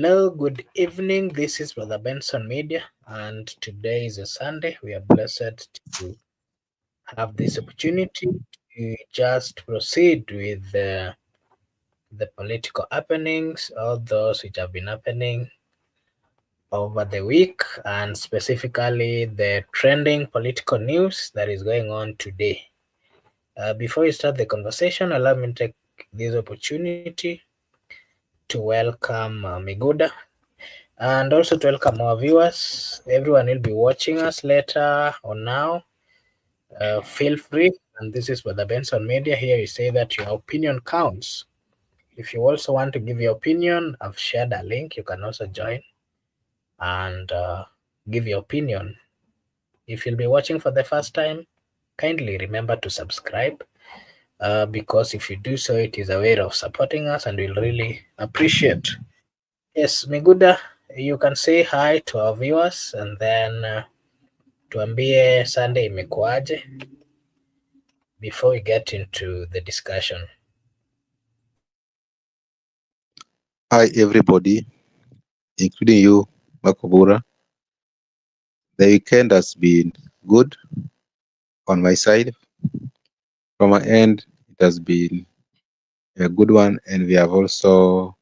Hello, good evening. This is Brother Benson Media, and today is a Sunday. We are blessed to have this opportunity to just proceed with the political happenings, all those which have been happening over the week, and specifically the trending political news that is going on today. Before we start the conversation, allow me to take this opportunity to welcome Miguda, and also to welcome our viewers. Everyone will be watching us later or now. Feel free. And this is Brother Benson Media. Here you say that your opinion counts. If you also want to give your opinion, I've shared a link. You can also join and give your opinion. If you'll be watching for the first time, kindly remember to subscribe because if you do so, it is a way of supporting us and we'll really appreciate. Yes, Miguda, you can say hi to our viewers and then tuambie Sunday imekuwaje before we get into the discussion. Hi, everybody, including you, Makobura. The weekend has been good on my side. From my end, it has been a good one, and we have also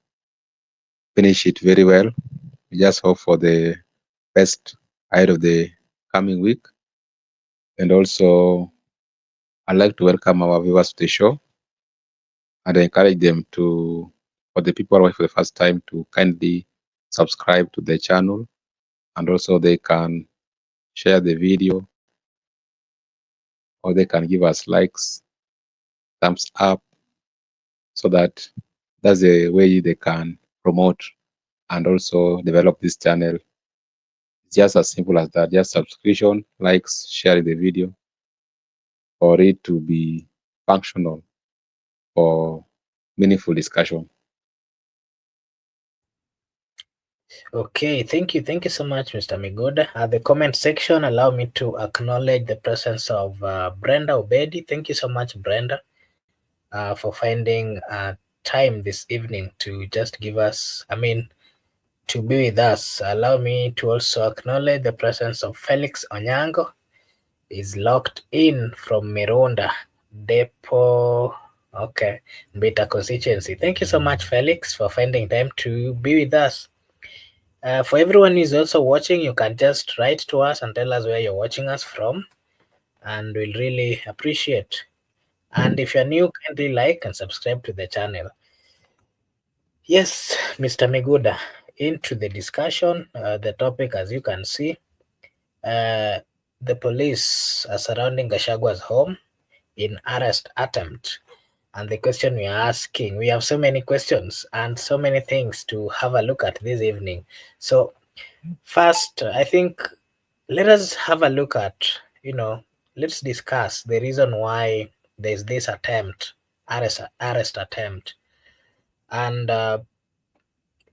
finished it very well. We just hope for the best ahead of the coming week. And also, I'd like to welcome our viewers to the show and encourage them to, for the people who are for the first time, to kindly subscribe to the channel, and also they can share the video, or they can give us likes, thumbs up, so that's the way they can promote and also develop this channel. It's just as simple as that. Just subscription, likes, sharing the video for it to be functional for meaningful discussion. Okay, thank you. Thank you so much, Mr. Migoda. At the comment section, allow me to acknowledge the presence of Brenda Obedi. Thank you so much, Brenda, for finding time this evening to just give us, to be with us. Allow me to also acknowledge the presence of Felix Onyango. Is locked in from Mironda, Depo. Okay, Beta constituency. Thank you so much, Felix, for finding time to be with us. For everyone who is also watching, you can just write to us and tell us where you're watching us from, and we'll really appreciate. And if you're new, kindly like and subscribe to the channel. Yes, Mr. Miguda, into the discussion. The topic, as you can see, uh, the police are surrounding Gashagua's home in arrest attempt. And the question we are asking, we have so many questions and so many things to have a look at this evening. So first, I think let us have a look at, let's discuss the reason why there's this attempt, arrest attempt. And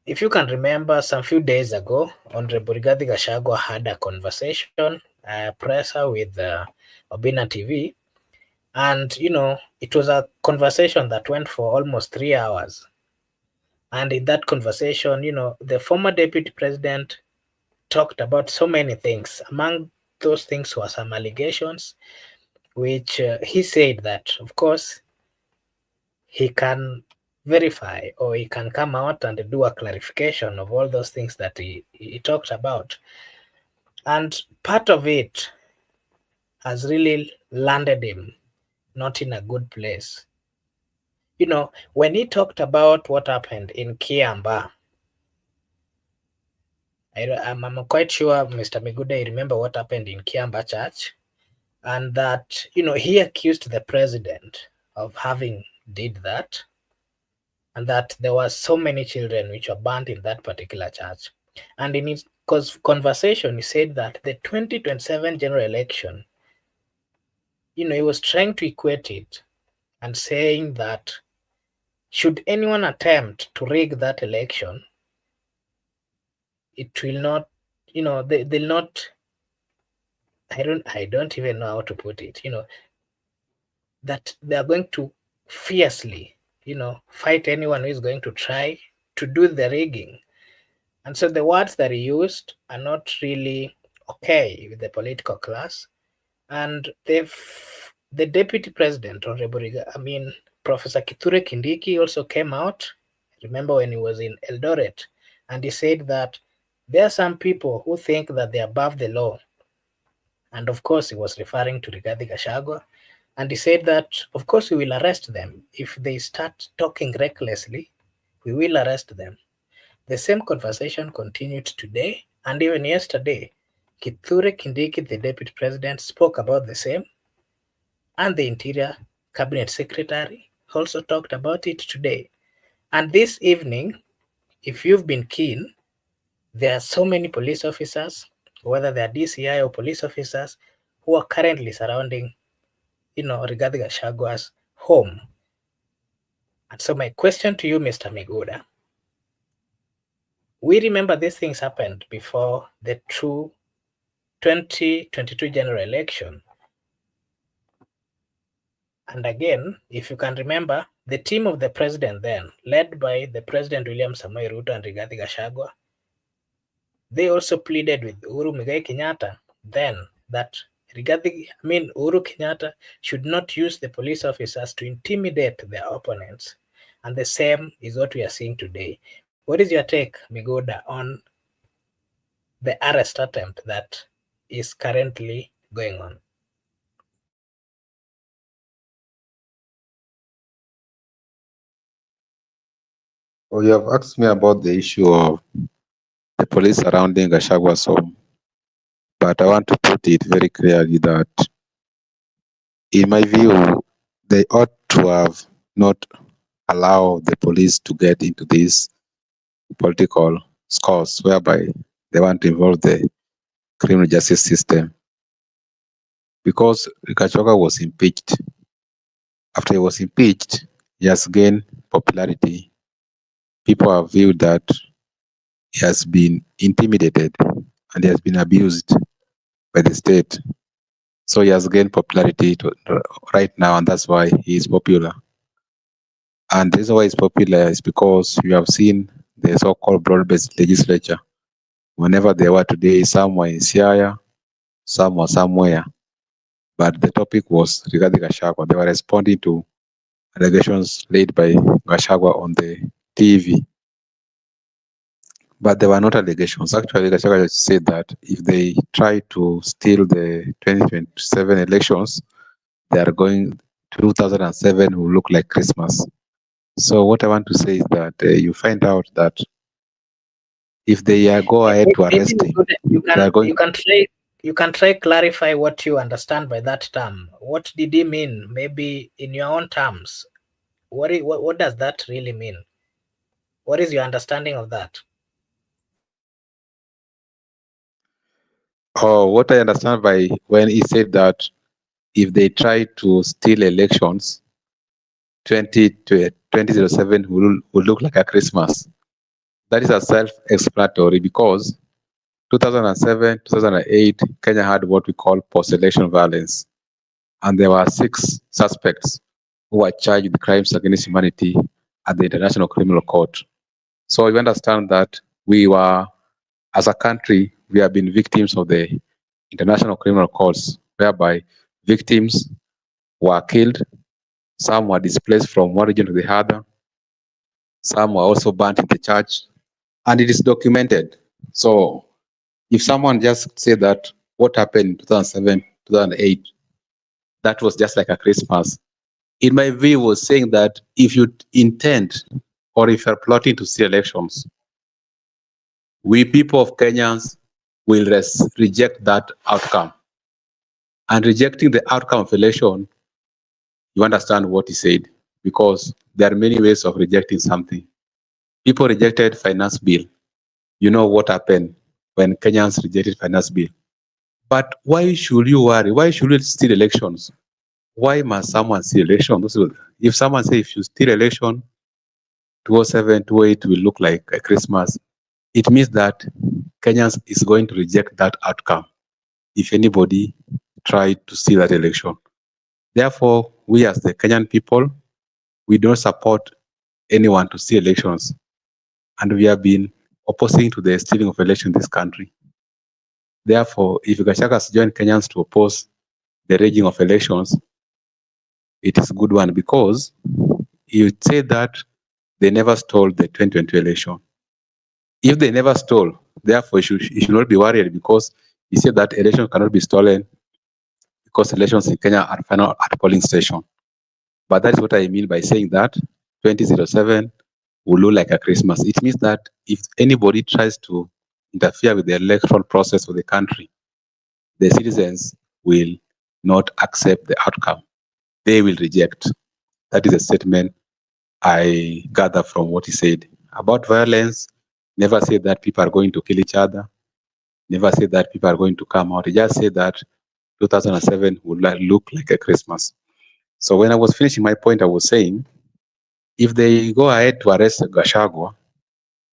if you can remember, some few days ago, Honorable Rigathi Gachagua had a conversation, a presser with Obina TV, and it was a conversation that went for almost 3 hours. And in that conversation, the former deputy president talked about so many things. Among those things were some allegations, which he said that, of course, he can verify or he can come out and do a clarification of all those things that he talked about. And part of it has really landed him not in a good place. When he talked about what happened in Kiamba, I'm quite sure, Mr. Migude, you remember what happened in Kiamba Church, and that, he accused the president of having did that, and that there were so many children which were burnt in that particular church. And in his conversation, he said that the 2027 general election, he was trying to equate it and saying that should anyone attempt to rig that election, it will not, they'll not. I don't even know how to put it. That they are going to fiercely, fight anyone who is going to try to do the rigging. And so the words that he used are not really okay with the political class. And the deputy president, Honorable Professor Kithure Kindiki, also came out. Remember when he was in Eldoret, and he said that there are some people who think that they're above the law. And of course, he was referring to Rigathi Gachagua. And he said that, of course, we will arrest them. If they start talking recklessly, we will arrest them. The same conversation continued today and even yesterday. Kithure Kindiki, the deputy president, spoke about the same, and the Interior Cabinet Secretary also talked about it today. And this evening, if you've been keen, there are so many police officers, whether they are DCI or police officers, who are currently surrounding, Rigathi Gachagua's home. And so my question to you, Mr. Miguda, we remember these things happened before the true 2022 general election. And again, if you can remember, the team of the president then, led by the President William Samoei Ruto and Rigathi Gachagua, they also pleaded with Uhuru Muigai Kenyatta then that Uhuru Kenyatta should not use the police officers to intimidate their opponents. And the same is what we are seeing today. What is your take, Migoda, on the arrest attempt that is currently going on? Oh, you have asked me about the issue of the police surrounding Gashagua's home, but I want to put it very clearly that, in my view, they ought to have not allowed the police to get into these political scores whereby they want to involve the criminal justice system. Because Gachagua was impeached. After he was impeached, he has gained popularity. People have viewed that he has been intimidated and he has been abused by the state. So he has gained popularity right now, and that's why he is popular. And the reason why he's popular is because you have seen the so-called broad-based legislature. Whenever they were today, some were in Siaya, some were somewhere. But the topic was regarding Gachagua. They were responding to allegations laid by Gachagua on the TV. But they were not allegations. Actually, Gachagua said that if they try to steal the 2027 elections, they are going 2007 will look like Christmas. So what I want to say is that you find out that if they go ahead to Maybe arrest him, you they are can going. you can try you can try clarify what you understand by that term. What did he mean? Maybe in your own terms. What does that really mean? What is your understanding of that? Oh, what I understand by when he said that if they try to steal elections, 2007 will look like a Christmas. That is a self-explanatory because 2007, 2008, Kenya had what we call post-election violence. And there were 6 suspects who were charged with crimes against humanity at the International Criminal Court. So you understand that we were, as a country, we have been victims of the International Criminal Courts, whereby victims were killed, some were displaced from one region to the other, some were also burnt in the church, and it is documented. So if someone just say that what happened in 2007, 2008, that was just like a Christmas, in my view, was saying that if you intend or if you're plotting to see elections, we people of Kenyans will reject that outcome. And rejecting the outcome of election, you understand what he said, because there are many ways of rejecting something. People rejected finance bill. You know what happened when Kenyans rejected finance bill. But why should you worry? Why should you steal elections? Why must someone steal elections? If someone say if you steal election, 2007, 2008 will look like a Christmas, it means that Kenyans is going to reject that outcome if anybody tried to steal that election. Therefore, we as the Kenyan people, we don't support anyone to steal elections. And we have been opposing to the stealing of election in this country. Therefore, if Gachagua has joined Kenyans to oppose the rigging of elections, it is a good one because you say that they never stole the 2020 election. If they never stole, therefore you should not be worried because you said that election cannot be stolen because elections in Kenya are final at polling station. But that is what I mean by saying that 2007 will look like a Christmas. It means that if anybody tries to interfere with the electoral process of the country, the citizens will not accept the outcome. They will reject. That is a statement I gather from what he said. About violence, never said that people are going to kill each other, never said that people are going to come out. He just said that 2007 would look like a Christmas. So when I was finishing my point, I was saying, if they go ahead to arrest Gachagua,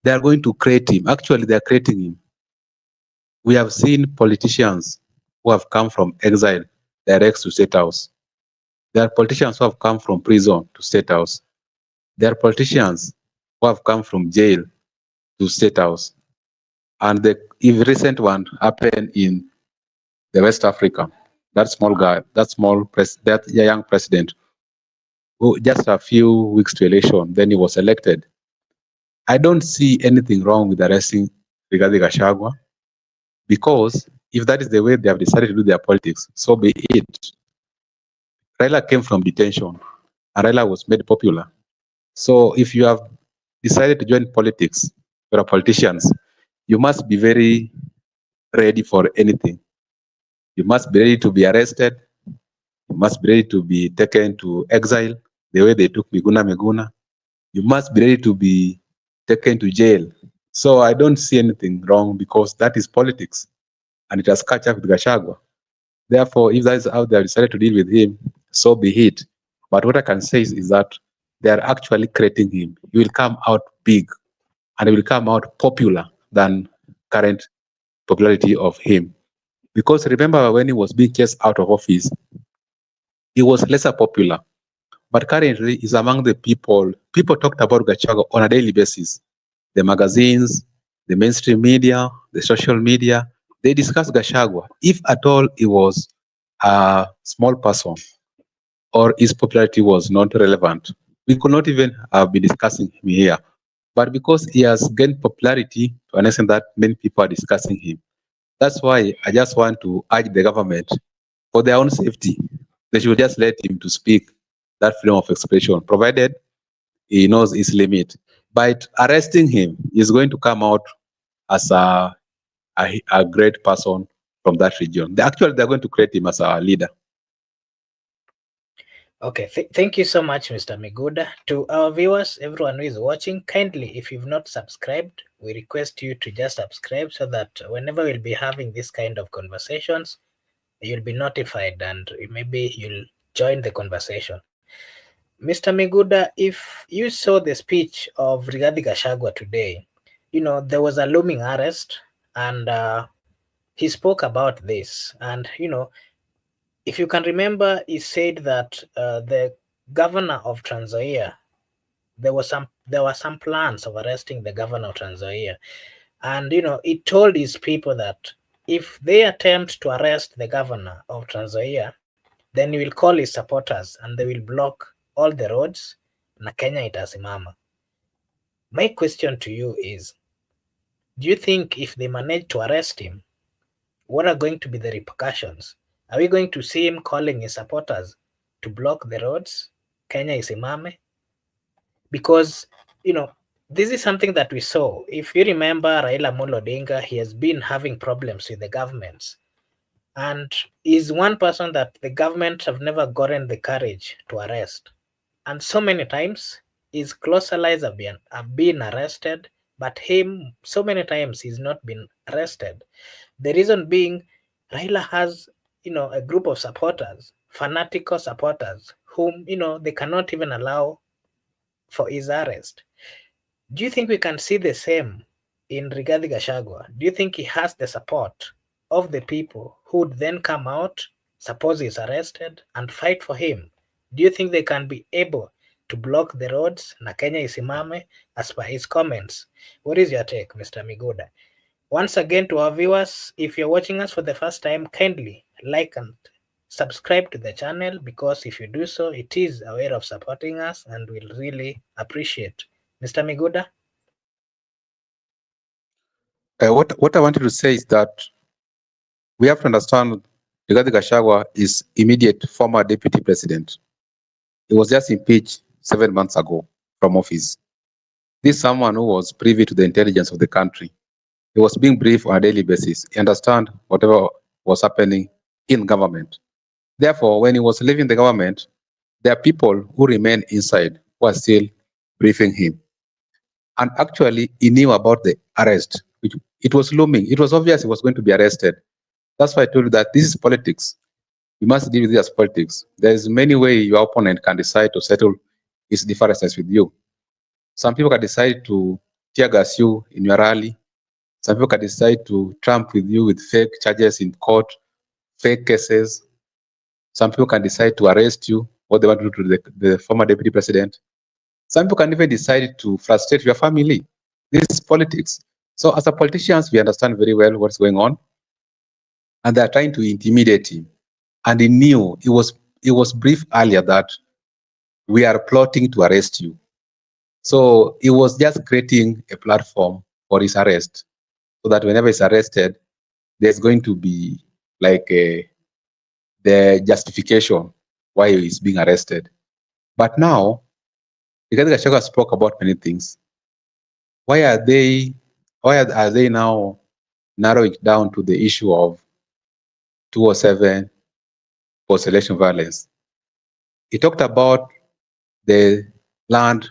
they are going to create him. Actually, they are creating him. We have seen politicians who have come from exile direct to State House. There are politicians who have come from prison to State House. There are politicians who have come from jail to State House. And the recent one happened in the West Africa. That small guy, that young president, who just a few weeks to election, then he was elected. I don't see anything wrong with arresting Rigathi Gachagua because if that is the way they have decided to do their politics, so be it. Raila came from detention and Raila was made popular. So if you have decided to join politics, you're a politicians, you must be very ready for anything. You must be ready to be arrested. You must be ready to be taken to exile the way they took Miguna. You must be ready to be taken to jail. So I don't see anything wrong because that is politics and it has catch up with Gachagua. Therefore, if that is how they have decided to deal with him, so be it. But what I can say is that they are actually creating him. He will come out big and he will come out popular than current popularity of him. Because remember when he was being chased out of office, he was lesser popular. But currently he's among the people talked about Gachagua on a daily basis. The magazines, the mainstream media, the social media, they discuss Gachagua. If at all he was a small person or his popularity was not relevant, we could not even be discussing him here. But because he has gained popularity to an extent that many people are discussing him, that's why I just want to urge the government for their own safety. They should just let him to speak that freedom of expression, provided he knows his limit. By arresting him, he's going to come out as a great person from that region. They're going to create him as a leader. Okay, thank you so much, Mr. Miguda. To our viewers, everyone who is watching, kindly, if you've not subscribed, we request you to just subscribe so that whenever we'll be having this kind of conversations, you'll be notified and maybe you'll join the conversation. Mr. Miguda, if you saw the speech of Rigathi Gachagua today, there was a looming arrest and he spoke about this. And, if you can remember, he said that the governor of Trans Nzoia, there were some plans of arresting the governor of Trans Nzoia, and he told his people that if they attempt to arrest the governor of Trans Nzoia, then he will call his supporters and they will block all the roads na Kenya itasimama. My question to you is, do you think if they manage to arrest him, what are going to be the repercussions? Are we going to see him calling his supporters to block the roads, Kenya isimame? Because, this is something that we saw. If you remember Raila Amolo Odinga, he has been having problems with the governments. And is one person that the government have never gotten the courage to arrest. And so many times, his close allies have been arrested, but him, so many times, he's not been arrested. The reason being, Raila has, a group of supporters, fanatical supporters, whom, they cannot even allow for his arrest. Do you think we can see the same in Rigathi Gachagua? Do you think he has the support of the people who would then come out, suppose he's arrested, and fight for him? Do you think they can be able to block the roads na Kenya isimame as per his comments. What is your take, Mr. Miguda? Once again, to our viewers, if you're watching us for the first time, kindly like and subscribe to the channel, because if you do so, it is a way of supporting us and we'll really appreciate. Mr. Miguda? What I wanted to say is that we have to understand Rigathi Gachagua is immediate former deputy president. He was just impeached 7 months ago from office. This is someone who was privy to the intelligence of the country. He was being briefed on a daily basis. He understand whatever was happening in government. Therefore, when he was leaving the government, there are people who remain inside who are still briefing him. And actually, he knew about the arrest. It was looming. It was obvious he was going to be arrested. That's why I told you that this is politics. You must deal with this as politics. There's many ways your opponent can decide to settle his differences with you. Some people can decide to tear gas you in your rally. Some people can decide to trump with you with fake charges in court, fake cases. Some people can decide to arrest you, what they want to do to the former deputy president. Some people can even decide to frustrate your family. This is politics. So as a politicians, we understand very well what's going on. And they're trying to intimidate him. And he knew, he was briefed earlier that we are plotting to arrest you. So he was just creating a platform for his arrest, so that whenever he's arrested, there's going to be like the justification why he's being arrested. But now, because Gachagua spoke about many things, why are they now narrowing it down to the issue of 207 post-election violence? He talked about the land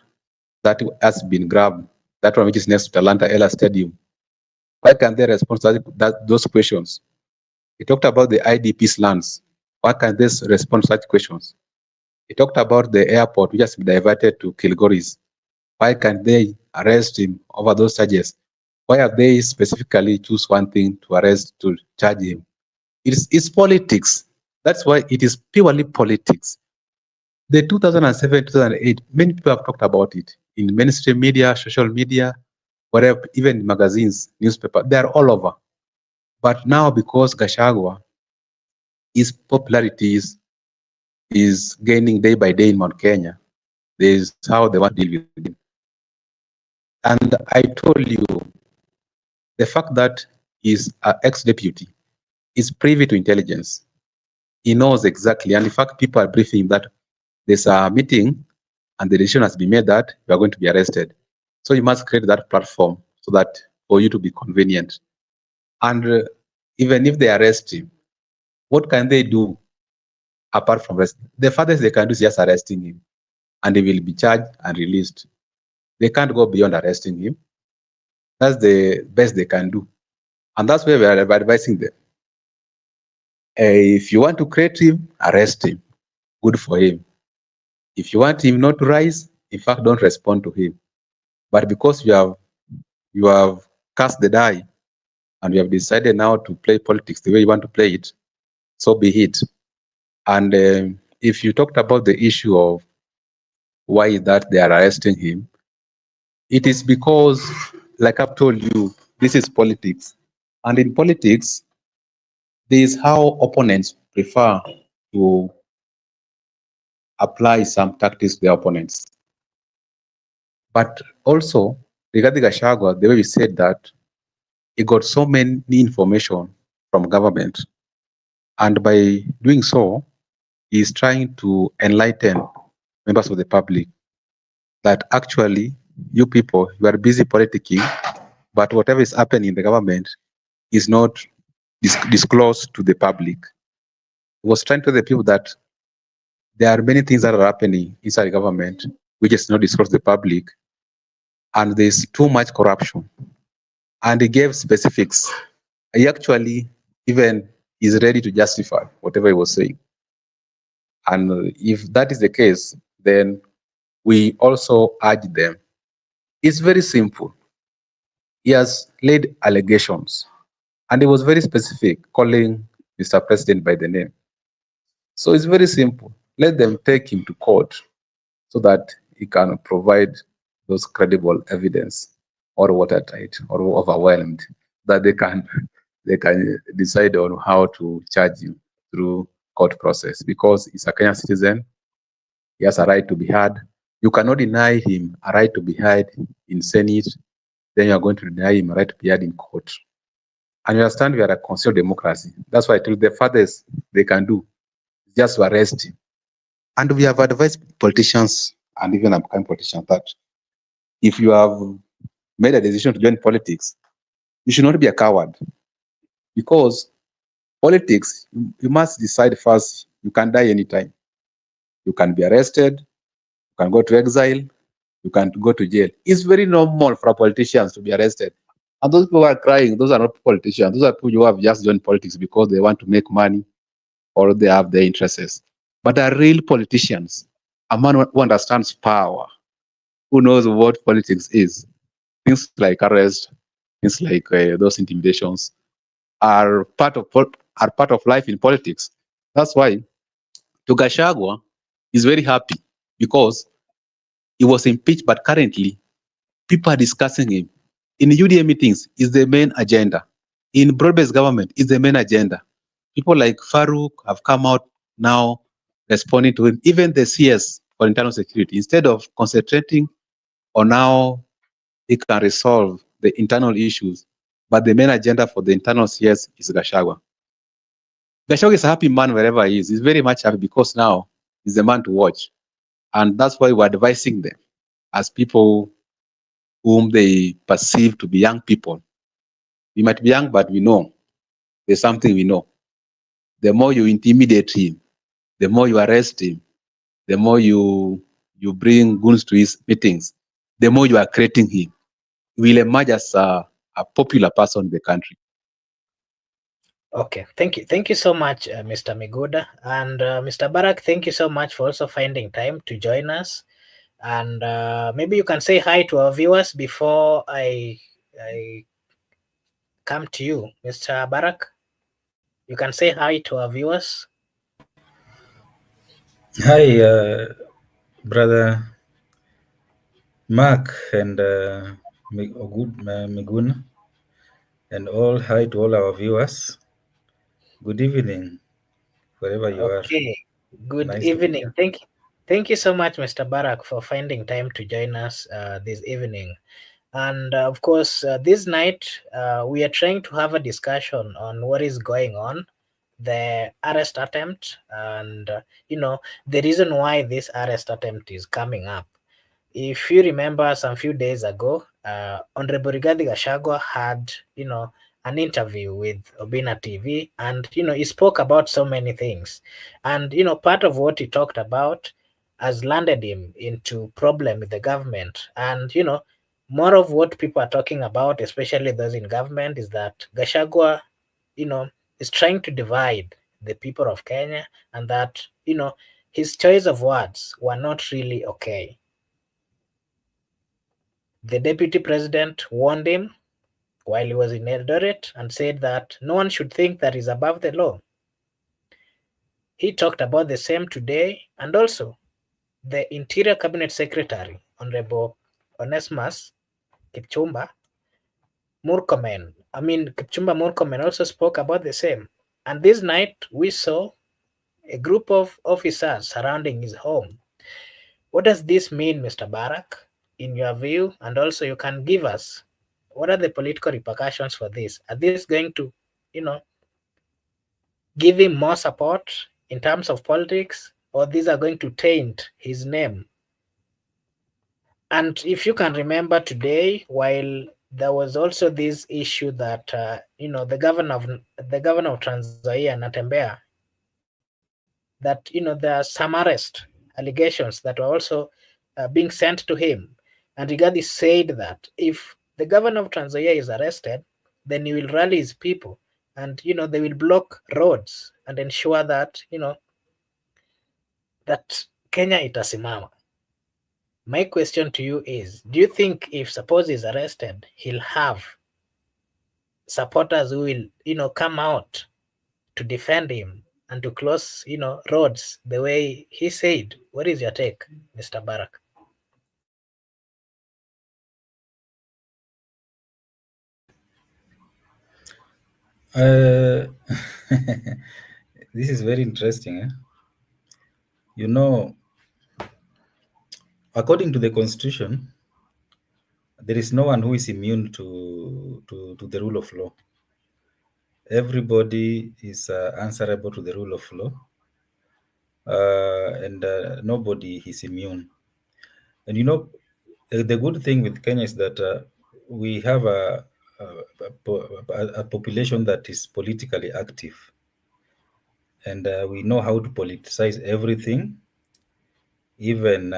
that has been grabbed, that one which is next to Talanta Ella Stadium. Why can't they respond to those questions? He talked about the IDP's lands. Why can't they respond to such questions? He talked about the airport which has been diverted to Kilgoris. Why can't they arrest him over those charges? Why have they specifically choose one thing to arrest, to charge him? It's politics. That's why it is purely politics. The 2007, 2008, many people have talked about it in mainstream media, social media, whatever, even magazines, newspaper, they're all over. But now, because Gachagua, his popularity is gaining day by day in Mount Kenya, this is how they want to deal with him. And I told you, the fact that he's an ex-deputy is privy to intelligence. He knows exactly, and in fact, people are briefing that there's a meeting and the decision has been made that you are going to be arrested. So you must create that platform so that for you to be convenient. And even if they arrest him, what can they do apart from arrest? The farthest they can do is just arresting him, and he will be charged and released. They can't go beyond arresting him. That's the best they can do. And that's where we are advising them. If you want to create him, arrest him. Good for him. If you want him not to rise, in fact, don't respond to him. But because you have cast the die and you have decided now to play politics the way you want to play it, so be it. And if you talked about the issue of why that they are arresting him, it is because, like I've told you, this is politics. And in politics, this is how opponents prefer to apply some tactics to their opponents. But also, regarding Gachagua, the way we said that, he got so many information from government. And by doing so, he is trying to enlighten members of the public that actually, you people, you are busy politicking, but whatever is happening in the government is not disclosed to the public. He was trying to tell the people that there are many things that are happening inside the government which is not disclosed to the public, and there's too much corruption. And he gave specifics. He actually even is ready to justify whatever he was saying. And if that is the case, then we also urge them. It's very simple. He has laid allegations, and he was very specific, calling Mr. President by the name. So it's very simple. Let them take him to court so that he can provide those credible evidence or watertight or overwhelmed that they can decide on how to charge you through court process because he's a Kenyan citizen. He has a right to be heard. You cannot deny him a right to be heard in Senate. Then you are going to deny him a right to be heard in court. And you understand we are a constitutional democracy. That's why I tell you the farthest they can do is just to arrest him. And we have advised politicians and even upcoming politicians that if you have made a decision to join politics, you should not be a coward because politics, you must decide first. You can die anytime. You can be arrested, you can go to exile, you can go to jail. It's very normal for politicians to be arrested. And those people who are crying, those are not politicians. Those are people who have just joined politics because they want to make money or they have their interests. But are real politicians, a man who understands power, who knows what politics is. Things like arrest, things like those intimidations are are part of life in politics. That's why to Gachagua is very happy because he was impeached, but currently people are discussing him. In UDA meetings is the main agenda. In broad-based government is the main agenda. People like Farouk have come out now responding to him. Even the CS for internal security, instead of concentrating on how he can resolve the internal issues, but the main agenda for the internal CS is Gachagua. Gachagua is a happy man wherever he is. He's very much happy because now he's the man to watch. And that's why we're advising them as people whom they perceive to be young people. We might be young, but we know there's something we know. The more you intimidate him, the more you arrest him, the more you bring goons to his meetings, the more you are creating him. He will emerge as a popular person in the country. Okay, thank you so much, Mr. Miguda, and Mr. Barak. Thank you so much for also finding time to join us. And maybe you can say hi to our viewers before I come to you, Mr. Barak. You can say hi to our viewers. Hi, brother Mark and Migun, and all hi to all our viewers. Good evening, wherever you are. Okay, good Nice to be evening. here. Thank you so much, Mr. Barak, for finding time to join us this evening. And of course, this night we are trying to have a discussion on what is going on, the arrest attempt, and the reason why this arrest attempt is coming up. If you remember, some few days ago, Honorable Rigathi Gachagua had, an interview with Obina TV, and he spoke about so many things, and part of what he talked about has landed him into problem with the government, and more of what people are talking about, especially those in government, is that Gachagua, you know, is trying to divide the people of Kenya, and that his choice of words were not really okay. The deputy president warned him while he was in Eldoret and said that no one should think that he's above the law. He talked about the same today, and also the Interior Cabinet Secretary, Honorable Onesimus Kipchumba Kipchumba Murkomen also spoke about the same. And this night we saw a group of officers surrounding his home. What does this mean, Mr. Barak, in your view? And also, you can give us what are the political repercussions for this? Are these going to, you know, give him more support in terms of politics, or these are going to taint his name? And if you can remember today, while there was also this issue that the governor of Trans Nzoia, Natembea, that there are some arrest allegations that were also being sent to him, and Rigathi said that if the governor of Trans Nzoia is arrested, then he will rally his people, and they will block roads and ensure that that Kenya itasimama. My question to you is, do you think if suppose he's arrested, he'll have supporters who will come out to defend him and to close roads the way he said? What is your take, Mr. Barak? This is very interesting. You know, according to the Constitution, there is no one who is immune to the rule of law. Everybody is answerable to the rule of law, and nobody is immune. And you know, the good thing with Kenya is that we have a population that is politically active, and we know how to politicize everything, even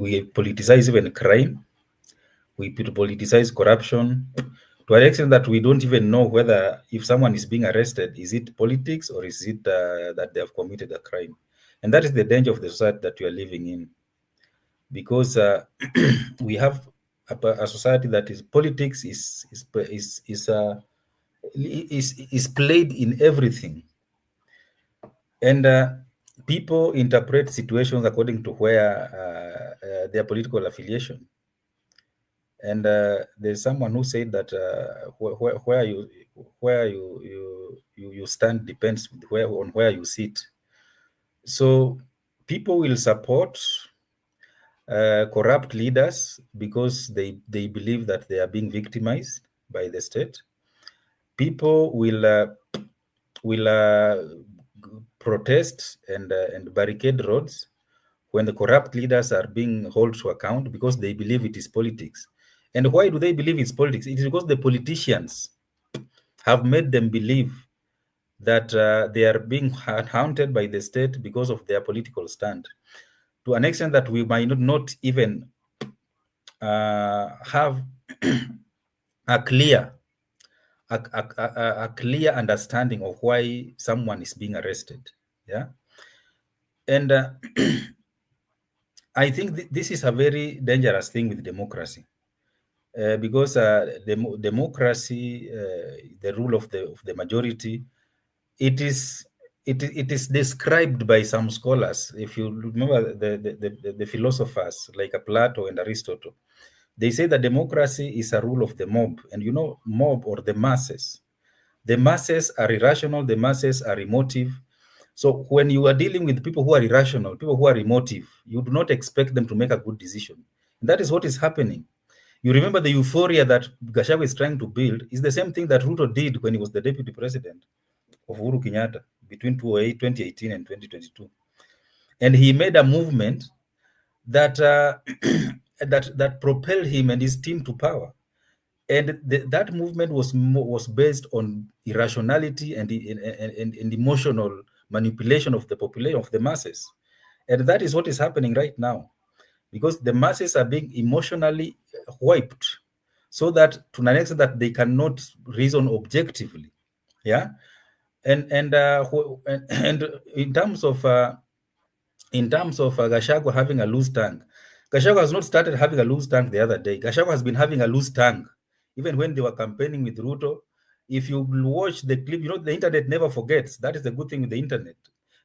we politicize even crime, we politicize corruption to an extent that we don't even know whether if someone is being arrested, is it politics or is it that they have committed a crime? And that is the danger of the society that we are living in, because we have a society that is politics is played in everything, and people interpret situations according to where their political affiliation. And there's someone who said that where you stand depends on where you sit. So people will support corrupt leaders because they believe that they are being victimized by the state. People will protest and barricade roads when the corrupt leaders are being held to account because they believe it is politics. And why do they believe it's politics? It is because the politicians have made them believe that they are being haunted by the state because of their political stand, to an extent that we might not even have a clear clear understanding of why someone is being arrested. Yeah. And I think this is a very dangerous thing with democracy, because democracy, the rule of the majority, it is described by some scholars. If you remember the philosophers like Plato and Aristotle, they say that democracy is a rule of the mob. And you know, mob or the masses. The masses are irrational, the masses are emotive. So when you are dealing with people who are irrational, people who are emotive, you do not expect them to make a good decision. And that is what is happening. You remember the euphoria that Gachagua is trying to build is the same thing that Ruto did when he was the deputy president of Uhuru Kenyatta between 2018 and 2022. And he made a movement that that propelled him and his team to power. And that movement was based on irrationality and emotional manipulation of the population, of the masses. And that is what is happening right now, because the masses are being emotionally wiped, so that to an extent that they cannot reason objectively. Yeah. And in terms of Gachagua having a loose tongue, Gachagua has not started having a loose tongue the other day. Gachagua has been having a loose tongue even when they were campaigning with Ruto. If you watch the clip, you know, the internet never forgets. That is the good thing with the internet.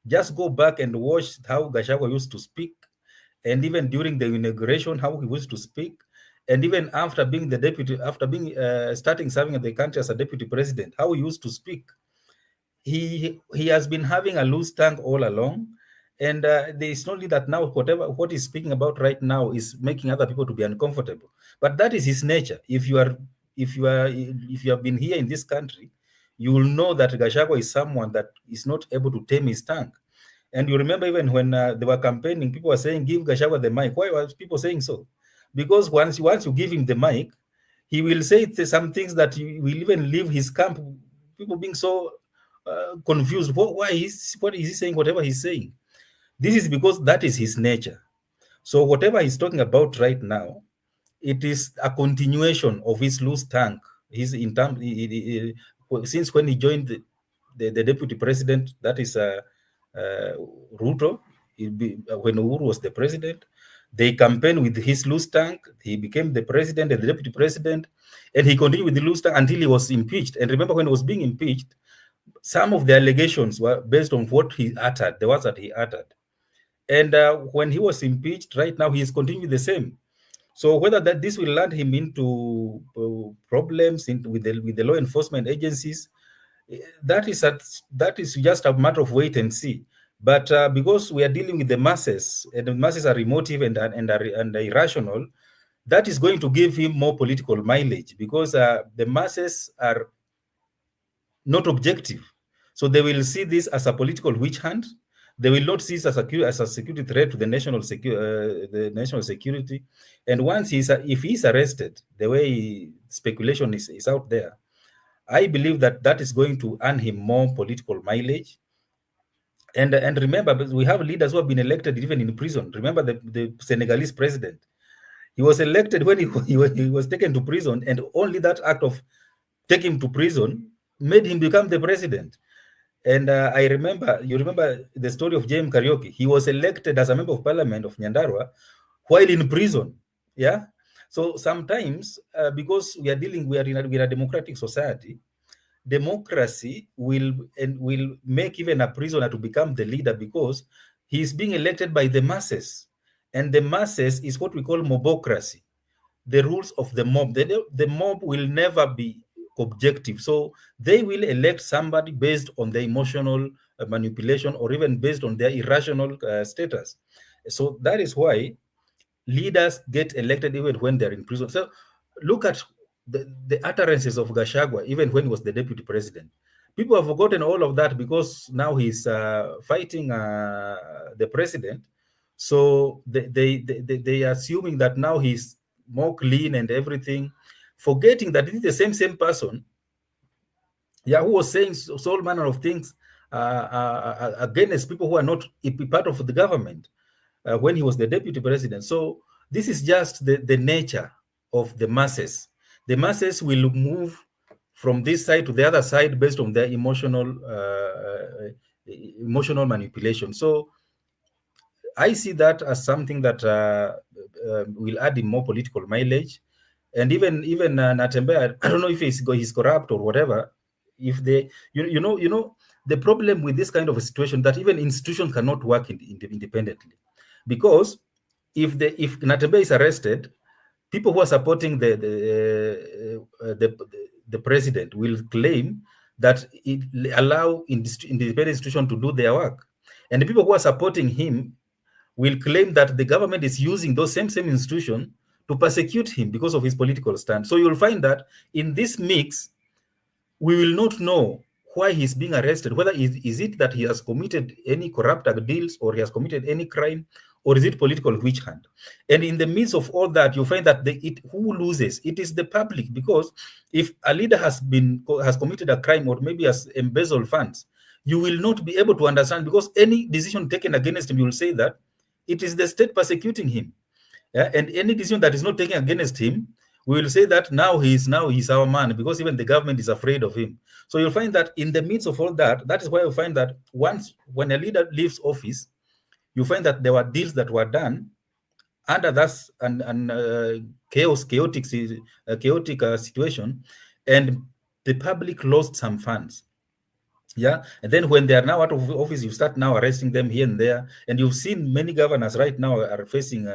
Just go back and watch how Gachagua used to speak, and even during the inauguration, how he used to speak, and even after being the deputy, after being starting serving in the country as a deputy president, how he used to speak. He has been having a loose tongue all along, and it's not only that now what he's speaking about right now is making other people to be uncomfortable, but that is his nature. If you have been here in this country, you will know that Gachagua is someone that is not able to tame his tongue. And you remember even when they were campaigning, people were saying, give Gachagua the mic. Why were people saying so? Because once you give him the mic, he will say some things that will even leave his camp, people being so confused. What is he saying? Whatever he's saying, this is because that is his nature. So whatever he's talking about right now, it is a continuation of his loose tongue. He's in terms since when he joined the deputy president, that is Ruto. When Uhuru was the president, they campaigned with his loose tongue. He became the president and the deputy president, and he continued with the loose tongue until he was impeached. And remember, when he was being impeached, some of the allegations were based on what he uttered, the words that he uttered. And when he was impeached, right now he is continuing the same. So whether that this will land him into problems with the law enforcement agencies, that is just a matter of wait and see. But because we are dealing with the masses, and the masses are emotive and irrational, that is going to give him more political mileage, because the masses are not objective. So they will see this as a political witch hunt. They will not see it as a security threat to the national security. And once if he's arrested, the way speculation is out there, I believe that is going to earn him more political mileage. And remember, we have leaders who have been elected even in prison. Remember the Senegalese president. He was elected when he was taken to prison, and only that act of taking him to prison made him become the president. And you remember the story of James Karaoke. He was elected as a member of parliament of Nyandarua while in prison. Yeah. So sometimes, because we are in a democratic society, democracy will make even a prisoner to become the leader, because he is being elected by the masses, and the masses is what we call mobocracy, the rules of the mob. The mob will never be objective, so they will elect somebody based on their emotional manipulation, or even based on their irrational status. So that is why leaders get elected even when they're in prison. So look at the utterances of Gachagua, even when he was the deputy president. People have forgotten all of that because now he's fighting the president. So they are assuming that now he's more clean and everything, forgetting that it is the same person, yeah, who was saying all manner of things against people who are not part of the government when he was the deputy president. So this is just the nature of the masses. The masses will move from this side to the other side based on their emotional manipulation. So I see that as something that will add him more political mileage. And even Natembe, I don't know if he's corrupt or whatever. If they, the problem with this kind of a situation, that even institutions cannot work independently, because if Natembe is arrested, people who are supporting the president will claim that it allow independent institutions to do their work, and the people who are supporting him will claim that the government is using those same institutions to persecute him because of his political stand. So you'll find that in this mix, we will not know why he's being arrested. Whether is it that he has committed any corrupt deals, or he has committed any crime, or is it political witch hunt? And in the midst of all that, you find that who loses? It is the public, because if a leader has committed a crime, or maybe has embezzled funds, you will not be able to understand, because any decision taken against him, you will say that it is the state persecuting him. Yeah? And any decision that is not taken against him, we will say that now he's our man, because even the government is afraid of him. So you'll find that in the midst of all that, that is why you find that when a leader leaves office, you find that there were deals that were done under that chaotic situation, and the public lost some funds. Yeah, and then when they are now out of office, you start now arresting them here and there, and you've seen many governors right now are facing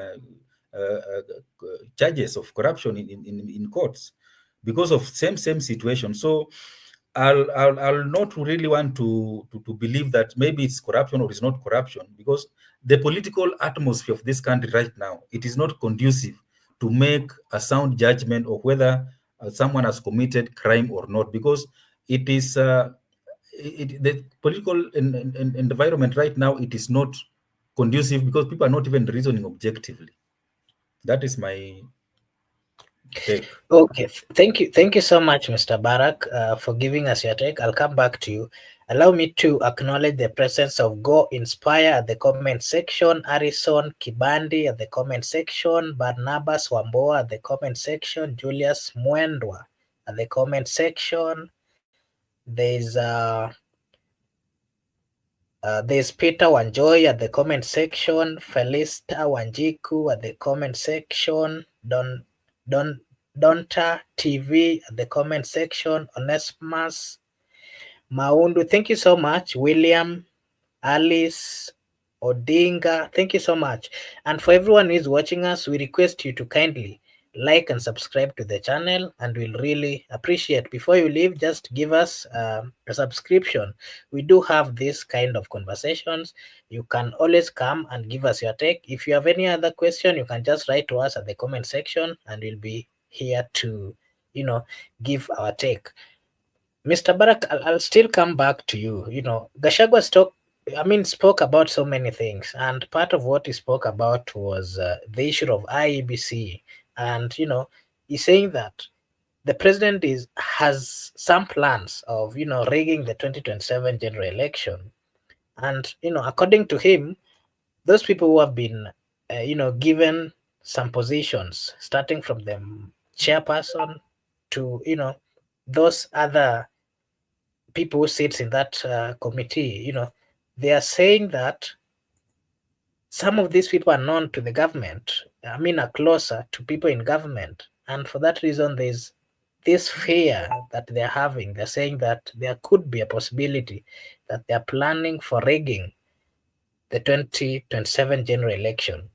charges of corruption in courts because of same situation. So I'll not really want to believe that maybe it's corruption or it's not corruption, because the political atmosphere of this country right now, it is not conducive to make a sound judgment of whether someone has committed crime or not, because it is the political environment right now, it is not conducive, because people are not even reasoning objectively. That is my take. Okay, thank you so much, Mr. Barak, for giving us your take. I'll come back to you. Allow me to acknowledge the presence of Go Inspire at the comment section, Harrison Kibandi at the comment section, Barnabas Wamboa at the comment section, Julius Mwendwa at the comment section. There's Peter Wanjoy at the comment section, Felista Wanjiku at the comment section, Donta TV at the comment section, Onesimus Maundu, thank you so much, William, Alice, Odinga. Thank you so much. And for everyone who is watching us, we request you to kindly like and subscribe to the channel, and we'll really appreciate. Before you leave, just give us a subscription. We do have this kind of conversations. You can always come and give us your take. If you have any other question, you can just write to us at the comment section, and we'll be here to, give our take. Mr. Barak, I'll still come back to you. Gachagua spoke about so many things, and part of what he spoke about was the issue of IEBC, and he's saying that the president has some plans of rigging the 2027 general election, and according to him, those people who have been given some positions, starting from the chairperson to those other people who sits in that committee, they are saying that some of these people are known to the government. Are closer to people in government, and for that reason, there's this fear that they're having. They're saying that there could be a possibility that they're planning for rigging the 2027 general election.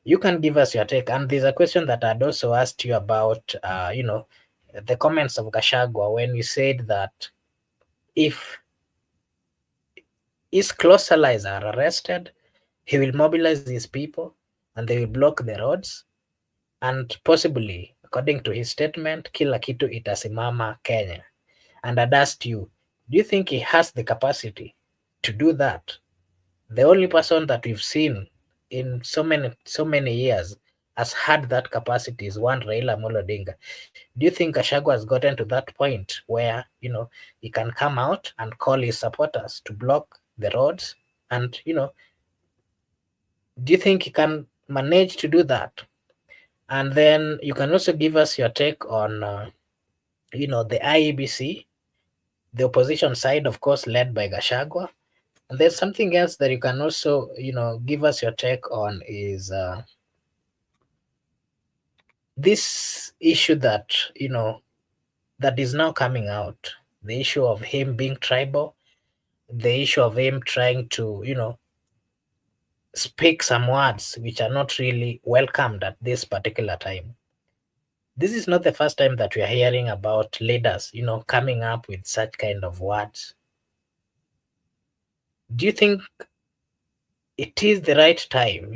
You can give us your take, and there's a question that I'd also asked you about. The comments of Gachagua when you said that if his close allies are arrested, he will mobilize his people and they will block the roads, and possibly, according to his statement, kila kitu itasimama Kenya. And I'd asked you, do you think he has the capacity to do that? The only person that we've seen in so many years has had that capacity is one Raila Amolo Odinga. Do you think Gachagua has gotten to that point where he can come out and call his supporters to block the roads? And do you think he can manage to do that? And then you can also give us your take on the IEBC, the opposition side, of course, led by Gachagua. And there's something else that you can also give us your take on is this issue that that is now coming out, the issue of him being tribal, the issue of him trying to speak some words which are not really welcomed at this particular time. This is not the first time that we are hearing about leaders coming up with such kind of words. Do you think it is the right time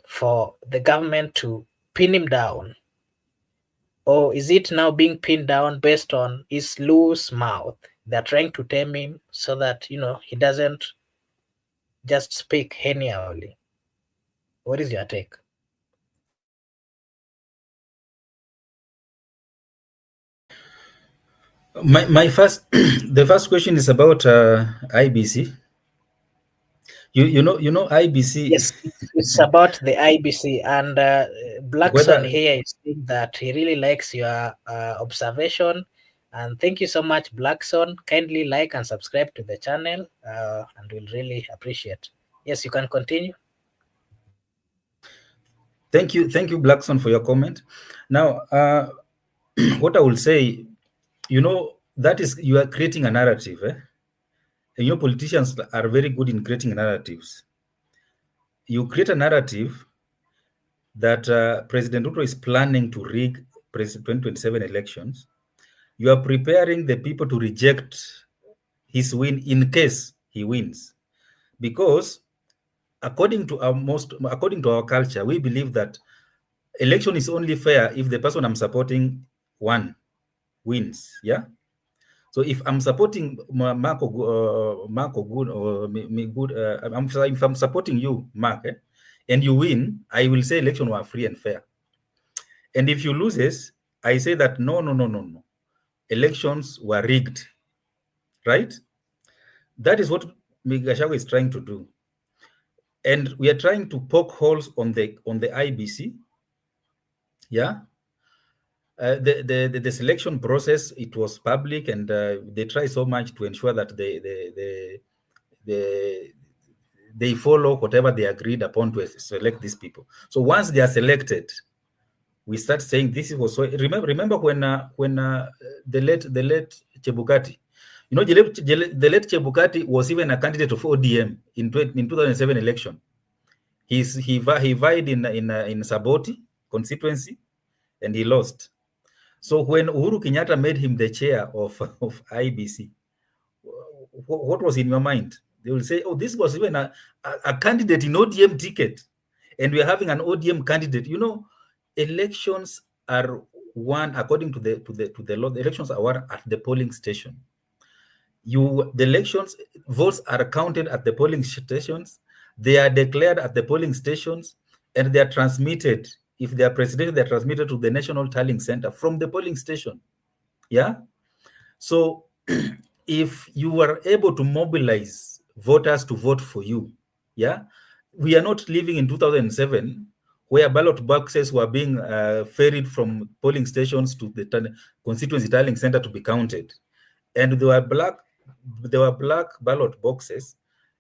for the government to pin him down? Or is it now being pinned down based on his loose mouth? They're trying to tame him so that, he doesn't just speak anyhowly. What is your take? The first question is about IBC. You know IBC. Yes, it's about the IBC, and Blackson here is saying that he really likes your observation, and thank you so much, Blackson. Kindly like and subscribe to the channel, and we'll really appreciate. Yes, you can continue. Thank you, Blackson, for your comment. Now, what I will say, that is, you are creating a narrative, and politicians are very good in creating narratives. You create a narrative that President Ruto is planning to rig 2027 elections. You are preparing the people to reject his win in case he wins, because according to our culture, we believe that election is only fair if the person I'm supporting wins. Yeah. So if I'm supporting Marco Good, or me Good, if I'm supporting you, Mark, and you win, I will say election were free and fair. And if you loses, I say that no, elections were rigged, right? That is what Gachagua is trying to do, and we are trying to poke holes on the IBC. Yeah. The selection process, it was public, and they try so much to ensure that they follow whatever they agreed upon to select these people. So once they are selected, we start saying this was so. Remember when the late Chebukati, the late Chebukati was even a candidate of ODM in 2007 election. He vied in Saboti constituency, and he lost. So when Uhuru Kenyatta made him the chair of IBC, what was in your mind? They will say, oh, this was even a candidate in ODM ticket, and we're having an ODM candidate. You know, elections are won according to the law. The elections are won at the polling station. The elections votes are counted at the polling stations. They are declared at the polling stations, and they are transmitted. If they are presidential, they are transmitted to the National Tallying Center from the polling station. Yeah. So if you were able to mobilize voters to vote for you, yeah, we are not living in 2007 where ballot boxes were being ferried from polling stations to the constituency tallying center to be counted, and there were black ballot boxes,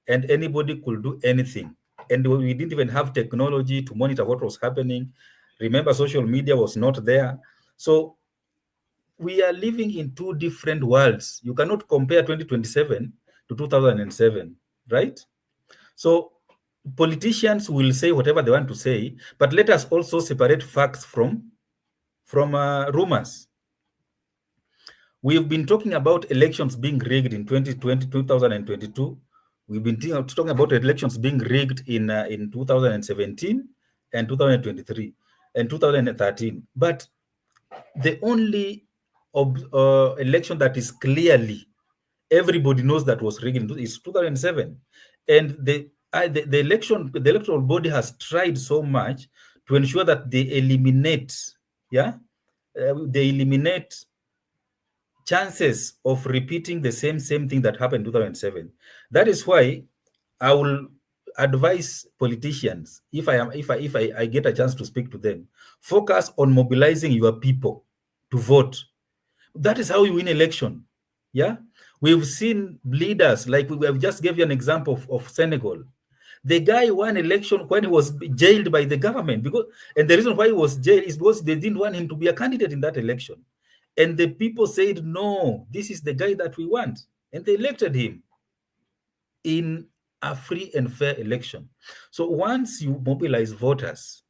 and anybody could do anything, and we didn't even have technology to monitor what was happening. Remember, social media was not there. So we are living in two different worlds. You cannot compare 2027 to 2007, right? So politicians will say whatever they want to say, but let us also separate facts from rumors. We've been talking about elections being rigged in 2020, 2022. We've been talking about elections being rigged in 2017 and 2023 and 2013. But the only election that is clearly everybody knows that was rigged is 2007, and the electoral body has tried so much to ensure that they eliminate chances of repeating the same thing that happened in 2007. That is why I will advise politicians, if I get a chance to speak to them, focus on mobilizing your people to vote. That is how you win election. Yeah, we've seen leaders like we have just gave you an example of Senegal. The guy won election when he was jailed by the government, and the reason why he was jailed is because they didn't want him to be a candidate in that election. And the people said, no, this is the guy that we want. And they elected him in a free and fair election. So once you mobilize voters,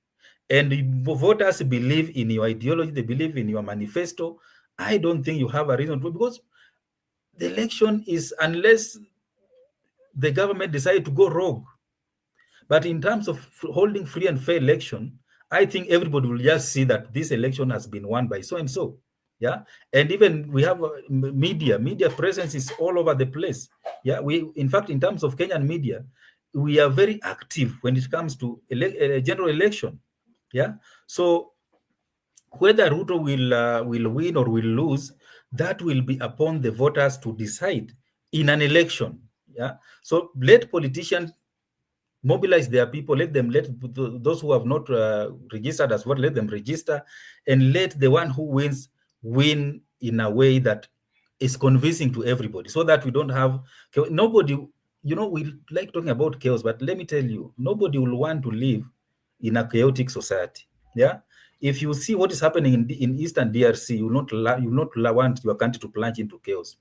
and voters believe in your ideology, they believe in your manifesto, I don't think you have a reason to, because the election is, unless the government decide to go rogue. But in terms of holding free and fair election, I think everybody will just see that this election has been won by so and so. Yeah, and even we have media presence is all over the place. Yeah, in fact, in terms of Kenyan media, we are very active when it comes to general election. Yeah, so whether Ruto will win or will lose, that will be upon the voters to decide in an election. Yeah, so let politicians mobilize their people, let those who have not registered as well, let them register, and let the one who wins win in a way that is convincing to everybody, so that we don't have nobody. We like talking about chaos, but let me tell you, nobody will want to live in a chaotic society. Yeah, if you see what is happening in Eastern DRC, you will not want your country to plunge into chaos.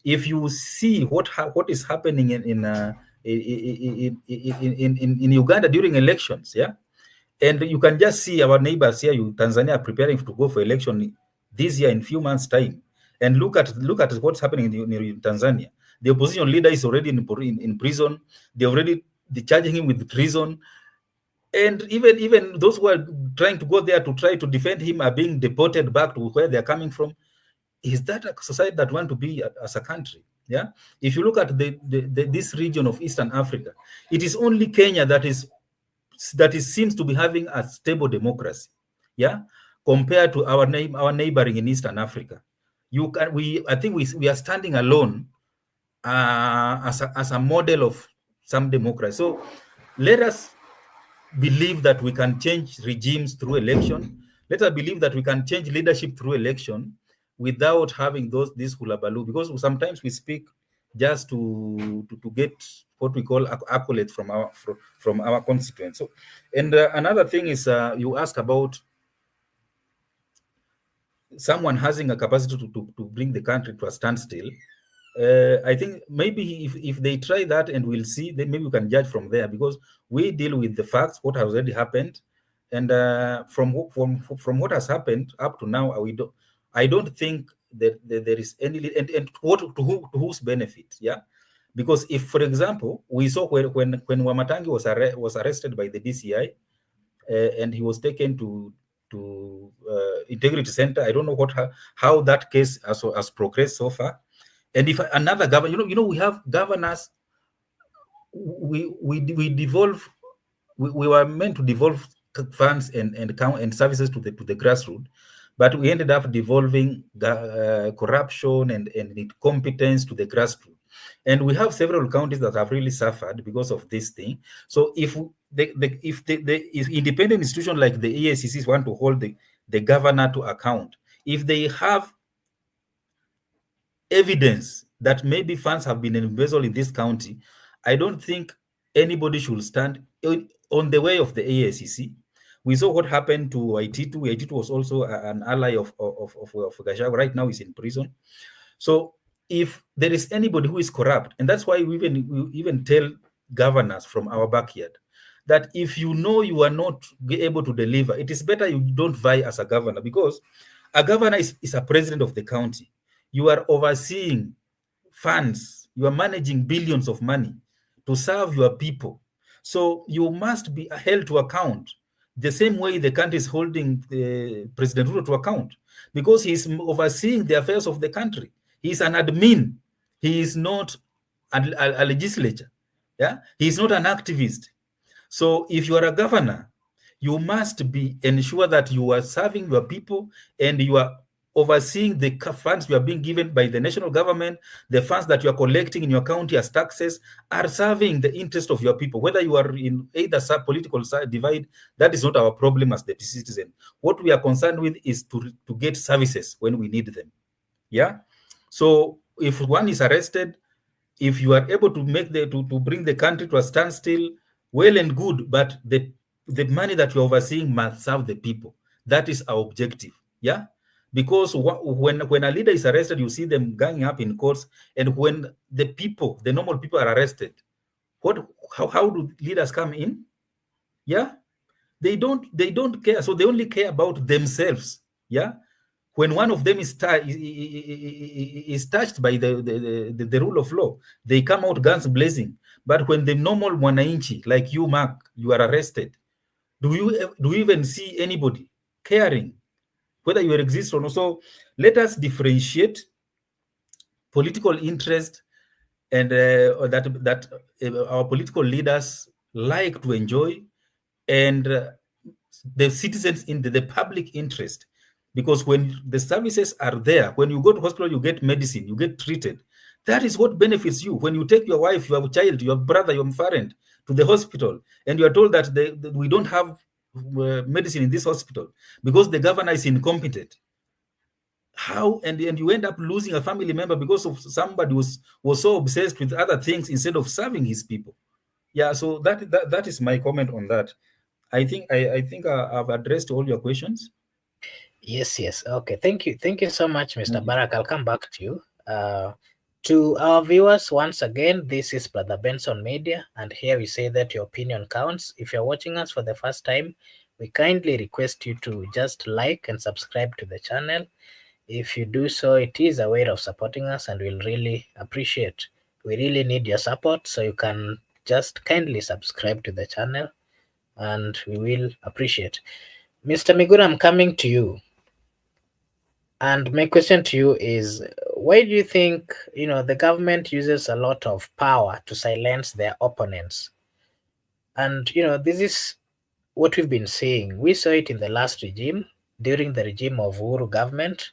If you see what is happening in Uganda during elections, yeah, and you can just see our neighbors here, Tanzania, are preparing to go for election this year in few months' time, and look at what's happening in Tanzania. The opposition leader is already in prison. They're already charging him with treason, and even those who are trying to go there to try to defend him are being deported back to where they're coming from. Is that a society that want to be as a country? Yeah. If you look at this region of Eastern Africa, it is only Kenya that seems to be having a stable democracy. Yeah. Compared to our neighboring in Eastern Africa, I think we are standing alone as a model of some democracy. So let us believe that we can change regimes through election. Let us believe that we can change leadership through election without having this hullabaloo, because sometimes we speak just to get what we call accolades from our constituents. So, and another thing is, you ask about someone having a capacity to bring the country to a standstill. I think maybe if they try that and we'll see, then maybe we can judge from there, because we deal with the facts, what has already happened, and from what has happened up to now, I don't think that there is any, and to whose benefit, yeah. Because if, for example, we saw when Wamatangi was arrested by the DCI, and he was taken to Integrity Center. I don't know how that case has progressed so far. And if another governor, we have governors, we devolve, we were meant to devolve funds and services to the grassroots, but we ended up devolving corruption and incompetence to the grassroots. And we have several counties that have really suffered because of this thing. So if if independent institutions like the EACCs want to hold the governor to account, if they have evidence that maybe funds have been embezzled in this county, I don't think anybody should stand on the way of the AACC. We saw what happened to Waititu. Waititu was also an ally of Gachagua. Right now he's in prison. So if there is anybody who is corrupt, and that's why we even tell governors from our backyard that if you know you are not able to deliver, it is better you don't vie as a governor, because a governor is a president of the county. You are overseeing funds, you are managing billions of money to serve your people. So you must be held to account the same way the country is holding President Ruto to account, because he's overseeing the affairs of the country. He's an admin. He is not a legislature. Yeah, he's not an activist. So if you are a governor, you must ensure that you are serving your people and you are overseeing the funds you are being given by the national government. The funds that you are collecting in your county as taxes are serving the interest of your people. Whether you are in either political divide, that is not our problem as the citizen. What we are concerned with is to get services when we need them. Yeah. So if one is arrested, if you are able to to bring the country to a standstill, well and good, but the money that you're overseeing must serve the people. That is our objective. Yeah. Because when a leader is arrested, you see them ganging up in courts, and when the normal people are arrested, how do leaders come in? Yeah, they don't care. So they only care about themselves. Yeah. When one of them is touched by the rule of law, they come out guns blazing. But when the normal mwananchi like you, Mark, you are arrested, do you even see anybody caring whether you exist or not? So let us differentiate political interest and that our political leaders like to enjoy, and the citizens in the public interest. Because when the services are there, when you go to hospital, you get medicine, you get treated. That is what benefits you. When you take your wife, your child, your brother, your parent to the hospital, and you are told that we don't have medicine in this hospital because the governor is incompetent. How and you end up losing a family member because of somebody was so obsessed with other things instead of serving his people. Yeah, so that is my comment on that. I think I've addressed all your questions. Yes. Okay. Thank you so much, Mr. Barak. I'll come back to you. To our viewers, once again, this is Brother Benson Media, and here we say that your opinion counts. If you're watching us for the first time, we kindly request you to just like and subscribe to the channel. If you do so, it is a way of supporting us, and we'll really appreciate. We really need your support, so you can just kindly subscribe to the channel, and we will appreciate. Mr. Migura, I'm coming to you. And my question to you is, why do you think the government uses a lot of power to silence their opponents? And this is what we've been seeing. We saw it in the last regime, during the regime of Uhuru government.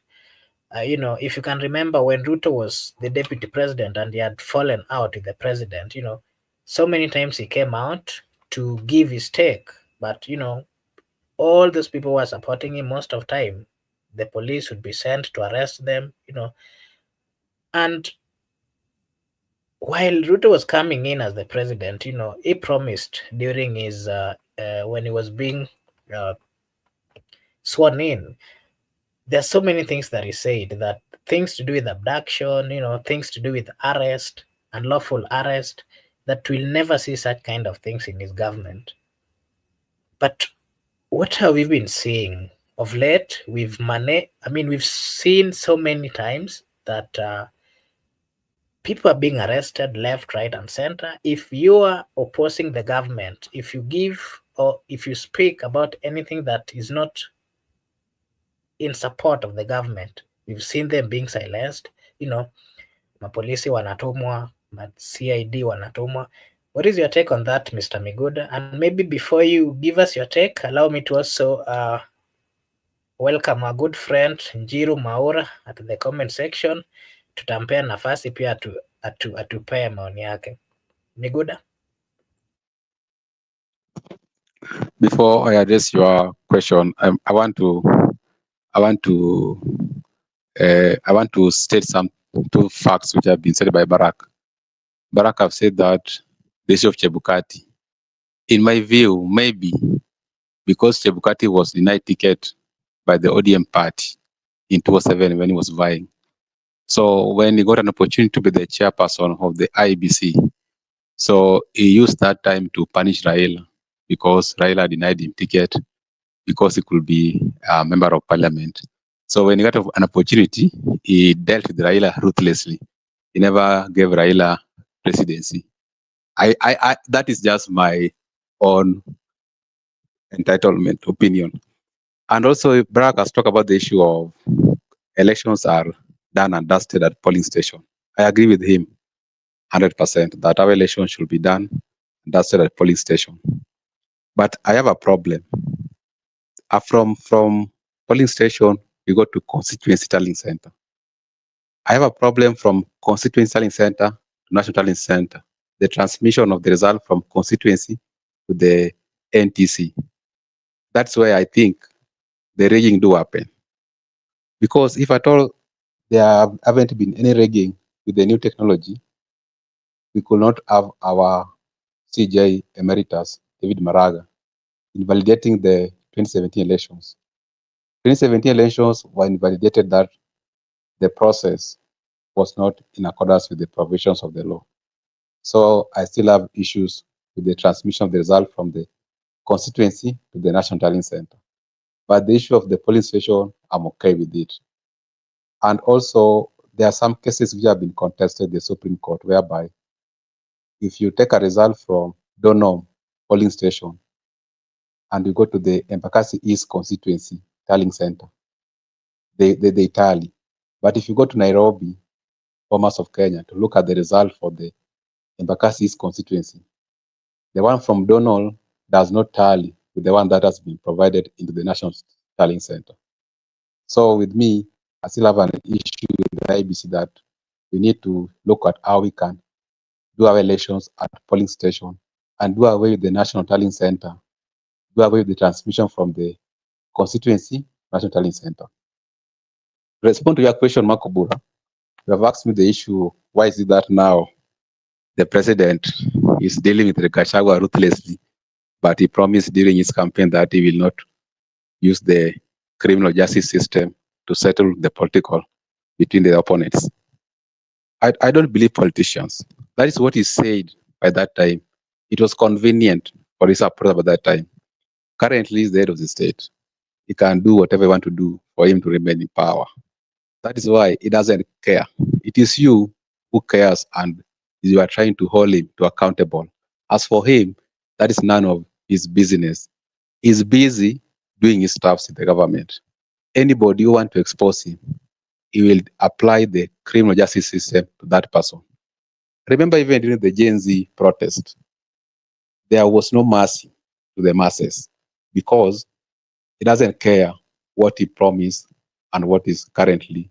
If you can remember when Ruto was the deputy president and he had fallen out with the president, so many times he came out to give his take, but all those people who were supporting him, most of time the police would be sent to arrest them, and while Ruto was coming in as the president, he promised during his when he was being uh, sworn in There's so many things that he said, that things to do with abduction, things to do with arrest, unlawful arrest, that we'll never see such kind of things in his government. But what have we been seeing of late? We've seen so many times that people are being arrested left, right, and center. If you are opposing the government, if you give or if you speak about anything that is not in support of the government, we've seen them being silenced. Mapolisi wanatumwa, CID wanatumwa. What is your take on that, Mr. Miguda? And maybe before you give us your take, allow me to also welcome our good friend Njiru Maura at the comment section. Tutampea nafasi pia atupee maoni yake. Miguda? Before I address your question, I want to state some two facts which have been said by Barack. Barack have said that the issue of Chebukati, in my view, maybe because Chebukati was denied ticket by the ODM party in 2007 when he was vying. So when he got an opportunity to be the chairperson of the IBC, so he used that time to punish Raila because Raila denied him ticket because he could be a member of parliament. So when he got an opportunity, he dealt with Raila ruthlessly. He never gave Raila presidency. That is just my own entitlement opinion. And also, Barack has talked about the issue of elections are done and dusted at polling station. I agree with him 100% that our elections should be done and dusted at polling station. But I have a problem. From polling station, we go to constituency tallying center. I have a problem from constituency tallying center to national tallying center. The transmission of the result from constituency to the NTC. That's where I think the rigging do happen. Because if at all there haven't been any rigging with the new technology, we could not have our CJ emeritus, David Maraga, invalidating the 2017 elections. 2017 elections were invalidated that the process was not in accordance with the provisions of the law. So I still have issues with the transmission of the result from the constituency to the National Tallying Center. But the issue of the polling station, I'm okay with it. And also, there are some cases which have been contested in the Supreme Court, whereby if you take a result from Donom polling station and you go to the Embakasi East constituency tallying center, they tally. But if you go to Nairobi, Bomas of Kenya, to look at the result for the Embakasi East constituency, the one from Donald does not tally with the one that has been provided into the National Tallying Center. So with me, I still have an issue with the IBC that we need to look at how we can do our elections at polling station and do away with the National Tallying Center, do away with the transmission from the constituency National Tallying Center. To respond to your question, Makobura, you have asked me the issue, why is it that now the president is dealing with the Gachagua ruthlessly, but he promised during his campaign that he will not use the criminal justice system to settle the political between the opponents. I don't believe politicians. That is what he said by that time. It was convenient for his approach at that time. Currently, he's the head of the state. He can do whatever he wants to do for him to remain in power. That is why he doesn't care. It is you who cares, and you are trying to hold him to accountable. As for him, that is none of his business. He's busy doing his stuff in the government. Anybody who wants to expose him, he will apply the criminal justice system to that person. Remember, even during the Gen Z protest, there was no mercy to the masses because he doesn't care what he promised and what is currently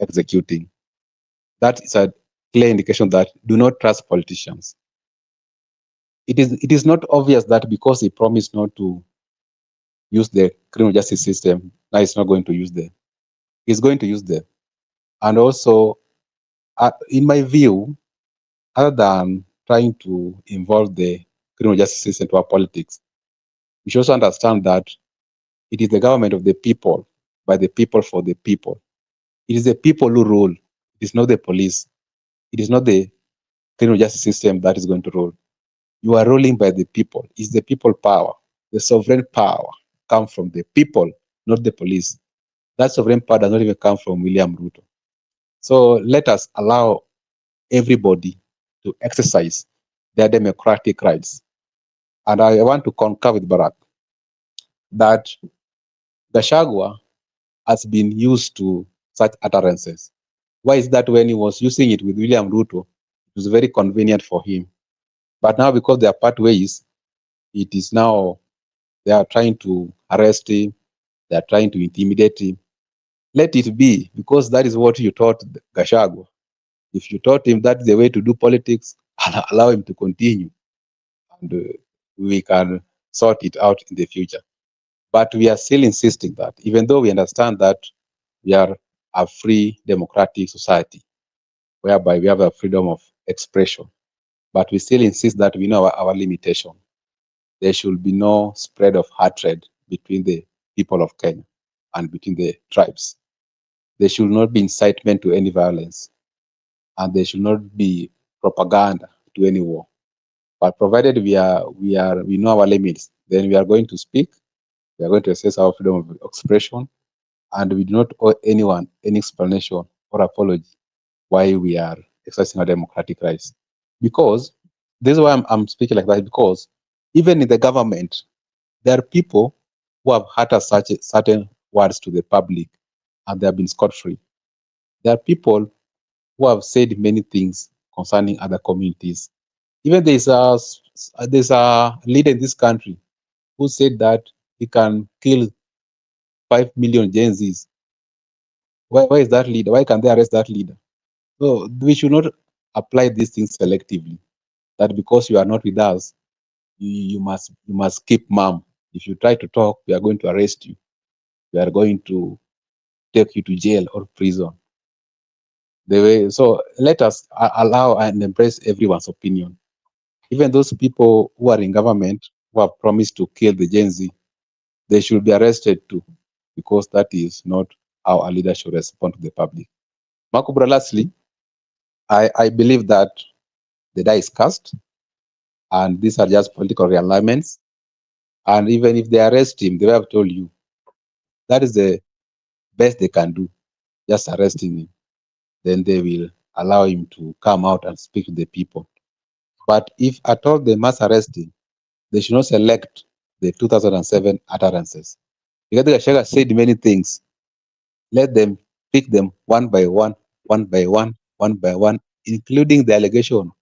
executing. That is a clear indication that do not trust politicians. It is not obvious that because he promised not to use the criminal justice system, now he's not going to use them. He's going to use them. And also, in my view, other than trying to involve the criminal justice system into our politics, we should also understand that it is the government of the people by the people for the people. It is the people who rule. It is not the police. It is not the criminal justice system that is going to rule. You are ruling by the people. It's the people power. The sovereign power comes from the people, not the police. That sovereign power does not even come from William Ruto. So let us allow everybody to exercise their democratic rights. And I want to concur with Barack that Gachagua has been used to such utterances. Why is that when he was using it with William Ruto, it was very convenient for him. But now because they are part ways, it is now they are trying to arrest him, they are trying to intimidate him. Let it be, because that is what you taught Gachagua. If you taught him that's the way to do politics, allow him to continue, and we can sort it out in the future. But we are still insisting that, even though we understand that we are a free democratic society, whereby we have a freedom of expression, but we still insist that we know our limitation. There should be no spread of hatred between the people of Kenya and between the tribes. There should not be incitement to any violence, and there should not be propaganda to any war. But provided we know our limits, then we are going to speak, we are going to exercise our freedom of expression, and we do not owe anyone any explanation or apology why we are exercising our democratic rights. Because this is why I'm speaking like that, because even in the government, there are people who have uttered such certain words to the public and they have been scot-free. There are people who have said many things concerning other communities. Even there's a leader in this country who said that he can kill 5 million Gen Zs. Why is that leader? Why can they arrest that leader? So we should not apply these things selectively. That because you are not with us, you must keep mum. If you try to talk, we are going to arrest you. We are going to take you to jail or prison. So let us allow and embrace everyone's opinion. Even those people who are in government who have promised to kill the Gen Z, they should be arrested too, because that is not how a leader should respond to the public. Makubra, lastly, I believe that the die is cast, and these are just political realignments. And even if they arrest him, they have told you that is the best they can do, just arresting him. Then they will allow him to come out and speak to the people. But if at all they must arrest him, they should not select the 2007 utterances. Because Gachagua said many things. Let them pick them one by one, one by one, one by one, including the allegation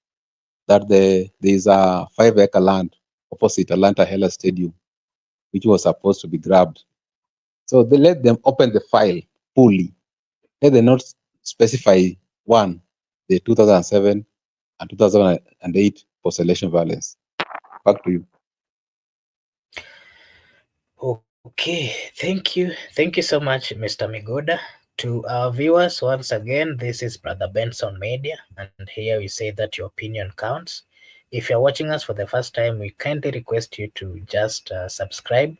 that there is a 5-acre land opposite Atlanta Hella Stadium, which was supposed to be grabbed. So they let them open the file fully. Let them not specify one, the 2007 and 2008 post-election violence. Back to you. Okay, thank you. Thank you so much, Mr. Migoda. To our viewers, once again, this is Brother Benson Media, and here we say that your opinion counts. If you're watching us for the first time, we kindly request you to just subscribe,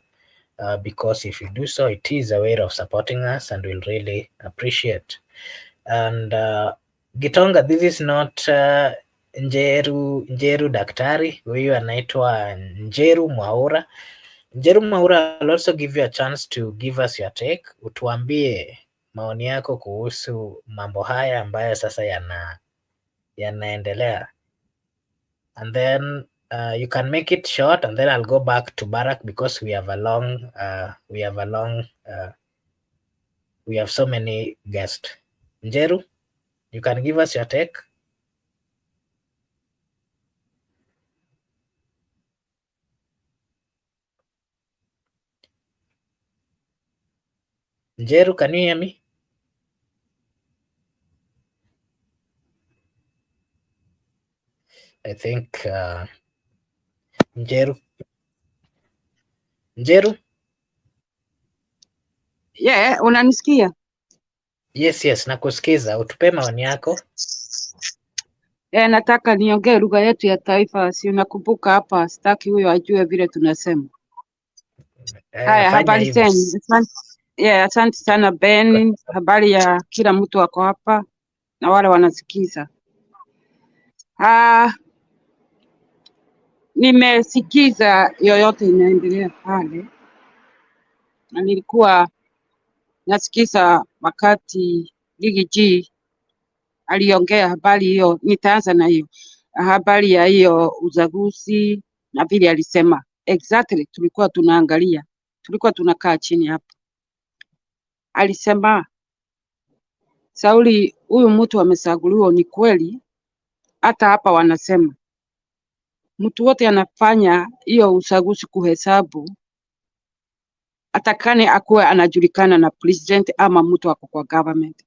because if you do so, it is a way of supporting us and we'll really appreciate. And Gitonga, this is not Njeru Daktari, huyu anaitwa Njeru Mwaura. Njeru Mwaura, I'll also give you a chance to give us your take, utuambie maoni yako kuhusu mambo haya ambayo sasa yanaendelea, and then you can make it short, and then I'll go back to Barack because we have so many guests. Njeru, you can give us your take. Njeru, can you hear me? I think Njeru. Yeah, unanisikia? Yes, nakusikiza. Utupe maoni yako. Nataka niongee lugha yetu ya taifa, si unakumbuka hapa, sitaki huyo ajue vile tunasema. Haya, Fanya habari hivyo. zenu. Asante sana Ben. Habari ya kila mtu wako hapa na wale wanasikiza. Nimesikiza yoyote inaendelea pale, na nilikuwa nasikiza wakati Ligi G aliongea habari hiyo. Nitaanza na hiyo habari ya hiyo uchaguzi, na vile alisema exactly, tulikuwa tunaangalia, tulikuwa tunakaa chini hapa. Alisema Sauli, huyu mtu amesaguliwa. Ni kweli, hata hapa wanasema mtu wote anafanya hiyo uchaguzi kuhesabu, atakane akuwe anajulikana na president ama mtu wako kwa government.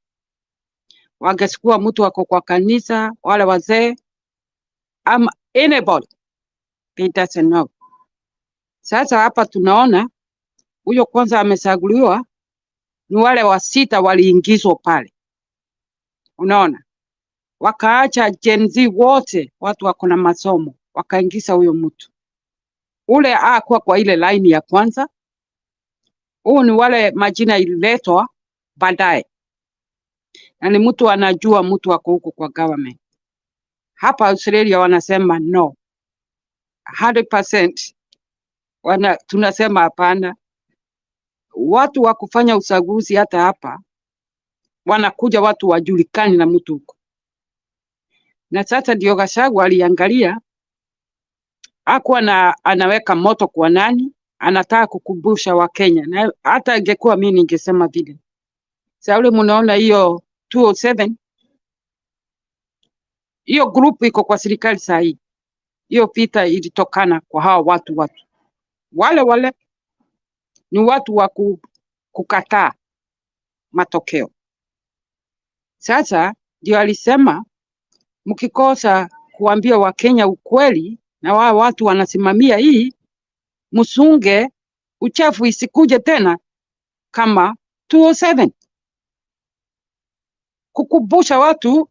Wangesikuwa mtu wako kwa kanisa, wale wazee ama anybody, they doesn't know. Sasa hapa tunaona huyo kwanza amesaguliwa, ni wale wa sita waliingizwa pale, unaona, wakaacha Gen Z wote, watu wako na masomo, wakaingiza huyo mtu ule kwa ile line ya kwanza. Huu ni wale majina ililetwa baadaye, na ni mtu anajua mtu wako huko kwa government. Hapa Australia wanasema no 100%, tunasema hapana. Watu wa kufanya uchaguzi hata hapa wanakuja watu wajulikani na mtu huko. Na sasa ndio Gachagua aliangalia, hakuwa anaweka moto kwa nani, anataka kukumbusha Wakenya. Na hata ingekuwa mimi ningesema vile. Sasa ule mnaona hiyo 207, hiyo group iko kwa serikali saa hii. Hiyo vita ilitokana kwa hao watu wale ni watu wa kukataa matokeo. Sasa ndio alisema mkikosa kuambia Wakenya ukweli na wao watu wanasimamia hii, msunge uchafu isikuje tena kama 207. Kukumbusha watu,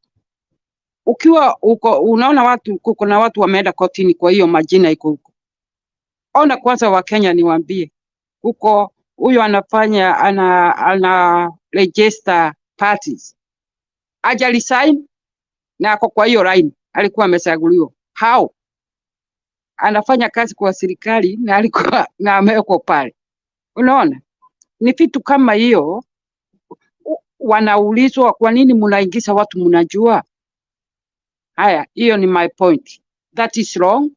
ukiwa uko unaona watu, kuna watu wameenda kotini kwa hiyo majina iko huko. Ona kwanza Wakenya niwaambie, huko huyo anafanya ana register parties, ajali sign na ako kwa hiyo line, alikuwa amesaguliwa. How anafanya kazi kwa serikali na alikuwa na amewekwa pale? Unaona, ni vitu kama hiyo wanaulizwa, kwa nini mnaingiza watu mnajua? Haya, hiyo ni my point, that is wrong.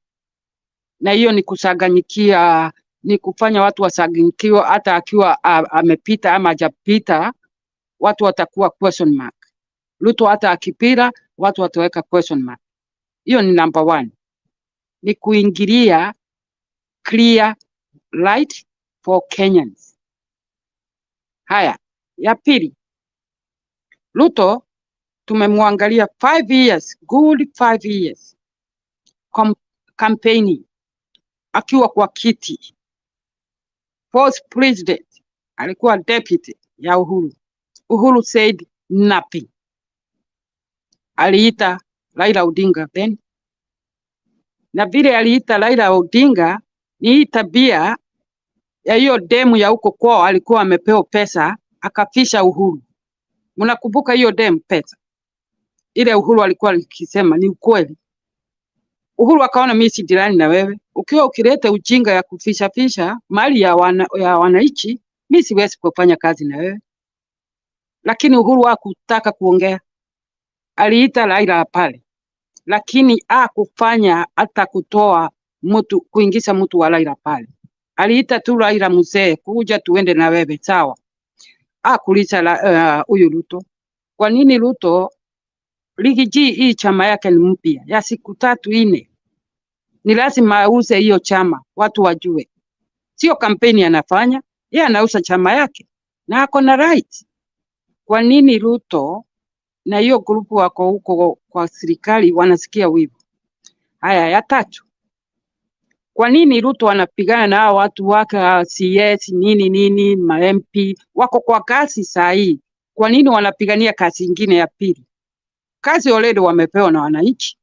Na hiyo ni kusaganyikia, ni kufanya watu wasaganyikiwa. Hata akiwa amepita ama hajapita, watu watakuwa question mark. Ruto hata akipira, watu wataweka question mark. Hiyo ni number 1, ni kuingilia clear light for Kenyans. Haya, ya pili, Ruto tumemwangalia 5 years, good 5 years campaigning akiwa kwa kiti. First president alikuwa deputy ya Uhuru. Uhuru said nothing. Aliita Raila Odinga then, na vile aliita Raila Odinga ni tabia ya hiyo demu ya huko kwao, alikuwa amepewa pesa akafisha Uhuru. Mnakumbuka hiyo demu pesa ile Uhuru alikuwa akisema ni ukweli. Uhuru akaona mimi si jirani na wewe, ukiwa ukileta ujinga ya kufisha mali ya wananchi, mimi siwezi kufanya kazi na wewe. Lakini Uhuru hakutaka kuongea, aliita Raila pale, lakini hakufanya hata kutoa mtu, kuingiza mtu wa Raila pale. Aliita tu Raila, mzee, kuja tuende na wewe, sawa. Kulicha huyu Ruto. Kwa nini Ruto? Ligi G hii chama yake ni mpya ya siku 3-4, ni lazima auze hiyo chama, watu wajue. Sio kampeni anafanya, yeye anauza chama yake na ako na right. Kwa nini Ruto na hiyo grupu wako huko kwa serikali wanasikia wivu? Haya, ya tatu, kwa nini Ruto anapigana na hao watu wake CS nini ma MP wako kwa kazi saa hii? Kwa nini wanapigania kazi nyingine ya pili? Kazi already wamepewa na wananchi.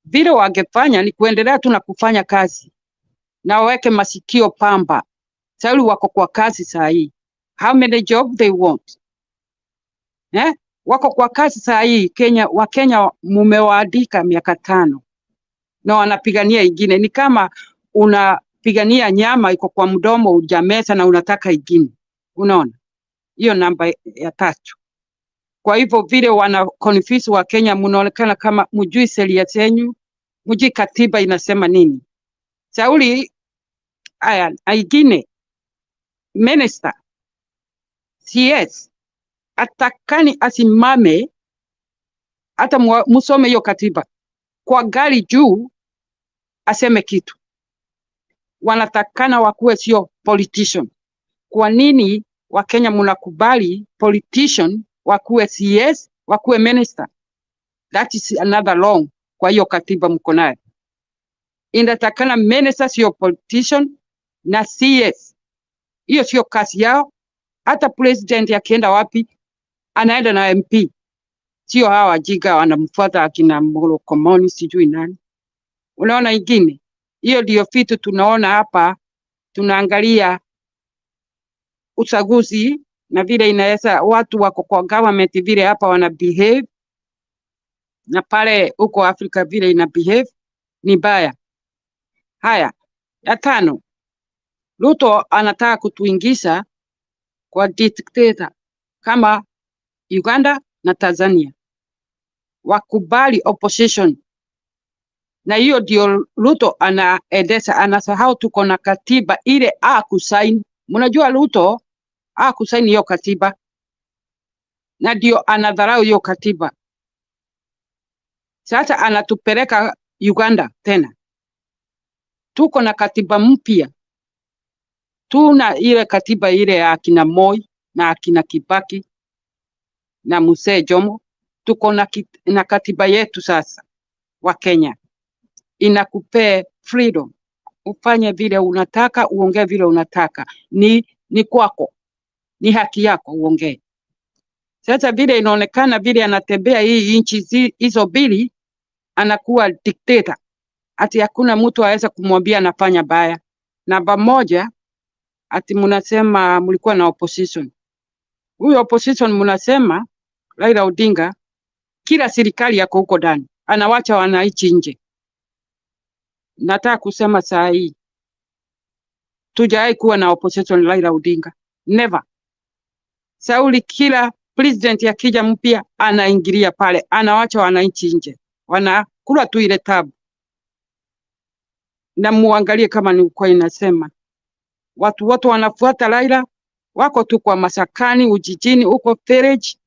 Vile wangefanya ni kuendelea tu na kufanya kazi na waweke masikio pamba. Sauli wako kwa kazi saa hii. How many jobs they want? Wako kwa kazi saa hii Kenya, Wakenya mumewaandika miaka 5 na wanapigania ingine. Ni kama unapigania nyama iko kwa mdomo ujameza na unataka ingine. Unaona? Hiyo namba ya 3. Kwa hivyo vile wana confuse wa Kenya, mnaonekana kama mjui sheria zenyu, mjui katiba inasema nini. Shauri aya ingine, minister CS atakani asimame hata musome hiyo katiba kwa gari juu aseme kitu. Wanatakana wakuwe sio politician. Kwa nini Wakenya mnakubali politician wakuwe CS, wakuwe minister? That is another wrong kwa hiyo katiba mko nayo. Inatakana minister sio politician na CS. Hiyo sio kazi yao. Hata president akienda wapi anaenda na MP. Sio hawa jiga wanamfuata akina Molo Komoni sijui nani. Unaona ingine? Hiyo ndio vitu tunaona hapa. Tunaangalia uchaguzi na vile inaweza watu wako kwa government vile hapa wana behave na pale huko Afrika vile ina behave ni baya. Haya, ya 5. Ruto anataka kutuingiza kwa dictator kama Uganda na Tanzania. Wakubali opposition. Na hiyo ndio Ruto anaendesha, anasahau tuko na katiba ile kusaini. Mnajua Ruto kusaini hiyo katiba. Na ndio anadharau hiyo katiba. Sasa anatupeleka Uganda tena. Tuko na katiba mpya. Tuna ile katiba ile ya akina Moi na akina Kibaki na Mzee Jomo. Tuko na katiba yetu sasa wa Kenya. Inakupea freedom. Ufanye vile unataka, uongee vile unataka. Ni kwako. Ni haki yako uongee. Sasa vile inaonekana vile anatembea hii nchi hizo mbili anakuwa dictator. Ati hakuna mtu aweza kumwambia anafanya baya. Namba 1, ati mnasema mlikuwa na opposition. Huyo opposition mnasema Raila Odinga kila serikali yako huko ndani. Anawacha wananchi nje. Nataka kusema saa hii tujai kuwa na opposition Raila Odinga. Never. Sauli kila president akija mpya anaingilia pale, anawacha wananchi nje. Wanakula tu ile tabu. Na muangalie kama ni kwa inasema. Watu wote wanafuata Raila, wako tu kwa masakani, ujijini, huko village.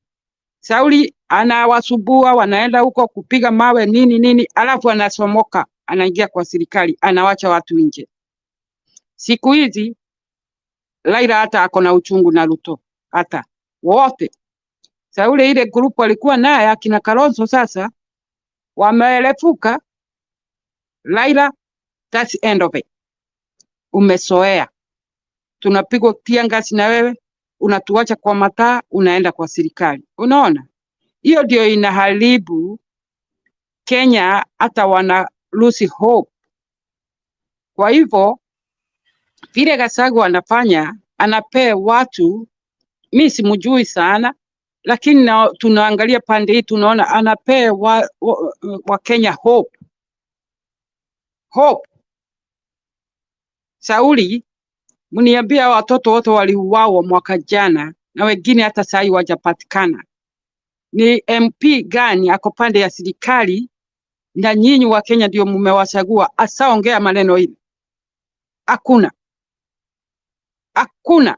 Sauli anawasubua, wanaenda huko kupiga mawe nini, alafu anasomoka, anaingia kwa serikali, anawacha watu nje. Siku hizi Raila hata ako na uchungu na Ruto, hata wote. Sauli ile grupu alikuwa naye akina Kalonzo sasa wameelefuka. Raila, that's end of it. Umesoea. Tunapigwa tiangasi na wewe, unatuacha kwa mataa, unaenda kwa serikali. Unaona? Hiyo ndio inaharibu Kenya, hata wana lose hope. Kwa hivyo vile Gachagua anafanya, anapea watu, mimi simjui sana, lakini tunaangalia pande hii tunaona anapea wa Kenya hope. Hope. Sauli, mniambia watoto wote waliuawa mwaka jana na wengine hata saa hii wajapatikana. Ni MP gani ako pande ya serikali na nyinyi wa Kenya ndio mmewachagua asaongea maneno hili? Hakuna. Hakuna.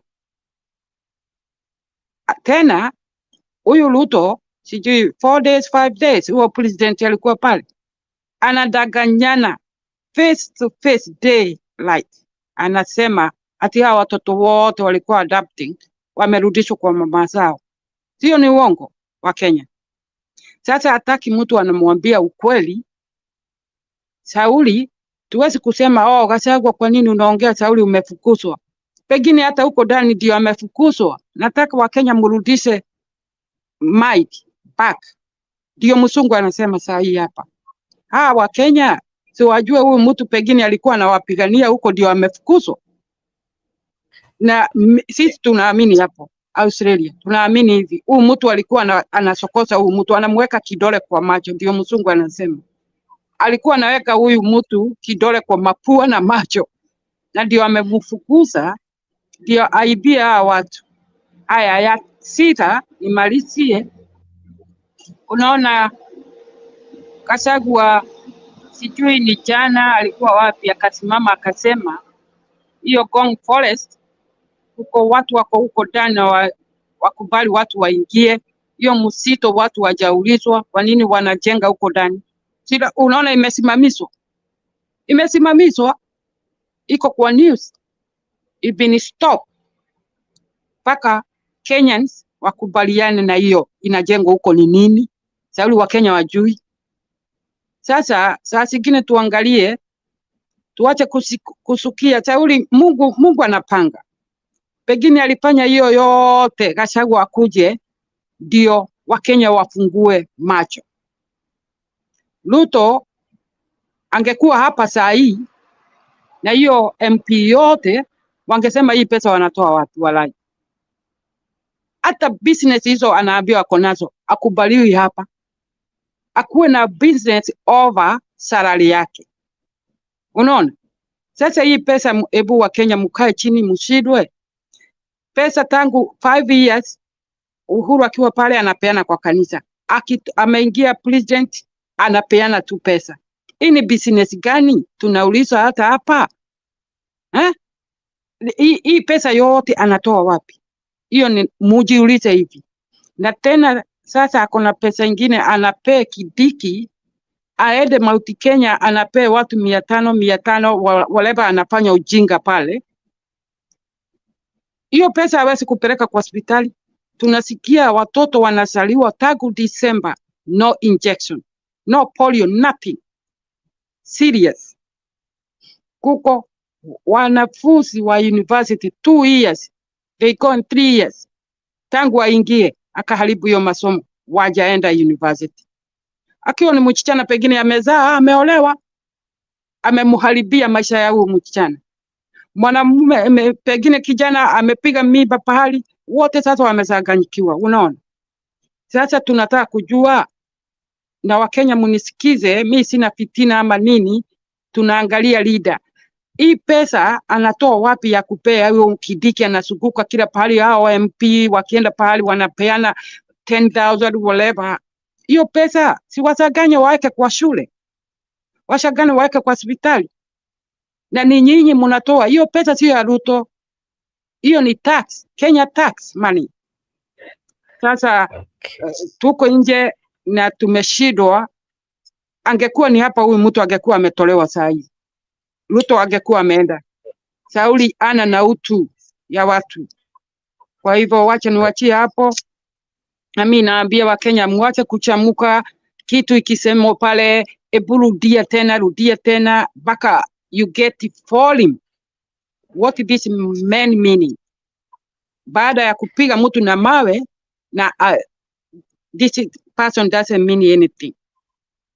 Tena huyu Ruto sijui 4 days 5 days huyo president alikuwa pale anadanganyana face to face daylight. Anasema ati hawa watoto wote walikuwa adopting wamerudishwa kwa mama zao. Sio ni uongo wa Kenya. Sasa hataki mtu anamwambia ukweli. Sauli tuwezi kusema Gachagua kwa nini unaongea Sauli umefukuzwa. Pengine hata huko ndani ndio amefukuzwa. Nataka wa Kenya mrudishe mic back. Ndio msungu anasema saa hii hapa. Wa Kenya si wajue huyu mtu pengine alikuwa anawapigania huko ndio amefukuzwa. na sisi tunaamini hapo Australia, tunaamini hivi, huyu mtu alikuwa anasokosa huyu mtu, anamweka kidole kwa macho, ndio mzungu anasema. Alikuwa anaweka huyu mtu kidole kwa mapua na macho, na ndio amemfukuza, ndio aibia hawa watu. Haya ya sita nimalizie. Unaona, Gachagua sijui ni jana alikuwa wapi, akasimama akasema hiyo Gong Forest huko watu wako huko ndani wakubali watu waingie hiyo msito, watu wajaulizwa kwa nini wanajenga huko ndani. Sila, unaona imesimamishwa, iko kwa news, ibini stop mpaka Kenyans wakubaliane na hiyo inajengwa huko ni nini. Sauli wa Kenya wajui. Sasa saa zingine tuangalie, tuache kusukia. Sauli Mungu anapanga. Pengine alifanya hiyo yote Gachagua akuje ndio Wakenya wafungue macho. Ruto angekuwa hapa saa hii na hiyo MP yote wangesema hii pesa wanatoa wapi walai. Hata business hizo anaambiwa ako nazo akubaliwi hapa. Akuwe na business over salary yake. Unaona? Sasa hii pesa, ebu wa Kenya mkae chini mshidwe. Pesa tangu 5 years Uhuru akiwa pale anapeana kwa kanisa. Ameingia president anapeana tu pesa. Hii ni business gani? Tunauliza hata hapa. Hii pesa yote anatoa wapi? Hiyo ni mujiulize hivi. Na tena sasa akona pesa ingine anapea Kidiki aende Mount Kenya, anapea watu 500 waleba, anafanya ujinga pale. Hiyo pesa hawezi kupeleka kwa hospitali. Tunasikia watoto wanazaliwa tangu December, no injection, no polio, nothing serious. Kuko wanafunzi wa university 2 years, they gone 3 years tangu aingie akaharibu hiyo masomo, wajaenda university. Akiwa ni msichana pengine amezaa, ameolewa, amemharibia maisha ya huyo msichana. Mwanamume pengine kijana amepiga mimba pahali, wote sasa wamezaganyikiwa. Unaona? Sasa tunataka kujua, na Wakenya munisikize, mimi sina fitina ama nini, tunaangalia leader. Hii pesa anatoa wapi ya kupea huyo Kidiki? Anazunguka kila pahali, hao MP wakienda pahali wanapeana 10,000 whatever. Hiyo pesa si wasaganye waweke kwa shule, washagane waweke kwa hospitali. Na ni nyinyi mnatoa hiyo pesa, sio ya Ruto. Hiyo ni tax, Kenya tax money. Sasa tuko nje na tumeshindwa. Angekuwa ni hapa, huyu mtu angekuwa ametolewa saa hii. Ruto angekuwa ameenda. Sauli ana na utu ya watu. Kwa hivyo wacha niwachie hapo. Na mimi naambia Wakenya mwache kuchamuka, kitu ikisemo pale rudia tena mpaka you get it falling. What this man meaning? Baada ya kupiga mtu na mawe na this person doesn't mean anything.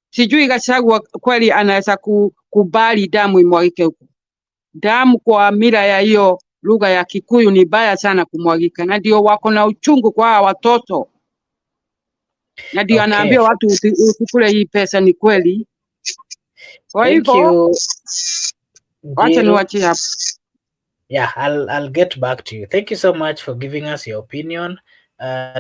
Sijui Gachagua kweli anaweza kukubali damu imwagike huko. Damu kwa mila ya hiyo lugha ya Kikuyu ni baya sana kumwagika, na ndio wako na uchungu kwa watoto. Na ndio anaambia watu usikule hii pesa, ni kweli. Kwa hivyo wacha niwachie hapo. Yeah, I'll get back to you. Thank you so much for giving us your opinion.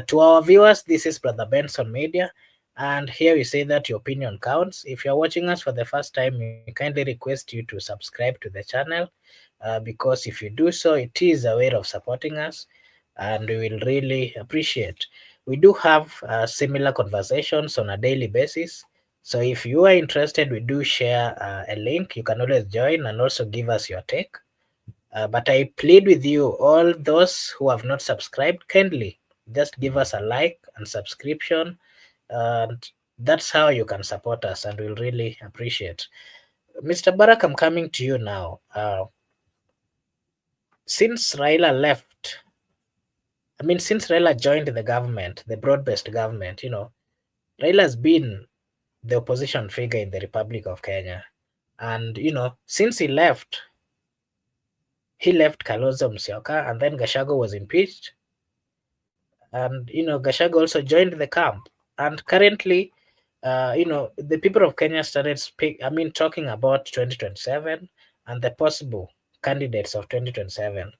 To our viewers, this is Brother Benson Media, and here we say that your opinion counts. If you're watching us for the first time, we kindly request you to subscribe to the channel, because if you do so, it is a way of supporting us, and we will really appreciate. We do have similar conversations on a daily basis. So if you are interested, we do share a link. You can always join and also give us your take. But I plead with you, all those who have not subscribed, kindly just give us a like and subscription. And that's how you can support us, and we'll really appreciate. Mr. Barak, I'm coming to you now. Since Raila left, since Raila joined the government, the broad-based government, Raila has been the opposition figure in the Republic of Kenya. And, since he left, he left Kalonzo Musyoka, and then Gachagua was impeached. And, Gachagua also joined the camp. And currently, the people of Kenya started talking about 2027 and the possible candidates of 2027.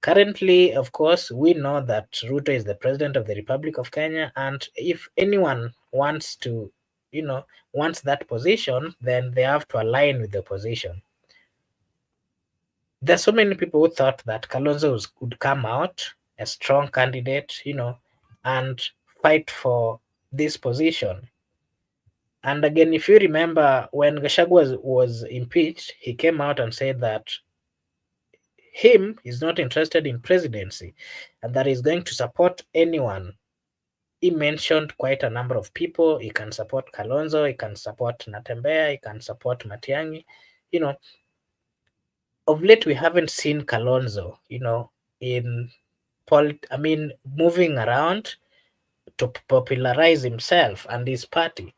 Currently, of course, we know that Ruto is the president of the Republic of Kenya, and if anyone wants to, wants that position, then they have to align with the opposition. There's so many people who thought that Kalonzo would come out a strong candidate, and fight for this position. And again, if you remember, when Gachagua was impeached, he came out and said that is not interested in presidency and that he's going to support anyone. He mentioned quite a number of people. He can support Kalonzo, he can support Natembeya, he can support Matiang'i. Of late we haven't seen Kalonzo, moving around to popularize himself and his party.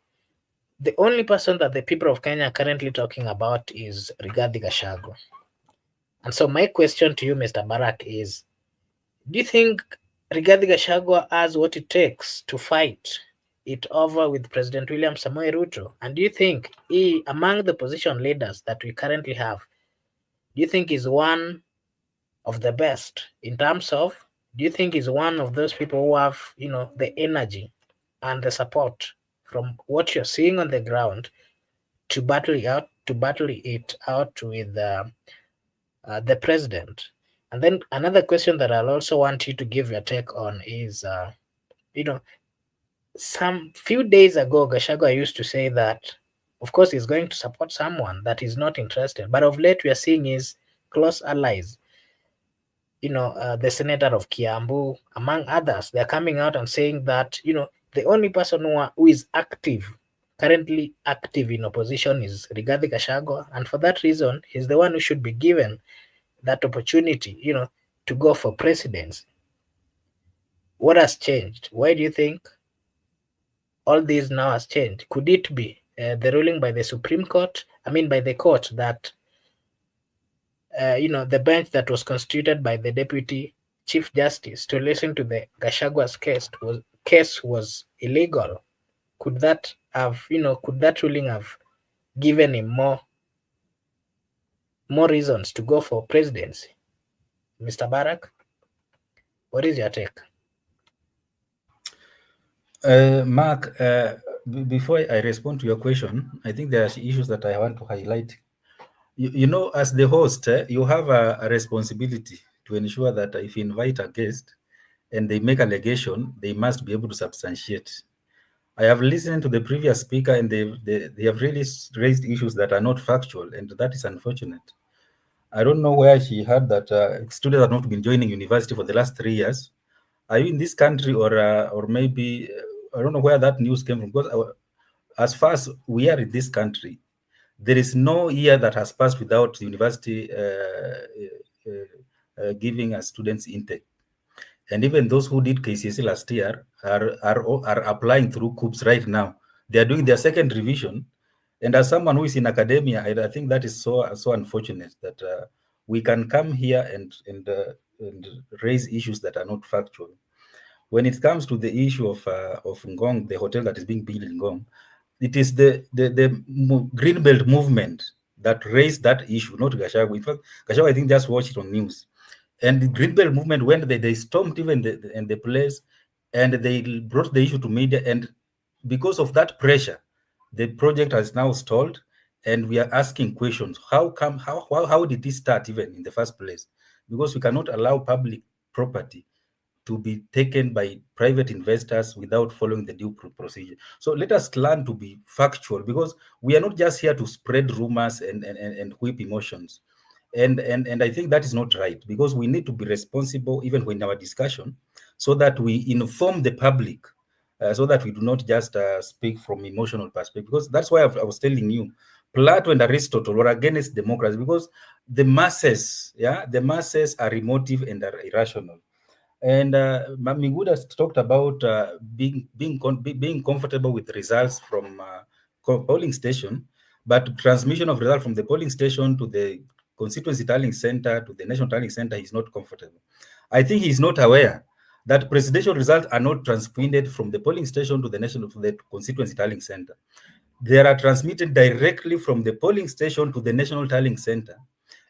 The only person that the people of Kenya are currently talking about is Rigathi Gachagua. And so my question to you, Mr. Barak, is, do you think Rigathi Gachagua has what it takes to fight it over with President William Samoei Ruto? And do you think he, among the opposition leaders that we currently have, do you think he's one of the best in terms of, do you think he's one of those people who have, the energy and the support from what you're seeing on the ground to battle it out with the president? And then another question that I'll also want you to give your take on is, some few days ago, Gachagua used to say that, of course, he's going to support someone that is not interested. But of late, we are seeing his close allies, the senator of Kiambu, among others, they're coming out and saying that, the only person who is currently active in opposition is Rigathi Gachagua. And for that reason, he's the one who should be given that opportunity, to go for presidency. What has changed? Why do you think all this now has changed? Could it be the ruling by the Supreme Court? By the court that, the bench that was constituted by the Deputy Chief Justice to listen to the Gashagua's case was illegal? Could that ruling have given him more reasons to go for presidency? Mr. Barak, what is your take? Mark, before I respond to your question, I think there are issues that I want to highlight. As the host, you have a responsibility to ensure that if you invite a guest and they make allegation, they must be able to substantiate. I have listened to the previous speaker, and they have really raised issues that are not factual, and that is unfortunate. I don't know where she heard that students have not been joining university for the last 3 years. Are you in this country, or maybe I don't know where that news came from? Because as far as we are in this country, there is no year that has passed without the university giving us students intake. And even those who did KCSE last year are applying through COOPS right now. They are doing their second revision. And as someone who is in academia, I think that is so unfortunate that we can come here and raise issues that are not factual. When it comes to the issue of Ngong, the hotel that is being built in Ngong, it is the Greenbelt movement that raised that issue, not Gachagua. In fact, Gachagua, I think, just watched it on news. And the Greenbelt movement, when they stormed even the place, and they brought the issue to media, and because of that pressure, the project has now stalled, and we are asking questions. How did this start even in the first place? Because we cannot allow public property to be taken by private investors without following the due procedure. So let us learn to be factual, because we are not just here to spread rumors and whip emotions. And I think that is not right, because we need to be responsible even in our discussion, so that we inform the public, so that we do not just speak from emotional perspective. Because that's why I was telling you, Plato and Aristotle were against democracy, because the masses are emotive and are irrational. And Miguel has talked about being comfortable with results from polling station, but transmission of results from the polling station to the constituency tallying center to the national tallying center, he's not comfortable. I think he's not aware that presidential results are not transmitted from the polling station to the national to the constituency tallying center. They are transmitted directly from the polling station to the national tallying center,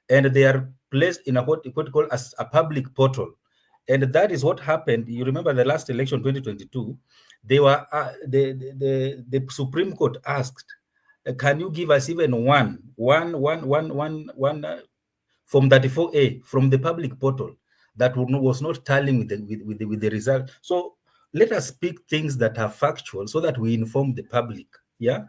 and they are placed in what you could call as a public portal. And that is what happened. You remember the last election, 2022, they were the Supreme Court asked, can you give us even one from 34A from the public portal that was not tallying with the result? So let us speak things that are factual so that we inform the public. Yeah.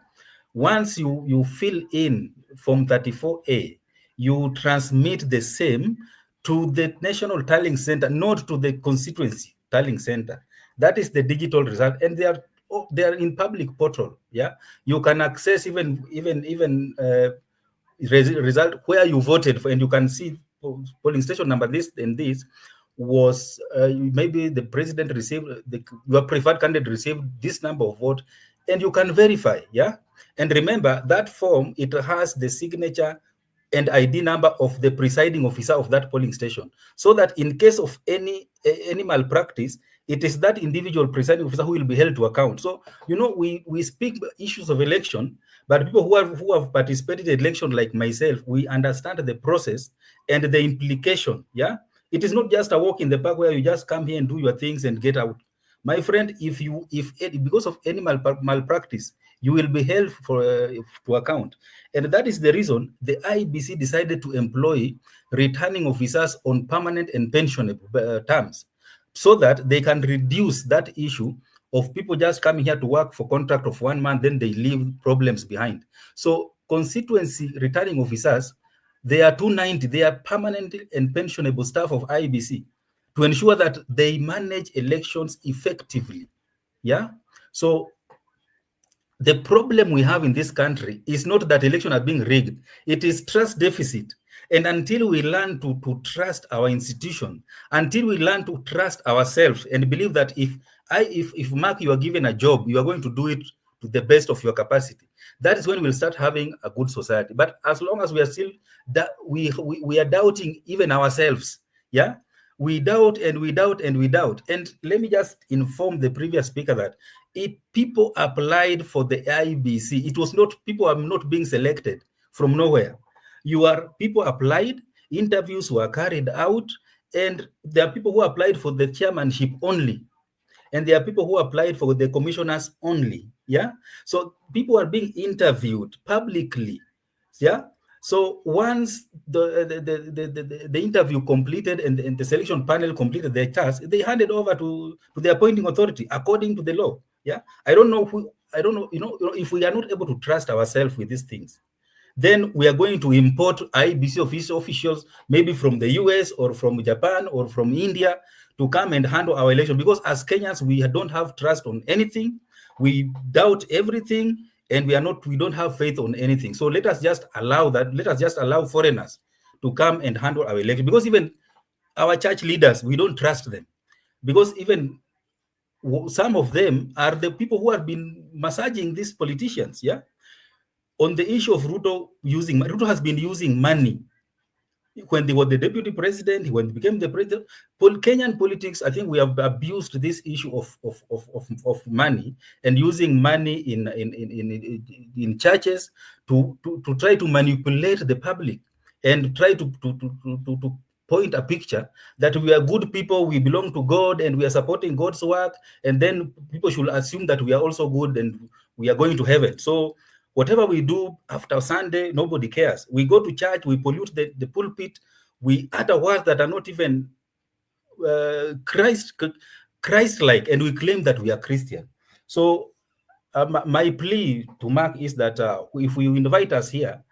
Once you fill in Form 34A, you transmit the same to the National Tallying Center, not to the constituency tallying center. That is the digital result, and they are in public portal. Yeah, you can access even result where you voted for, and you can see polling station number this and this was maybe the president received your preferred candidate received this number of vote, and you can verify. Yeah. And remember that form, it has the signature and ID number of the presiding officer of that polling station, so that in case of any malpractice, it is that individual presiding officer who will be held to account. So, we speak issues of election, but people who have participated in election like myself, we understand the process and the implication. Yeah, it is not just a walk in the park where you just come here and do your things and get out. My friend, if because of any malpractice, you will be held to account. And that is the reason the IEBC decided to employ returning officers on permanent and pensionable terms, so that they can reduce that issue of people just coming here to work for contract of 1 month, then they leave problems behind. So constituency returning officers, they are 290, they are permanent and pensionable staff of IEBC to ensure that they manage elections effectively. Yeah. So the problem we have in this country is not that elections are being rigged, it is trust deficit. And until we learn to trust our institution, until we learn to trust ourselves and believe that if Mark, you are given a job, you are going to do it to the best of your capacity, that is when we'll start having a good society. But as long as we are still that we are doubting even ourselves, yeah, we doubt and we doubt and we doubt. And let me just inform the previous speaker that if people applied for the IBC, it was not, people are not being selected from nowhere. People applied, interviews were carried out, and there are people who applied for the chairmanship only, and there are people who applied for the commissioners only. Yeah, so people are being interviewed publicly. Yeah, so once the interview completed and the selection panel completed their task, they handed over to the appointing authority according to the law. Yeah, I don't know, if we are not able to trust ourselves with these things, then we are going to import IBC officials, maybe from the US or from Japan or from India, to come and handle our election. Because as Kenyans, we don't have trust on anything. We doubt everything, and we don't have faith on anything. So let us just allow that. Let us just allow foreigners to come and handle our election. Because even our church leaders, we don't trust them. Because even some of them are the people who have been massaging these politicians. Yeah. On the issue of Ruto has been using money. When they were the deputy president, when he became the president, Kenyan politics, I think we have abused this issue of money and using money in churches to try to manipulate the public and try to point a picture that we are good people, we belong to God, and we are supporting God's work, and then people should assume that we are also good and we are going to heaven. So whatever we do after Sunday, nobody cares. We go to church, we pollute the pulpit, we utter words that are not even Christ-like, and we claim that we are Christian. So my plea to Mark is that if we invite us here,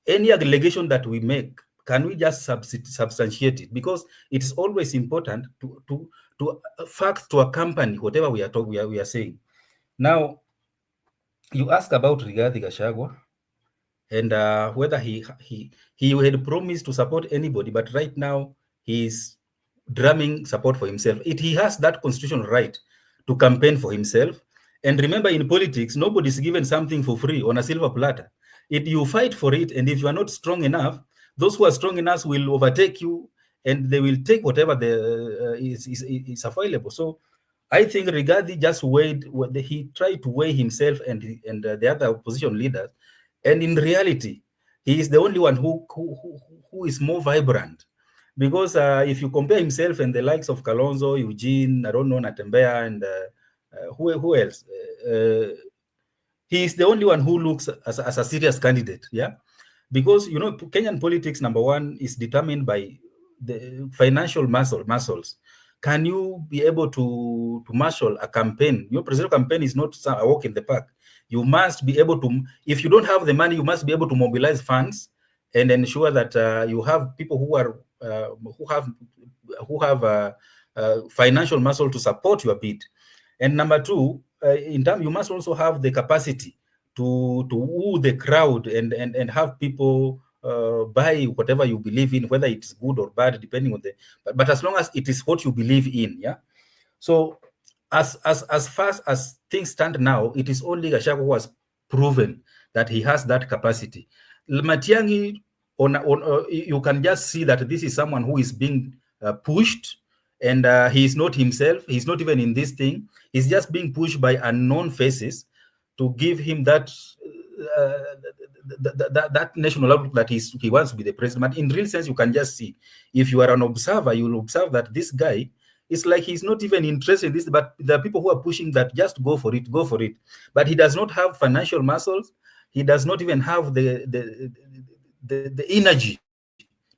any allegation that we make, can we just substantiate it? Because it's always important to facts to accompany whatever we are saying. Now, you ask about Rigathi Gachagua and whether he had promised to support anybody, but right now he's drumming support for himself. He has that constitutional right to campaign for himself. And remember, in politics, nobody's given something for free on a silver platter. You fight for it, and if you are not strong enough, Those who are strong in us will overtake you, and they will take whatever is available. So I think Rigathi just weighed, he tried to weigh himself and the other opposition leaders, and in reality, he is the only one who is more vibrant. Because if you compare himself and the likes of Kalonzo, Eugene, I don't know, Natembea, and who else? He is the only one who looks as a serious candidate, yeah? Because, you know, Kenyan politics, number one, is determined by the financial muscles. Can you be able to marshal a campaign? Your presidential campaign is not a walk in the park. You must be able to, if you don't have the money, you must be able to mobilize funds and ensure that you have people who are who have financial muscle to support your bid. And number two, in terms, you must also have the capacity to woo the crowd and have people buy whatever you believe in, whether it's good or bad, depending on the. But as long as it is what you believe in, yeah. So as fast as things stand now, it is only Gachagua who has proven that he has that capacity. Matiang'i, you can just see that this is someone who is being pushed, and he is not himself. He's not even in this thing. He's just being pushed by unknown faces to give him that that national outlook that he wants to be the president. But in real sense, you can just see, if you are an observer, you will observe that this guy, it's like he's not even interested in this, but there are people who are pushing that just go for it, go for it. But he does not have financial muscles. He does not even have the energy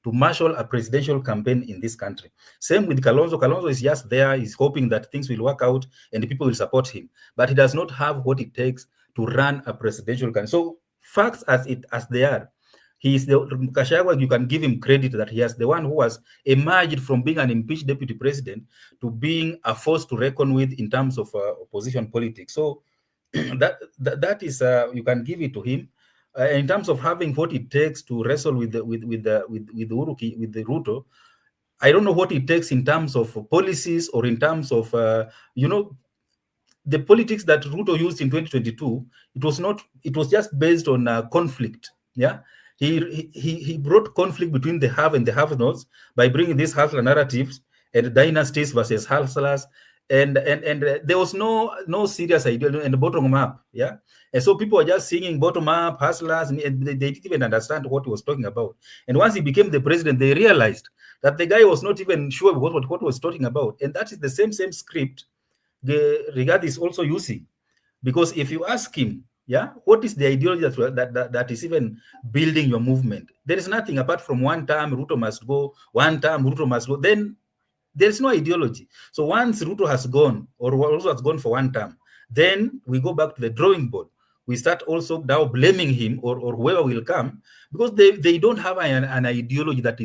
to marshal a presidential campaign in this country. Same with Kalonzo. Kalonzo is just there. He's hoping that things will work out and the people will support him. But he does not have what it takes to run a presidential campaign. So facts as they are, he is the Gachagua. You can give him credit that he has the one who has emerged from being an impeached deputy president to being a force to reckon with in terms of opposition politics. So that is you can give it to him. In terms of having what it takes to wrestle with the Ruto, I don't know what it takes in terms of policies or in terms of the politics that Ruto used in 2022. It was just based on conflict. Yeah, he brought conflict between the have and the have-nots by bringing these hustler narratives and dynasties versus hustlers. And there was no serious idea and bottom up, yeah. And so people were just singing bottom up hustlers, and they didn't even understand what he was talking about. And once he became the president, they realized that the guy was not even sure what he was talking about. And that is the same script the Rigathi is also using. Because if you ask him, yeah, what is the ideology that is even building your movement? There is nothing apart from one term Ruto must go, one term Ruto must go. Then there's no ideology. So once Ruto has gone, or also has gone for one term, then we go back to the drawing board. We start also now blaming him or whoever will come, because they don't have an ideology that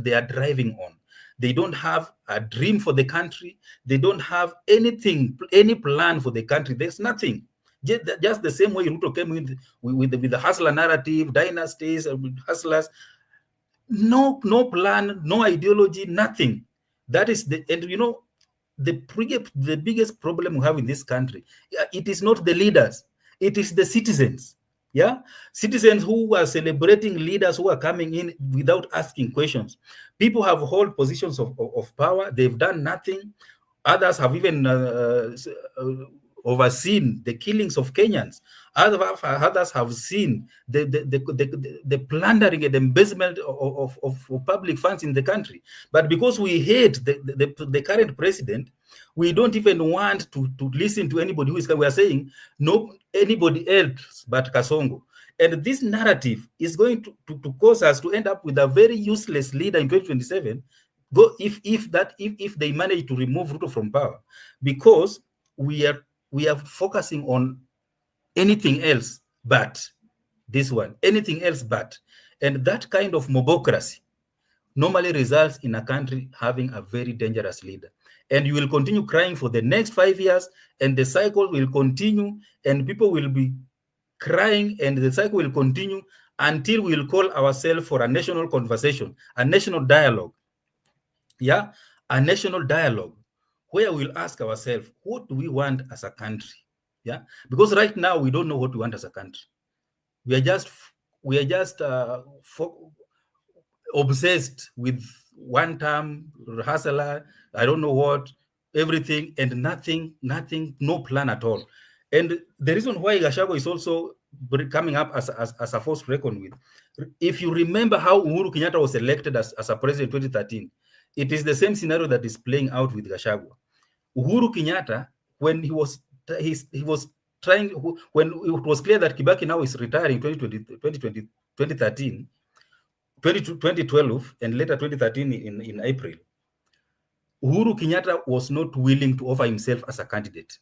they are driving on. They don't have a dream for the country. They don't have anything, any plan for the country. There's nothing. Just the same way Ruto came with the hustler narrative, dynasties, hustlers. No plan, no ideology, nothing. That is the biggest problem we have in this country. It is not the leaders, it is the citizens. Yeah, citizens who are celebrating leaders who are coming in without asking questions. People have held positions of power. They've done nothing. Others have even overseen the killings of Kenyans. Others have seen the plundering and embezzlement of public funds in the country. But because we hate the current president, we don't even want to listen to anybody who is. We are saying no anybody else but Kasongo. And this narrative is going to cause us to end up with a very useless leader in 2027. If they manage to remove Ruto from power, because we are focusing on anything else but this one, anything else but. And that kind of mobocracy normally results in a country having a very dangerous leader. And you will continue crying for the next 5 years, and the cycle will continue, and people will be crying, and the cycle will continue until we will call ourselves for a national conversation, a national dialogue. Yeah, a national dialogue where we'll ask ourselves, what do we want as a country? Yeah, because right now we don't know what we want as a country. We are just obsessed with one term, hustler, I don't know what, everything, and nothing, no plan at all. And the reason why Gachagua is also coming up as a force to reckon with, if you remember how Uhuru Kenyatta was elected as a president in 2013, it is the same scenario that is playing out with Gachagua. Uhuru Kenyatta, when he was trying, when it was clear that Kibaki now is retiring in 2013, 2012, and later 2013 in April, Uhuru Kenyatta was not willing to offer himself as a candidate.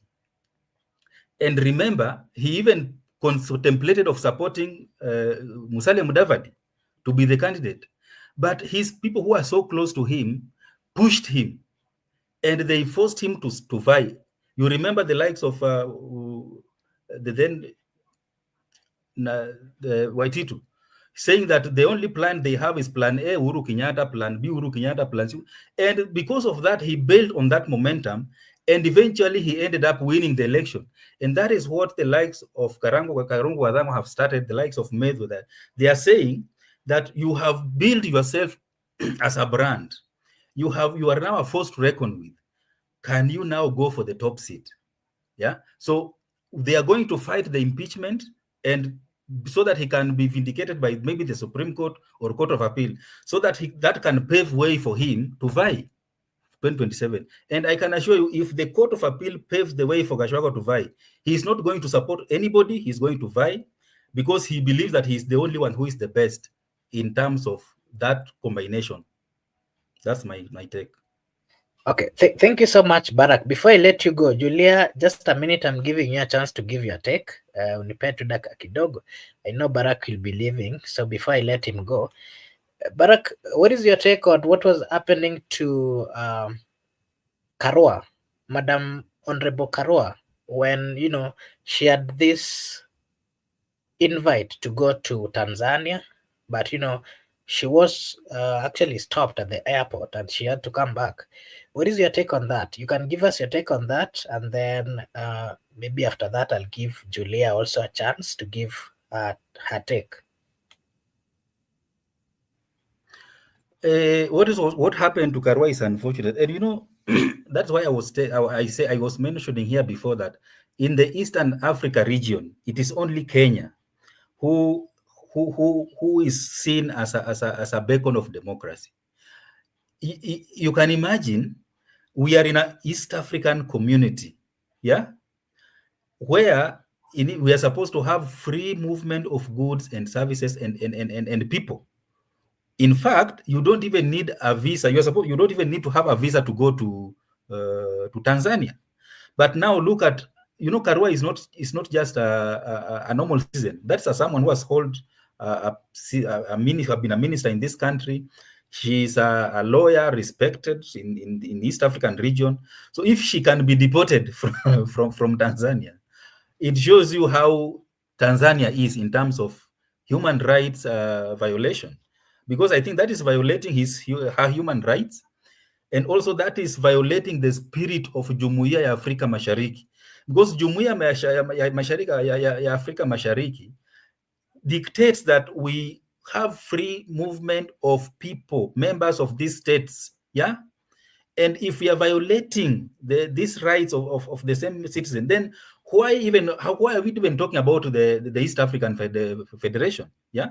And remember, he even contemplated of supporting Musalia Mudavadi to be the candidate. But his people who are so close to him pushed him, and they forced him to vie. You remember the likes of the then the Waititu, saying that the only plan they have is plan A, Uhuru Kenyatta, plan B, Uhuru Kenyatta, plan C. And because of that, he built on that momentum, and eventually he ended up winning the election. And that is what the likes of Karungu Wadhango have started, the likes of Medho, that they are saying that you have built yourself as a brand. You are now a force to reckon with. Can you now go for the top seat? Yeah. So they are going to fight the impeachment, and so that he can be vindicated by maybe the Supreme Court or Court of Appeal, so that that can pave way for him to vie 2027. And I can assure you, if the Court of Appeal paves the way for Gachagua to vie, he's not going to support anybody. He's going to vie because he believes that he's the only one who is the best in terms of that combination. That's my take. Okay, thank you so much, Barack. Before I let you go, Julia, just a minute, I'm giving you a chance to give your take. Unipe tu dakika kidogo. I know Barack will be leaving, so before I let him go, Barack, what is your take on what was happening to Karua, Madam Honorable Karua, when, you know, she had this invite to go to Tanzania, but, you know, she was actually stopped at the airport and she had to come back. What is your take on that? You can give us your take on that, and then maybe after that I'll give Julia also a chance to give her take. What happened to Karua is unfortunate, and you know that's why I was mentioning here before that in the Eastern Africa region, it is only Kenya who is seen as a beacon of democracy. You can imagine we are in an East African community, yeah, where we are supposed to have free movement of goods and services and people. In fact, you don't even need a visa. You don't even need to have a visa to go to Tanzania. But now look at, you know, Karua is not just a normal citizen. That's someone who has held been a minister in this country. She's a lawyer, respected in the East African region. So if she can be deported from Tanzania, it shows you how Tanzania is in terms of human rights violation. Because I think that is violating her human rights, and also that is violating the spirit of Jumuiya ya Afrika Mashariki. Because Jumuiya ya Afrika Mashariki dictates that we have free movement of people, members of these states, yeah? And if we are violating these rights of the same citizen, then why are we even talking about the East African Federation, yeah?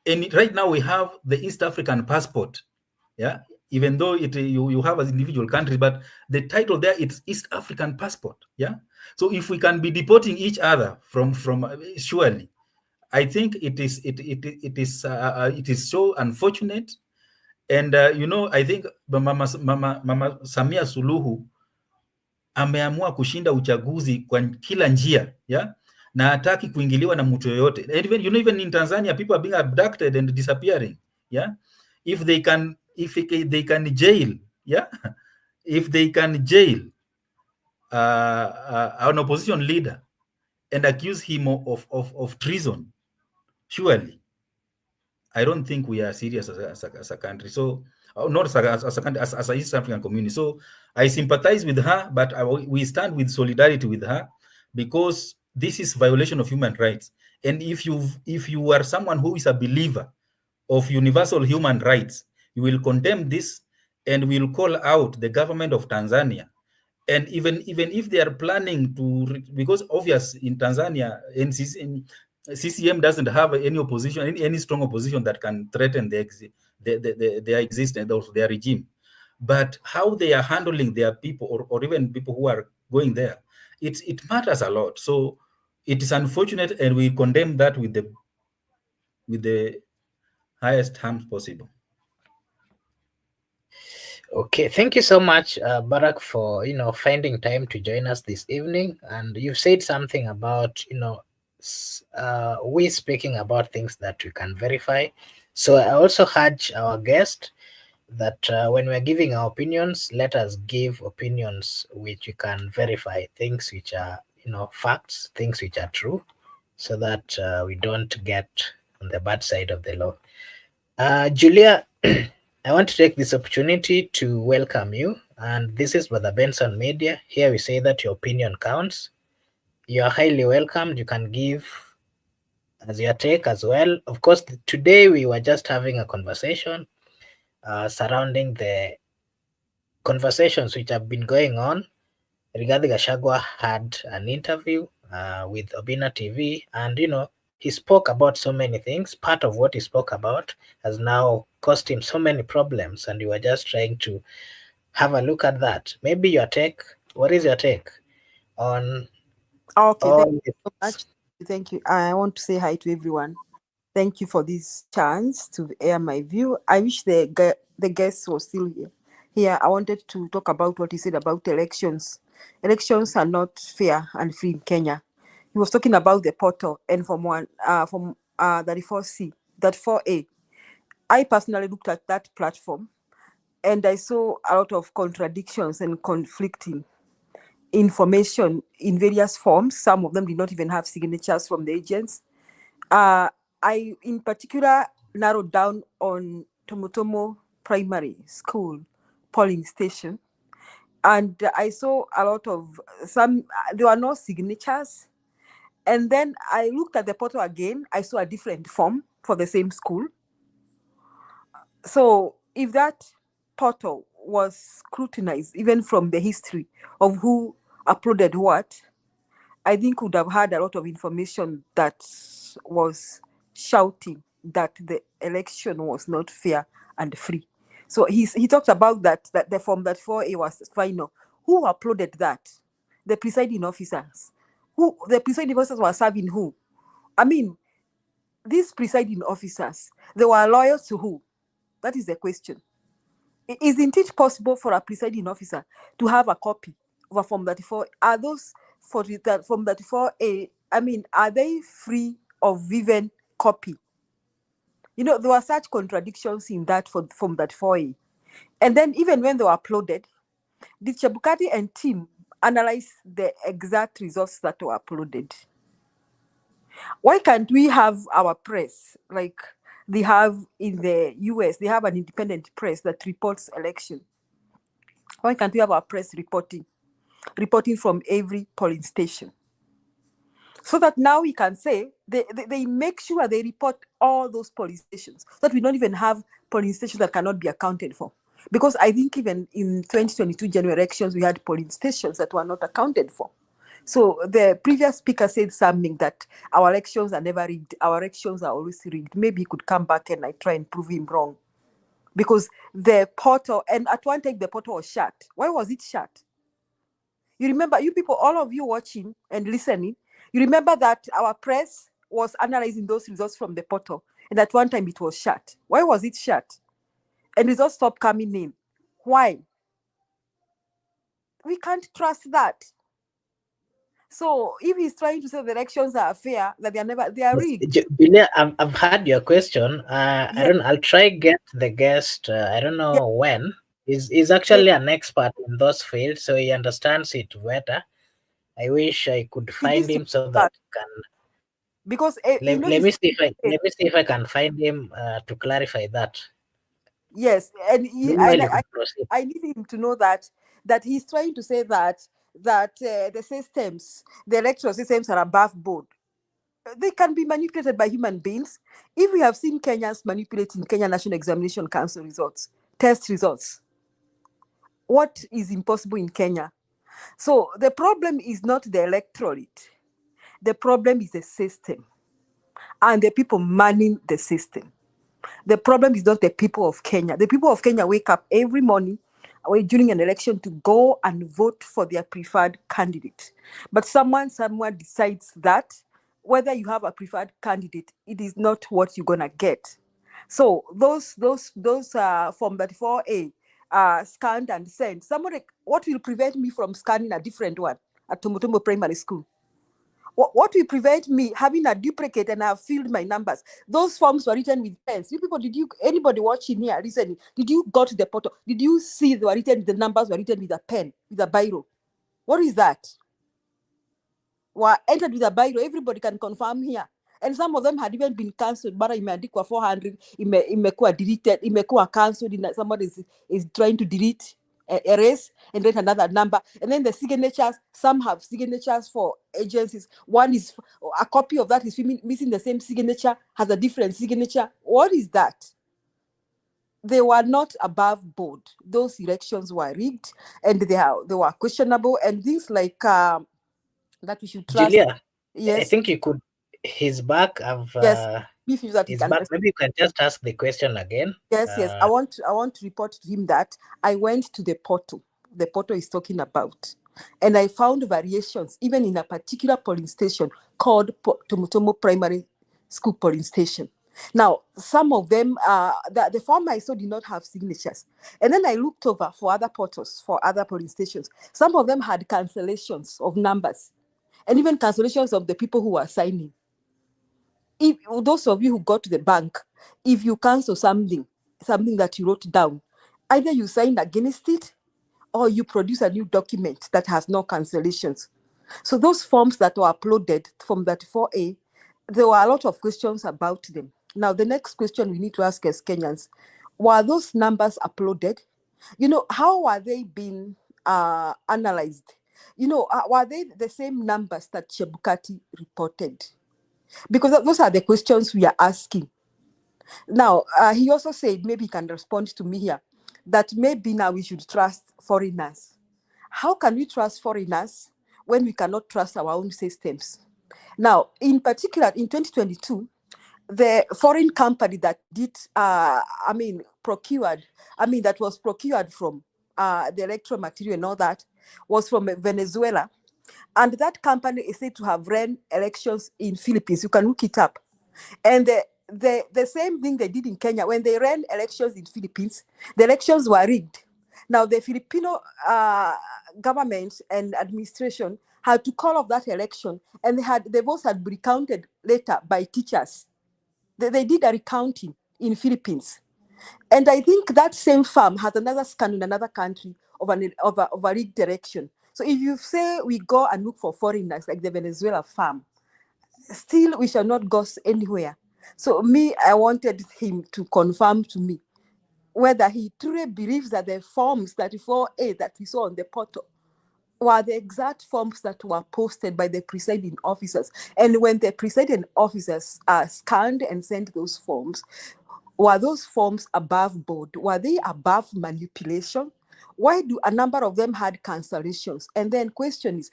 And right now we have the East African passport, yeah, even though you have as individual countries, but the title there, it's East African passport, yeah. So if we can be deporting each other from surely, I think it is so unfortunate. And you know, I think Mama Samia Suluhu ameamua kushinda uchaguzi kwa kila njia, yeah, na hataki kuingiliwa na mtu yoyote. And even, you know, even in Tanzania, people are being abducted and disappearing, yeah. If they can jail, yeah, if they can jail an opposition leader and accuse him of treason, surely I don't think we are serious as a country. So not as a country, as a East African community. So I sympathize with her, but we stand with solidarity with her, because this is violation of human rights. And if you are someone who is a believer of universal human rights, we will condemn this and we will call out the government of Tanzania. And even if they are planning to, because obvious in Tanzania, CCM doesn't have any opposition, any strong opposition that can threaten their existence of their regime. But how they are handling their people, or even people who are going there, it matters a lot. So it is unfortunate, and we condemn that with the highest harm possible. Okay, thank you so much, Barack, for finding time to join us this evening. And you've said something about we speaking about things that we can verify. So I also urge our guest that when we're giving our opinions, let us give opinions which we can verify, things which are facts, things which are true, so that we don't get on the bad side of the law. Julia, I want to take this opportunity to welcome you. And this is Brother Benson Media. Here we say that your opinion counts. You are highly welcomed. You can give as your take as well. Of course, today we were just having a conversation surrounding the conversations which have been going on. Rigathi Gachagua had an interview with Obina TV, and he spoke about so many things. Part of what he spoke about has now caused him so many problems, and you were just trying to have a look at that. Maybe your take. What is your take on Okay, all thank you so much. Thank you. I want to say hi to everyone. Thank you for this chance to air my view. I wish the guest was still here. Here, I wanted to talk about what he said about elections. Elections are not fair and free in Kenya. He was talking about the portal, and from that 4C, that 4A. I personally looked at that platform, and I saw a lot of contradictions and conflicting information in various forms. Some of them did not even have signatures from the agents. I, in particular, narrowed down on Tomotomo Primary School polling station. And I saw a lot of there were no signatures. And then I looked at the portal again. I saw a different form for the same school. So if that portal was scrutinized, even from the history of who uploaded what, I think would have had a lot of information that was shouting that the election was not fair and free. So he talked about that the form that 4A was final. Who uploaded that? The presiding officers. Who the presiding officers were serving who? I mean, these presiding officers, they were loyal to who? That is the question. Isn't it possible for a presiding officer to have a copy of a Form 34? Are those for that Form 34A, I mean, are they free of even copy? There were such contradictions in that for Form 34A. And then even when they were uploaded, did Chebukati and team analyze the exact results that were uploaded? Why can't we have our press like they have in the US? They have an independent press that reports election. Why can't we have our press reporting from every polling station? So that now we can say they make sure they report all those polling stations, so that we don't even have polling stations that cannot be accounted for. Because I think even in 2022 general elections, we had polling stations that were not accounted for. So the previous speaker said something that our elections are never rigged. Our elections are always rigged. Maybe he could come back and I try and prove him wrong. Because the portal, and at one time the portal was shut. Why was it shut? You remember, you people, all of you watching and listening, you remember that our press was analyzing those results from the portal. And at one time it was shut. Why was it shut? And results stopped coming in. Why? We can't trust that. So if he's trying to say the elections are fair, that they are rigged. Julia, I've had your question. I Yes. don't. I'll try get the guest. I don't know when. He's actually an expert in those fields, so he understands it better. I wish I could find him so that can. Because Let me see if I can find him to clarify that. Yes, and I need him to know that he's trying to say that the systems, the electoral systems, are above board. they can be manipulated by human beings. If we have seen Kenyans manipulating Kenya National Examination Council results, test results, what is impossible in Kenya? So the problem is not the electorate. The problem is the system and the people manning the system. The problem is not the people of Kenya. The people of Kenya wake up every morning during an election to go and vote for their preferred candidate. But someone decides that whether you have a preferred candidate, it is not what you're gonna get. So those Form 34A scanned and sent. Somebody, what will prevent me from scanning a different one at Tumutumbo Primary School? What will prevent me having a duplicate and I've filled my numbers? Those forms were written with pens. You people, anybody watching here, listening, did you go to the portal? Did you see they were written, the numbers were written with a pen, with a biro? What is that? Were entered with a biro, everybody can confirm here. And some of them had even been cancelled. But imeandikwa 400, imekuwa deleted, imekuwa cancelled, somebody is trying to delete, erase, and then another number. And then the signatures, some have signatures for agencies. One is, a copy of that is missing the same signature, has a different signature. What is that? They were not above board. Those elections were rigged and they were questionable, and things like that we should trust. Julia, Yes. I think you could. He's back. Yes. If that He's back. Maybe you can just ask the question again. Yes. I want to report to him that I went to the portal. The portal is talking about, and I found variations even in a particular polling station called Tumutumbo Primary School polling station. Now, some of them, the form I saw did not have signatures. And then I looked over for other portals, for other polling stations. Some of them had cancellations of numbers and even cancellations of the people who were signing. If those of you who go to the bank, if you cancel something that you wrote down, either you sign against it or you produce a new document that has no cancellations. So those forms that were uploaded from 34A, there were a lot of questions about them. Now, the next question we need to ask as Kenyans, were those numbers uploaded? How are they being analyzed? Were they the same numbers that Chebukati reported? Because those are the questions we are asking. Now, he also said, maybe he can respond to me here, that maybe now we should trust foreigners. How can we trust foreigners when we cannot trust our own systems? Now, in particular, in 2022, the foreign company that was procured from the electoral material and all that was from Venezuela. And that company is said to have ran elections in Philippines. You can look it up. And the same thing they did in Kenya. When they ran elections in Philippines, the elections were rigged. Now, the Filipino government and administration had to call off that election, and the votes had been recounted later by teachers. They did a recounting in Philippines. And I think that same farm has another scan in another country of a rigged election. So if you say we go and look for foreigners like the Venezuela farm, still we shall not go anywhere. So I wanted him to confirm to me whether he truly believes that the forms 34A that we saw on the portal were the exact forms that were posted by the presiding officers. And when the presiding officers scanned and sent those forms, were those forms above board? Were they above manipulation? Why do a number of them had cancellations? And then question is,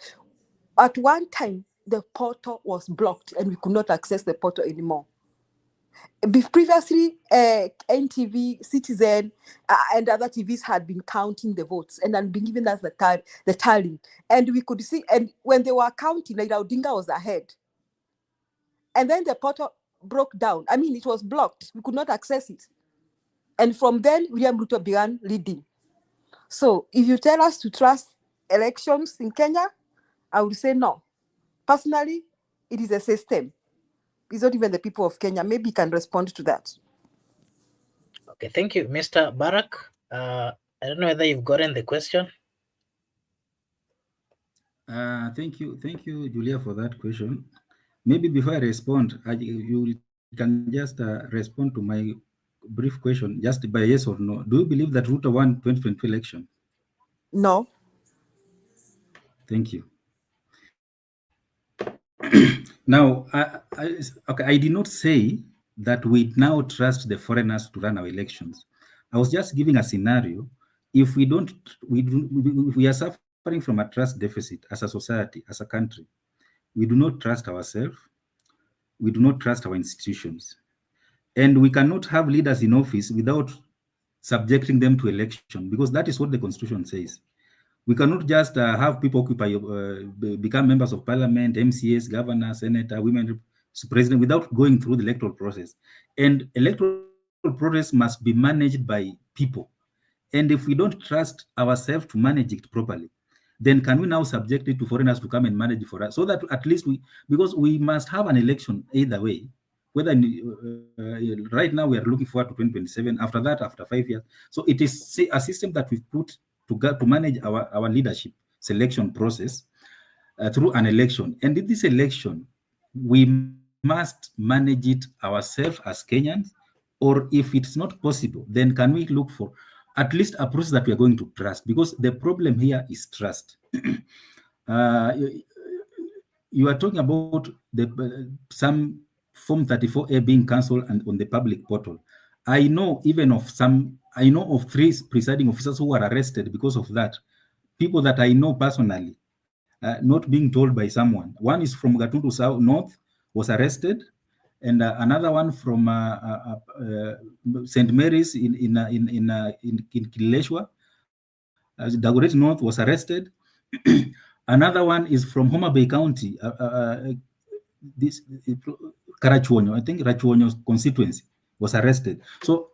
at one time, the portal was blocked and we could not access the portal anymore. Previously, NTV, Citizen, and other TVs had been counting the votes and had been giving us the tallying. And we could see, and when they were counting, like Odinga was ahead. And then the portal broke down. It was blocked. We could not access it. And from then, William Ruto began leading. So if you tell us to trust elections in Kenya, I would say no. Personally, it is a system. It's not even the people of Kenya. Maybe you can respond to that. Okay, thank you, Mr. Barak. I don't know whether you've gotten the question. Thank you, Julia, for that question. Maybe before I respond, you can just respond to my brief question, just by yes or no. Do you believe that Ruto won 2022 election? No. Thank you. Now, okay, I did not say that we now trust the foreigners to run our elections. I was just giving a scenario. If we don't, we are suffering from a trust deficit as a society, as a country. We do not trust ourselves. We do not trust our institutions. And we cannot have leaders in office without subjecting them to election, because that is what the Constitution says. We cannot just have people occupy, become members of parliament, MCAs, governors, senator, women, president, without going through the electoral process. And electoral process must be managed by people. And if we don't trust ourselves to manage it properly, then can we now subject it to foreigners to come and manage it for us? So that at least because we must have an election either way. Whether right now we are looking forward to 2027, after that, after 5 years. So it is a system that we've put to manage our leadership selection process through an election. And in this election, we must manage it ourselves as Kenyans, or if it's not possible, then can we look for at least a process that we are going to trust? Because the problem here is trust. uh, you are talking about some Form 34A being cancelled and on the public portal. I know of 3 presiding officers who were arrested because of that. People that I know personally, not being told by someone. One is from Gatundu South North, was arrested, and another one from St. Mary's in Kileshwa, Dagoretti North, was arrested. Another one is from Homa Bay County, this Karachuonyo, I think Rachuonyo's constituency, was arrested. So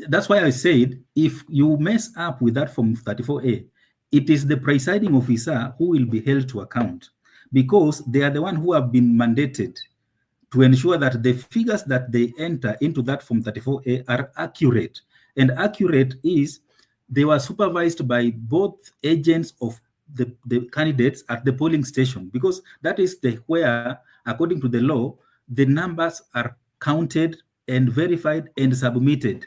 that's why I said, if you mess up with that Form 34A, it is the presiding officer who will be held to account, because they are the one who have been mandated to ensure that the figures that they enter into that Form 34A are accurate. And accurate is they were supervised by both agents of the candidates at the polling station, because that is where, according to the law, the numbers are counted and verified and submitted.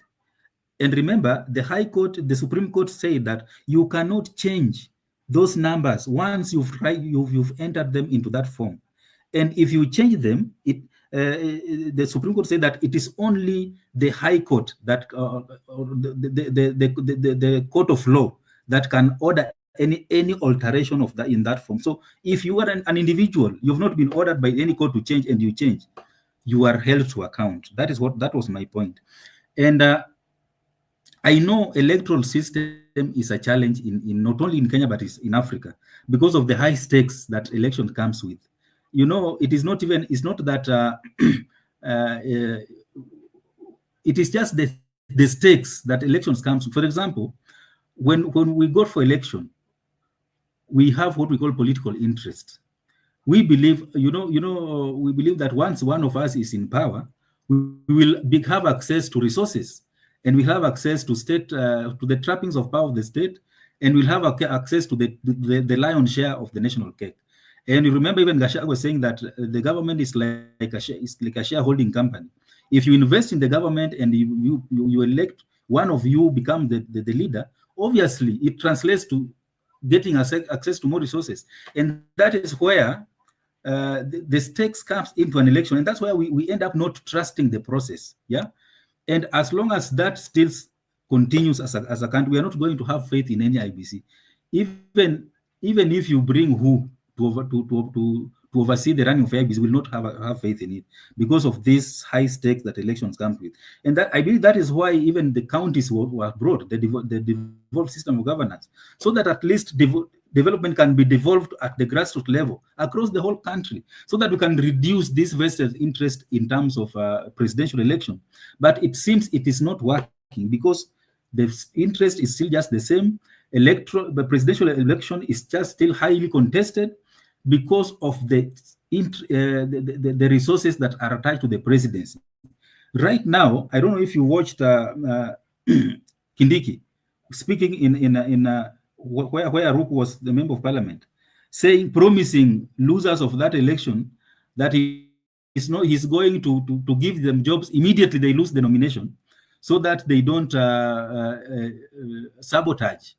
And remember, the Supreme Court said that you cannot change those numbers once you've entered them into that form. And if you change them, the Supreme Court said that it is only the High Court that, or the court of law, that can order any alteration of that in that form. So if you are an individual, you've not been ordered by any court to change, and you change, you are held to account. That was my point. And I know electoral system is a challenge in not only in Kenya, but in Africa, because of the high stakes that election comes with. You know, it's not that it is just the stakes that elections comes with. For example, when we go for election, we have what we call political interest. We believe, we believe that once one of us is in power, we will have access to resources, and we'll have access to to the trappings of power of the state, and we'll have access to the lion's share of the national cake. And you remember even Gachagua was saying that the government is like a shareholding company. If you invest in the government and you elect one of you become the leader, obviously it translates to getting access to more resources. And that is where the stakes comes into an election, and that's why we end up not trusting the process. Yeah. And as long as that still continues as a country, we are not going to have faith in any IBC. Even if you bring who to oversee the running of IBC, will not have faith in it, because of these high stakes that elections come with. And that, I believe, that is why even the counties were brought, the devolved system of governance, so that at least development can be devolved at the grassroots level across the whole country, so that we can reduce this vested interest in terms of presidential election. But it seems it is not working, because the interest is still just the same. The presidential election is just still highly contested because of the resources that are attached to the presidency. Right now, I don't know if you watched Kindiki speaking in where Ruto was the member of parliament, promising losers of that election that he's going to give them jobs immediately they lose the nomination, so that they don't sabotage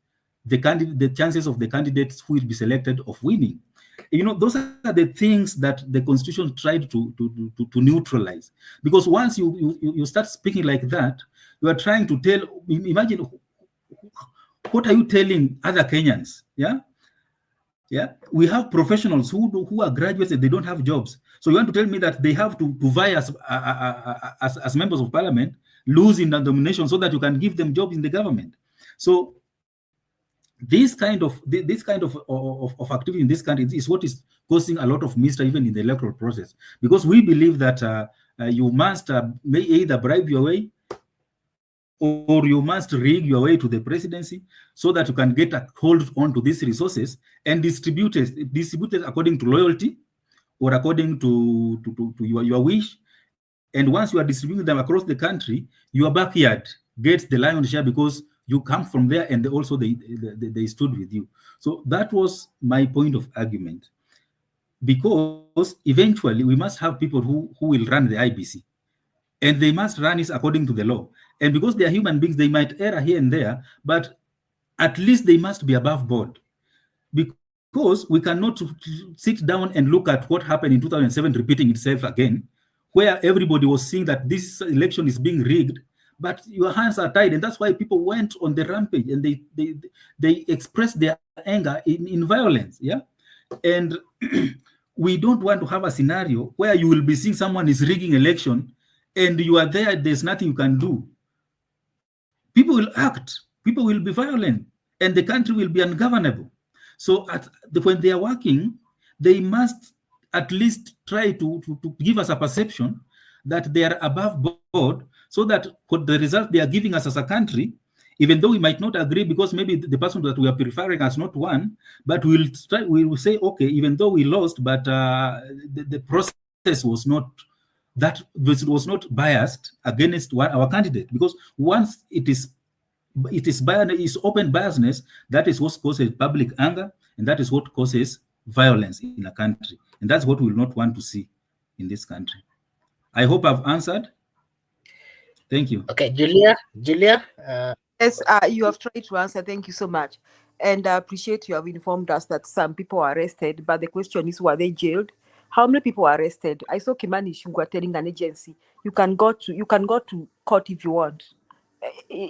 the chances of the candidates who will be selected of winning. You know, those are the things that the constitution tried to neutralize. Because once you start speaking like that, you are trying to tell, imagine, what are you telling other Kenyans? Yeah, we have professionals who are graduates and they don't have jobs. So you want to tell me that they have to vie as members of parliament, lose in the nomination so that you can give them jobs in the government? So this kind of activity in this country is what is causing a lot of mischief even in the electoral process, because we believe that you must either bribe your way or you must rig your way to the presidency so that you can get a hold on to these resources and distribute it according to loyalty or according to your wish. And once you are distributing them across the country, your backyard gets the lion's share because you come from there, and also they stood with you. So that was my point of argument, because eventually we must have people who will run the IBC, and they must run it according to the law. And because they are human beings, they might err here and there, but at least they must be above board. Because we cannot sit down and look at what happened in 2007 repeating itself again, where everybody was seeing that this election is being rigged, but your hands are tied. And that's why people went on the rampage and they expressed their anger in violence. Yeah. And we don't want to have a scenario where you will be seeing someone is rigging election and you are there, there's nothing you can do. People will act, people will be violent, and the country will be ungovernable. So when they are working, they must at least try to give us a perception that they are above board, so that the result they are giving us as a country, even though we might not agree, because maybe the person that we are preferring has not won, but we will say, okay, even though we lost, but the process was not biased against our candidate. Because once it is open biasness, that is what causes public anger, and that is what causes violence in a country, and that's what we will not want to see in this country. I hope I've answered. Thank you. Okay, Julia. Yes, you have tried to answer. Thank you so much. And I appreciate you have informed us that some people are arrested, but the question is, were they jailed? How many people are arrested? I saw Kimani Ichung'wah telling an agency, you can go to court if you want,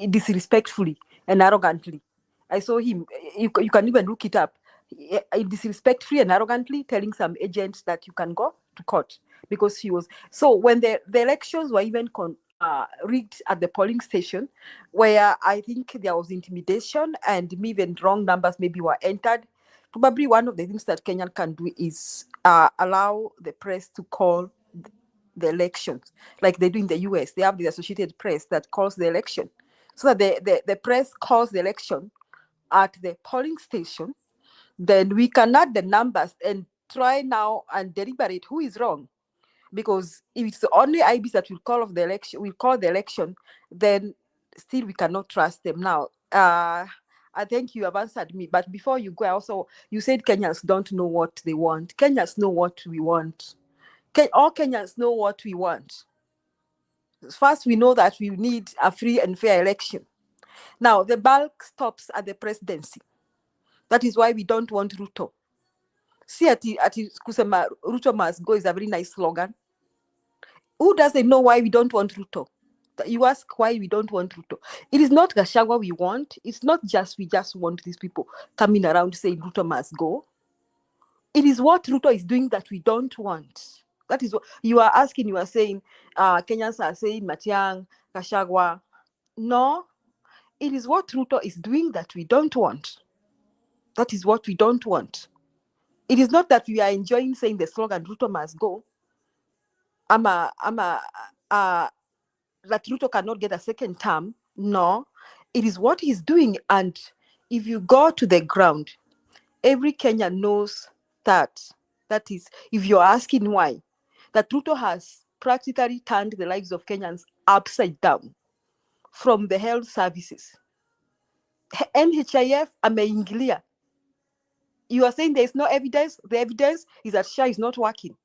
disrespectfully and arrogantly. I saw him. You can even look it up. Disrespectfully and arrogantly telling some agents that you can go to court because he was. So when the elections were even rigged at the polling station, where I think there was intimidation and even wrong numbers maybe were entered. Probably one of the things that Kenya can do is allow the press to call the elections, like they do in the US. They have the Associated Press that calls the election, so that the press calls the election at the polling station. Then we can add the numbers and try now and deliberate who is wrong. Because if it's the only IBs that will call the election, then still we cannot trust them now. I think you have answered me, but before you go, you said Kenyans don't know what they want. Kenyans know what we want. All Kenyans know what we want. First, we know that we need a free and fair election. Now, the bulk stops at the presidency. That is why we don't want Ruto. See, kusema Ruto must go is a very nice slogan. Who doesn't know why we don't want Ruto? You ask why we don't want Ruto. It is not Gachagua we want. It's not just we just want these people coming around saying Ruto must go. It is what Ruto is doing that we don't want. That is what you are asking. You are saying Kenyans are saying Matiang, Gachagua. No, it is what Ruto is doing that we don't want. That is what we don't want. It is not that we are enjoying saying the slogan Ruto must go. That Ruto cannot get a second term. No, it is what he's doing. And if you go to the ground, every Kenyan knows that. That is, if you're asking why, that Ruto has practically turned the lives of Kenyans upside down, from the health services. NHIF ameingilia. You are saying there's no evidence. The evidence is that SHA is not working.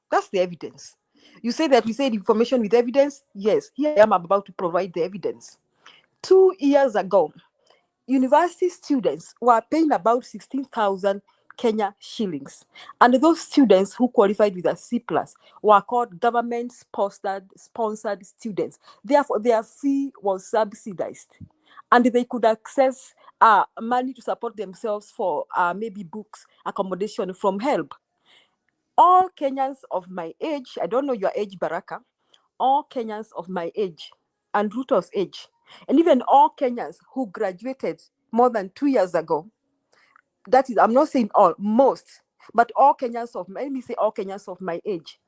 That's the evidence. You say that we said information with evidence. Yes, here I am about to provide the evidence. 2 years ago, university students were paying about 16,000 Kenya shillings. And those students who qualified with a C plus were called government sponsored students. Therefore, their fee was subsidized, and they could access money to support themselves for maybe books, accommodation from HELB. All Kenyans of my age, I don't know your age, Baraka, all Kenyans of my age and Ruto's age, and even all Kenyans who graduated more than 2 years ago, that is, I'm not saying all, most, but all Kenyans of, let me say all Kenyans of my age,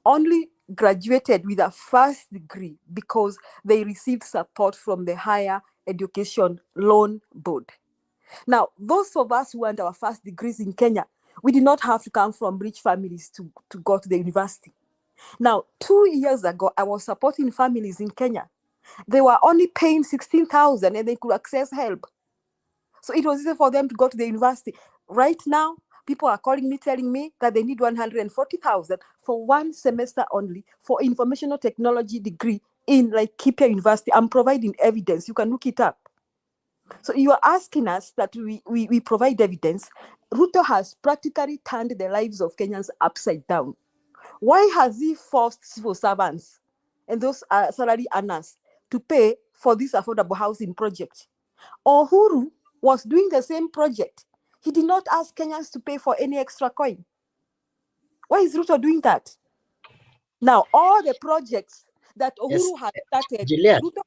only graduated with a first degree because they received support from the Higher Education Loan Board. Now, those of us who earned our first degrees in Kenya, we did not have to come from rich families to go to the university. Now, 2 years ago, I was supporting families in Kenya. They were only paying 16,000 and they could access help. So it was easy for them to go to the university. Right now, people are calling me, telling me that they need 140,000 for one semester only for informational technology degree in like Kipia University. I'm providing evidence. You can look it up. So you are asking us that we provide evidence. Ruto has practically turned the lives of Kenyans upside down. Why has he forced civil servants and those salary earners to pay for this affordable housing project? Uhuru was doing the same project. He did not ask Kenyans to pay for any extra coin. Why is Ruto doing that? Now, all the projects that Uhuru has started, Juliet. Ruto,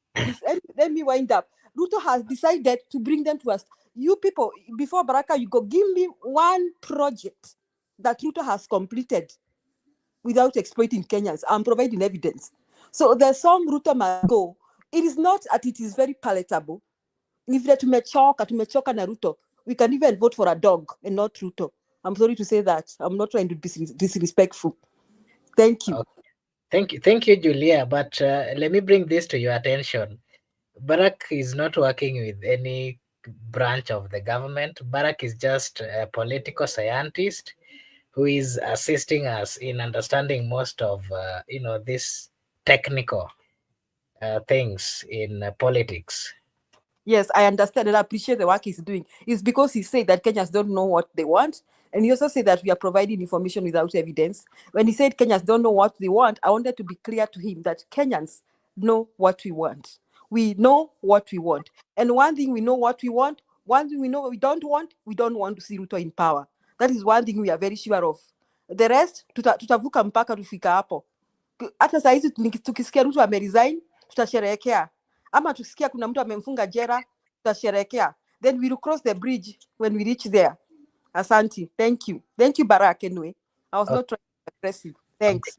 let me wind up. Ruto has decided to bring them to us. You people, before Baraka, you go give me one project that Ruto has completed without exploiting Kenyans. I'm providing evidence. So the song Ruto must go, it is not that it is very palatable. If tumechoka na Ruto, we can even vote for a dog and not Ruto. I'm sorry to say that. I'm not trying to be disrespectful. Thank you. Okay. Thank you, Julia. But let me bring this to your attention. Barack is not working with any branch of the government. Barack is just a political scientist who is assisting us in understanding most of these technical things in politics. Yes, I understand and I appreciate the work he's doing. It's because he said that Kenyans don't know what they want. And he also said that we are providing information without evidence. When he said Kenyans don't know what they want, I wanted to be clear to him that Kenyans know what we want. We know what we want. And one thing we know what we want, one thing we know what we don't want to see Ruto in power. That is one thing we are very sure of. The rest, tutavuka mpaka tufika hapo. Hata saa hizi tukisikia Ruto ameresign, tutasherehekea. Ama tusikia kuna mtu amemfunga jera, tutasherehekea. Then we will cross the bridge when we reach there. Asante. Thank you. Thank you, Barack, anyway. I was not trying to be aggressive. Thanks.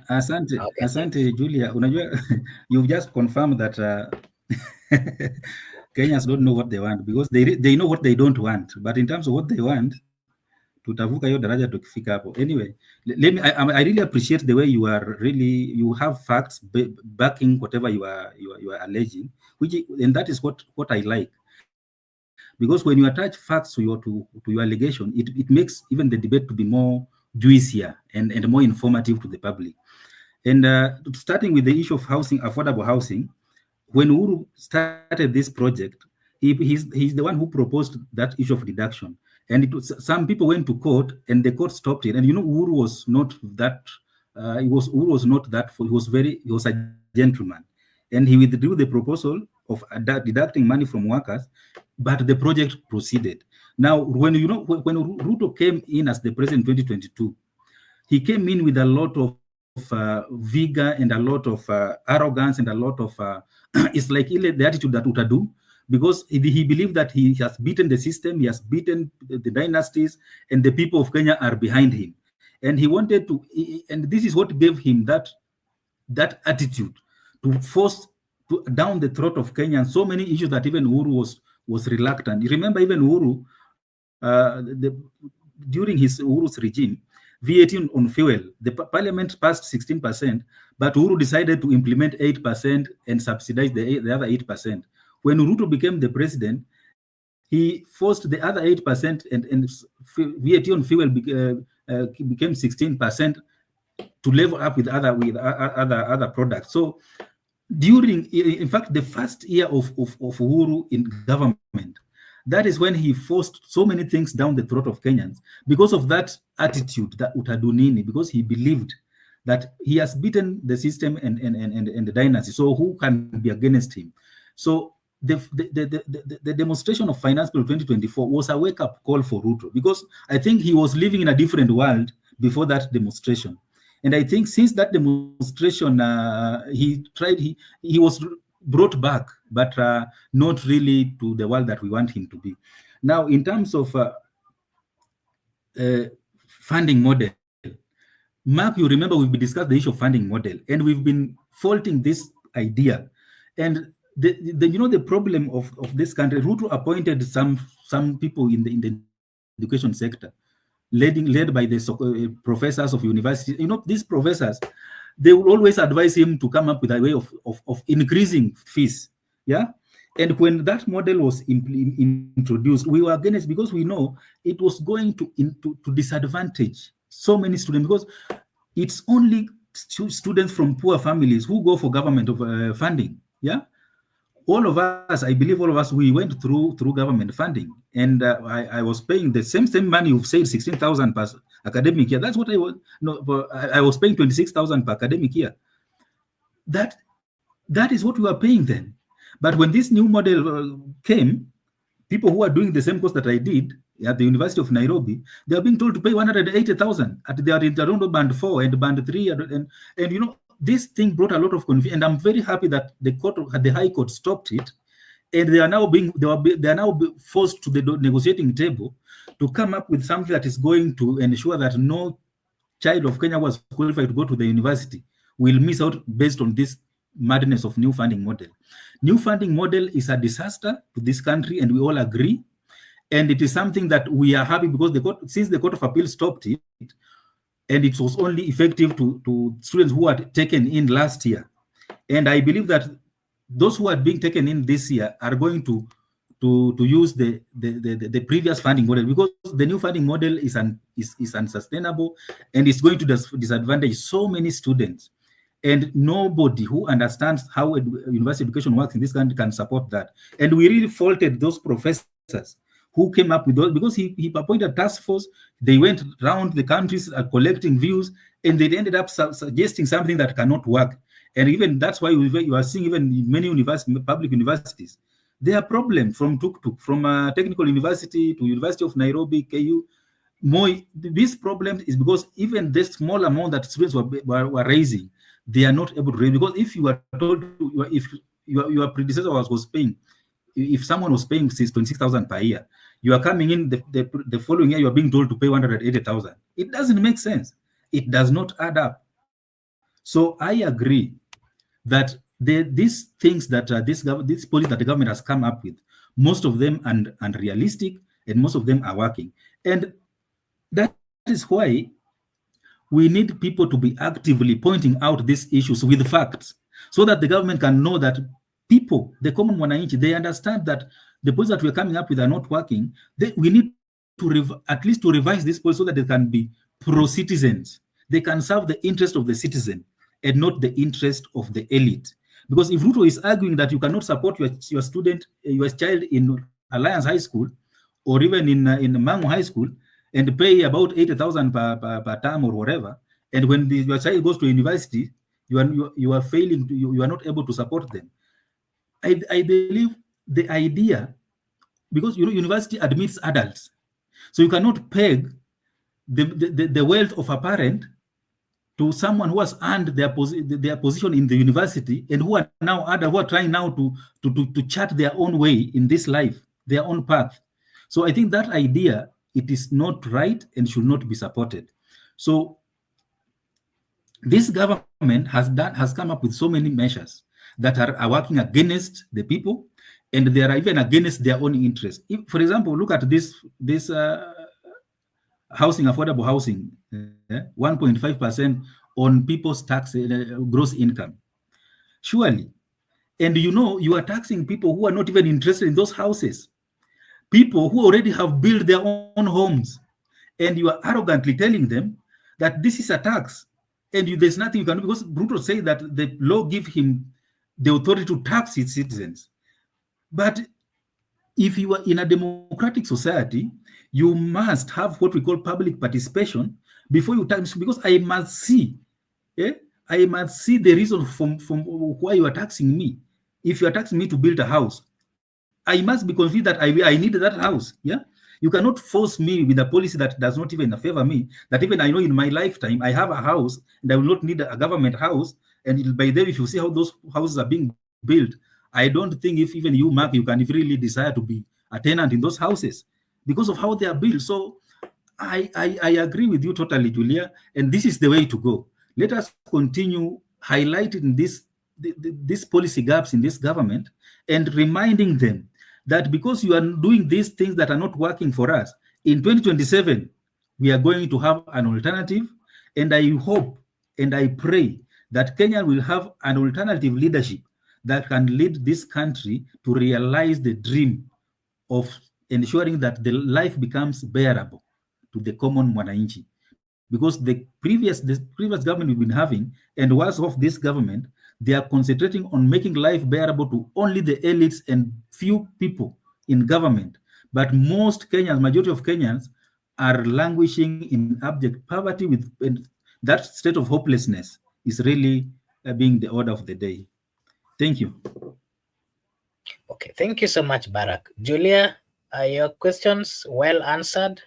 Asante, Okay. asante Julia. Unajua, you've just confirmed that Kenyans don't know what they want because they know what they don't want. But in terms of what they want, tutavuka hiyo daraja tukifika hapo. Anyway, I really appreciate the way you have facts backing whatever you are alleging, and that is what I like. Because when you attach facts to your allegation, it makes even the debate to be more juicier and more informative to the public. And starting with the issue of housing, affordable housing, when Uhuru started this project, he's the one who proposed that issue of deduction. And some people went to court, and the court stopped it. And Uhuru was not that. He was a gentleman, and he withdrew the proposal of deducting money from workers, but the project proceeded. Now, when Ruto came in as the president in 2022, he came in with a lot of vigor and a lot of arrogance and a lot of it's like the attitude that Utadu, because he believed that he has beaten the system, he has beaten the dynasties, and the people of Kenya are behind him. And he wanted to, and this is what gave him that attitude to force down the throat of Kenya and so many issues that even Uhuru was reluctant. You remember even Uhuru, during Uhuru's regime, VAT on fuel, the parliament passed 16%, but Uhuru decided to implement 8% and subsidize the other 8%. When Ruto became the president, he forced the other 8% and VAT on fuel became 16% to level up with other products. So in fact, the first year of Uhuru in government, That is when he forced so many things down the throat of Kenyans because of that attitude, that utadunini, because he believed that he has beaten the system and the dynasty. So who can be against him? So the demonstration of Finance Bill 2024 was a wake-up call for Ruto, because I think he was living in a different world before that demonstration. And I think since that demonstration, he was brought back, but not really to the world that we want him to be. Now, in terms of funding model, Mark, you remember we've discussed the issue of funding model, and we've been faulting this idea. And the problem of this country, Ruto appointed some people in the education sector, led by the professors of university. These professors, they will always advise him to come up with a way of increasing fees. Yeah. And when that model was introduced, we were against, because we know it was going to disadvantage so many students, because it's only students from poor families who go for government funding. Yeah. All of us, I believe all of us, we went through government funding, and I was paying the same money. You've said 16,000 per academic year. That's what I was. No, I was paying 26,000 per academic year. That is what we were paying then. But when this new model came, people who are doing the same course that I did at the University of Nairobi, they are being told to pay 180,000. They are in band 4 and band 3, and this thing brought a lot of confusion, and I'm very happy that the High Court stopped it, and they are now forced to the negotiating table to come up with something that is going to ensure that no child of Kenya who was qualified to go to the university will miss out based on this madness of new funding model. New funding model is a disaster to this country, and we all agree. And it is something that we are happy, because since the Court of Appeal stopped it, and it was only effective to students who had taken in last year. And I believe that those who are being taken in this year are going to use the previous funding model, because the new funding model is unsustainable, and it's going to disadvantage so many students. And nobody who understands how university education works in this country can support that. And we really faulted those professors who came up with those, because he appointed a task force. They went around the countries collecting views, and they ended up suggesting something that cannot work. And even that's why you are seeing even many public universities, there are problems from Tuk-Tuk, from Technical University to University of Nairobi, KU. This problem is because even the small amount that students were raising, they are not able to raise. Because if you are told, if your predecessor was paying, if someone was paying 26,000 per year, you are coming in the following year, you are being told to pay 180,000. It doesn't make sense. It does not add up. So I agree that these things that this policy that the government has come up with, most of them are unrealistic, and most of them are working. And that is why we need people to be actively pointing out these issues with facts, so that the government can know that people, the common wananchi, they understand that the policies that we're coming up with are not working. We need to at least to revise this policy so that they can be pro-citizens. They can serve the interest of the citizen and not the interest of the elite. Because if Ruto is arguing that you cannot support your student, your child in Alliance High School, or even in Mangu High School, and pay about 80,000 per term or whatever, and when your child goes to university, you are failing, you are not able to support them. I believe the idea, because university admits adults, so you cannot peg the wealth of a parent to someone who has earned their position in the university, and who are now who are trying now to chart their own way in this life, their own path. So I think that idea, it is not right and should not be supported. So this government has come up with so many measures that are working against the people, and they are even against their own interests. For example, look at this housing, affordable housing, 1.5% on people's tax gross income. Surely, and you are taxing people who are not even interested in those houses, people who already have built their own homes, and you are arrogantly telling them that this is a tax, and there's nothing you can do, because Ruto says that the law gives him the authority to tax its citizens. But if you are in a democratic society, you must have what we call public participation before you tax, because I must see, I must see the reason from why you are taxing me. If you are taxing me to build a house, I must be convinced that I need that house. Yeah, you cannot force me with a policy that does not even favor me. That even I know in my lifetime I have a house and I will not need a government house. And by then, if you see how those houses are being built, I don't think if even you, Mark, you can really desire to be a tenant in those houses because of how they are built. So I agree with you totally, Julia, and this is the way to go. Let us continue highlighting these policy gaps in this government and reminding them that because you are doing these things that are not working for us, in 2027, we are going to have an alternative. And I hope and I pray that Kenya will have an alternative leadership that can lead this country to realize the dream of ensuring that the life becomes bearable to the common mwananchi. Because the previous government we've been having and worse of this government, they are concentrating on making life bearable to only the elites and few people in government. But most Kenyans, majority of Kenyans, are languishing in abject poverty and that state of hopelessness is really being the order of the day. Thank you. Okay, thank you so much, Barack. Julia, are your questions well answered?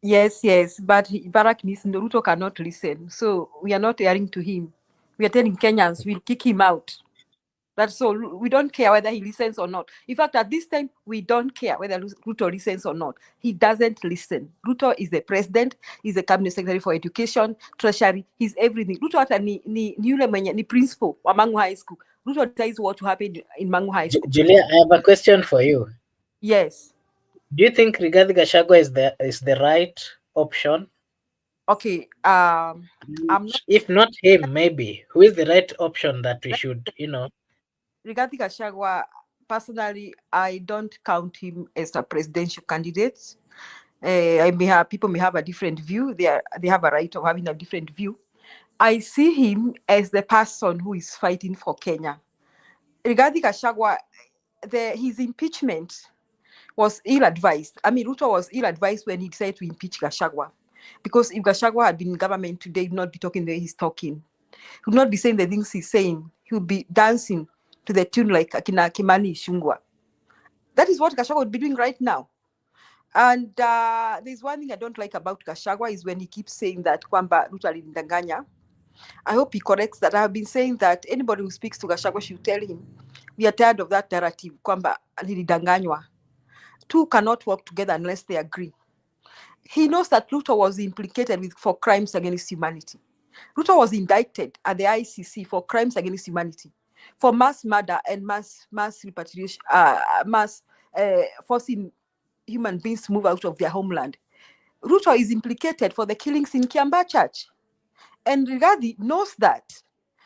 Yes, but Barack listen. Ruto cannot listen, so we are not hearing to him. We are telling Kenyans we'll kick him out. That's all. We don't care whether he listens or not. In fact, at this time, we don't care whether Ruto listens or not. He doesn't listen. Ruto is the president, he's the cabinet secretary for education, treasury, he's everything. Ruto hata ni yule mwenye ni principal wa Mangu High School. Ruto decides what to happen in Mangu High School. Julia, I have a question for you. Yes. Do you think Rigathi Gachagua is the right option? Okay. I'm not. If not him, maybe who is the right option that we should, Rigathi Gachagua, personally, I don't count him as a presidential candidate. People may have a different view. They have a right of having a different view. I see him as the person who is fighting for Kenya. Rigathi Gachagua, his impeachment was ill-advised. I mean, Ruto was ill-advised when he decided to impeach Gachagua. Because if Gachagua had been in government today, he would not be talking the way he's talking. He would not be saying the things he's saying. He would be dancing to the tune like Akina Kimani Ichung'wah. That is what Gachagua would be doing right now. And there's one thing I don't like about Gachagua is when he keeps saying that kwamba Ruto alindanganya. I hope he corrects that. I have been saying that anybody who speaks to Gachagua should tell him we are tired of that narrative kwamba alidanganywa. Two cannot work together unless they agree. He knows that Ruto was implicated for crimes against humanity. Ruto was indicted at the ICC for crimes against humanity, for mass murder and mass repatriation, forcing human beings to move out of their homeland. Ruto is implicated for the killings in Kiambaa Church, and Rigathi knows that.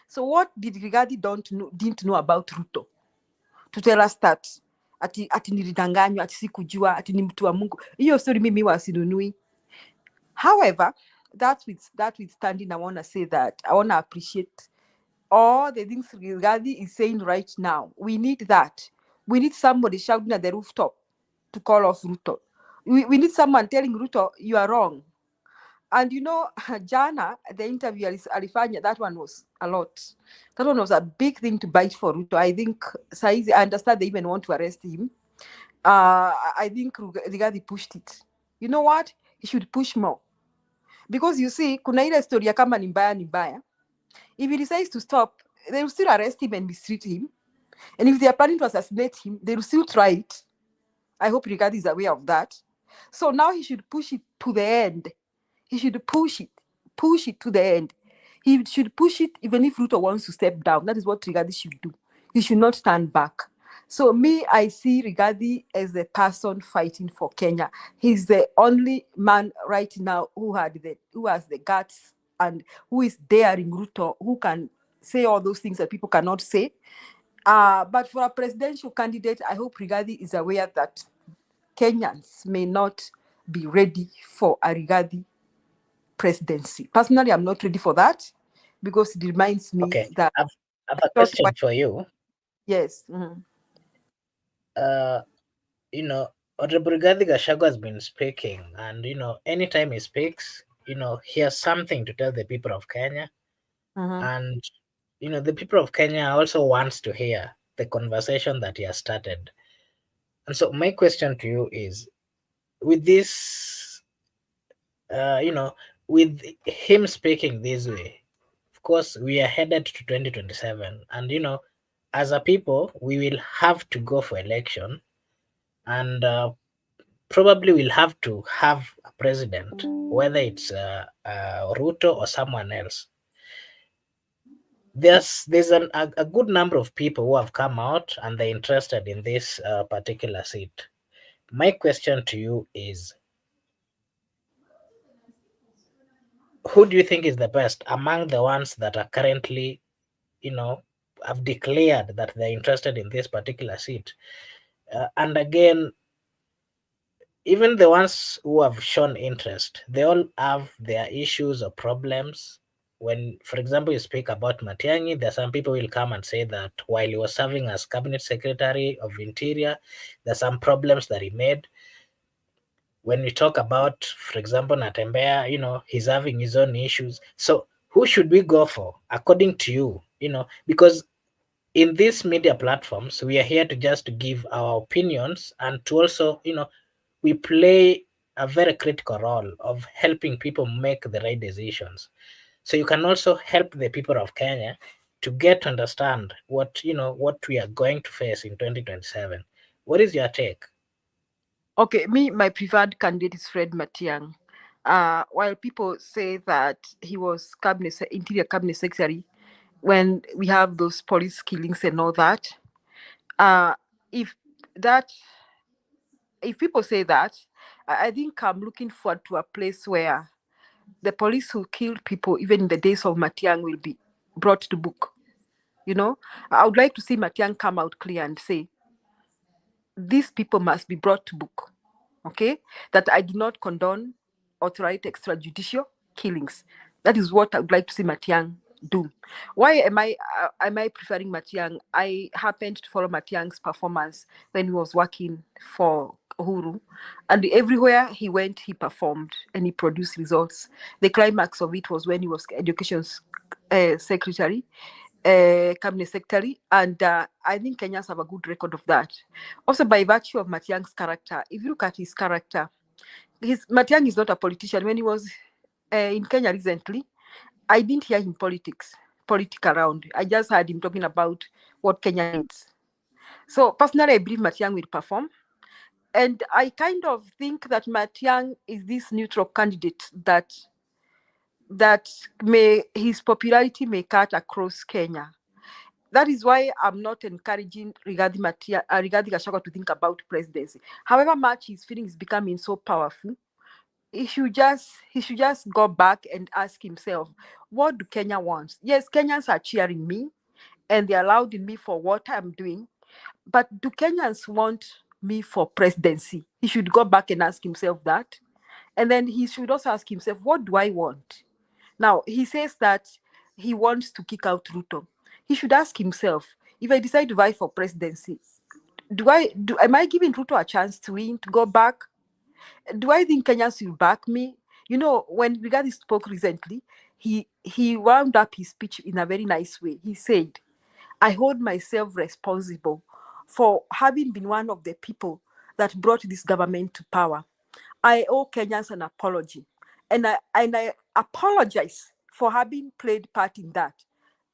So what did Rigathi didn't know about Ruto to tell us that ati nilidanganywa, ati sikujua, ati ni mtu wa Mungu? Hiyo story mimi wasinunui. However, that withstanding, I want to say that I want to appreciate all the things Rigathi is saying right now. We need that. We need somebody shouting at the rooftop to call off Ruto. We need someone telling Ruto, you are wrong. And Jana, the interview alifanya, that one was a lot. That one was a big thing to bite for Ruto. I think Saizi, I understand they even want to arrest him. I think Rigathi pushed it. You know what? He should push more. Because you see, kuna ile story ya kama ni mbaya. If he decides to stop, they will still arrest him and mistreat him. And if they are planning to assassinate him, they will still try it. I hope Rigathi is aware of that. So now he should push it to the end. He should push it to the end. He should push it even if Ruto wants to step down. That is what Rigathi should do. He should not stand back. So I see Rigathi as the person fighting for Kenya. He's the only man right now who has the guts and who is daring Ruto, who can say all those things that people cannot say. But for a presidential candidate, I hope Rigathi is aware that Kenyans may not be ready for a Rigathi presidency. Personally, I'm not ready for that because it reminds me that I have a question for you. Yes. Mm-hmm. Honorable Rigathi Gachagua has been speaking, and anytime he speaks, he has something to tell the people of Kenya, and the people of Kenya also wants to hear the conversation that he has started. And so my question to you is, with this, with him speaking this way, of course, we are headed to 2027, and as a people, we will have to go for election, and probably we'll have to have a president, whether it's Ruto or someone else. There's a good number of people who have come out and they're interested in this particular seat. My question to you is, who do you think is the best among the ones that are currently, have declared that they're interested in this particular seat? And again, even the ones who have shown interest, they all have their issues or problems. When, for example, you speak about Matiang'i, there are some people will come and say that while he was serving as Cabinet Secretary of Interior, there's some problems that he made. When we talk about, for example, Natembea, he's having his own issues. So who should we go for, according to you? Because in these media platforms, we are here to just give our opinions and to also, we play a very critical role of helping people make the right decisions. So you can also help the people of Kenya to get to understand what we are going to face in 2027. What is your take? Okay, my preferred candidate is Fred Matiang. While people say that he was Interior Cabinet Secretary when we have those police killings and all that, if people say that, I think I'm looking forward to a place where the police who killed people, even in the days of Matiang, will be brought to book. I would like to see Matiang come out clear and say, these people must be brought to book. Okay? That I do not condone outright extrajudicial killings. That is what I would like to see Matiang do. Why am I preferring Matiang? I happened to follow Matiang's performance when he was working for Uhuru, and everywhere he went, he performed and he produced results. The climax of it was when he was Education Secretary, Cabinet Secretary, and I think Kenyans have a good record of that. Also, by virtue of Matiang's character, if you look at his character, Matiang is not a politician. When he was in Kenya recently, I didn't hear him politics around. I just heard him talking about what Kenya needs. So personally, I believe Matiang will perform. And I kind of think that Matiang is this neutral candidate that his popularity may cut across Kenya. That is why I'm not encouraging Rigathi Gachagua to think about presidency. However much his feeling is becoming so powerful, he should just go back and ask himself, what do Kenya want? Yes, Kenyans are cheering me and they're lauding me for what I'm doing, but do Kenyans want me for presidency? He should go back and ask himself that. And then he should also ask himself, what do I want? Now, he says that he wants to kick out Ruto. He should ask himself, if I decide to vie for presidency, am I giving Ruto a chance to win, to go back? Do I think Kenyans will back me? When Rigathi spoke recently, he wound up his speech in a very nice way. He said, I hold myself responsible for having been one of the people that brought this government to power. I owe Kenyans an apology. And I apologize for having played part in that.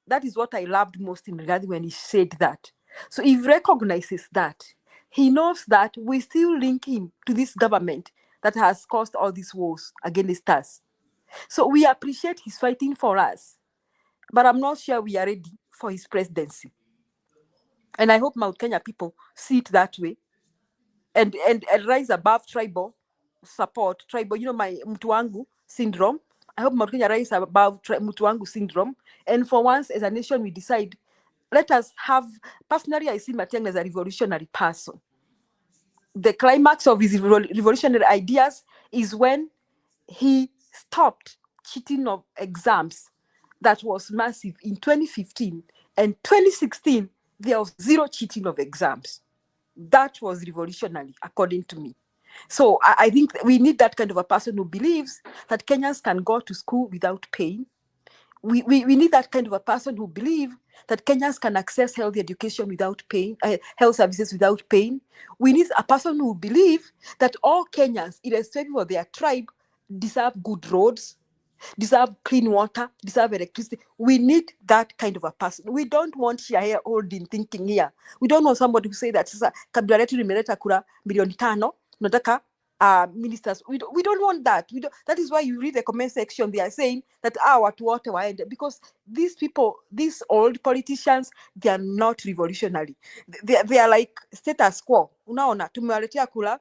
That is what I loved most in Rigathi when he said that. So he recognizes that. He knows that we still link him to this government that has caused all these wars against us. So we appreciate his fighting for us. But I'm not sure we are ready for his presidency. And I hope Mount Kenya people see it that way and rise above tribal support, my Mtuangu syndrome. I hope Mount Kenya rise above Mtuangu syndrome. And for once, as a nation, we decide, let us have, personally, I see Matiang'i as a revolutionary person. The climax of his revolutionary ideas is when he stopped cheating of exams. That was massive in 2015 and 2016. There was zero cheating of exams. That was revolutionary, according to me. So I think we need that kind of a person who believes that Kenyans can go to school without paying. We need that kind of a person who believes that Kenyans can access health education without paying, health services without paying. We need a person who believes that all Kenyans, irrespective of their tribe, deserve good roads, deserve clean water, deserve electricity. We need that kind of a person. We don't want shareholding thinking here. We don't want somebody who say that sasa kabila letu limeleta kura milioni 5 tunataka ministers. We don't want that. That is why you read the comment section, they are saying that watu wote waende, because these people, these old politicians, they are not revolutionary. They are like status quo. Unaona, tumewaletea kura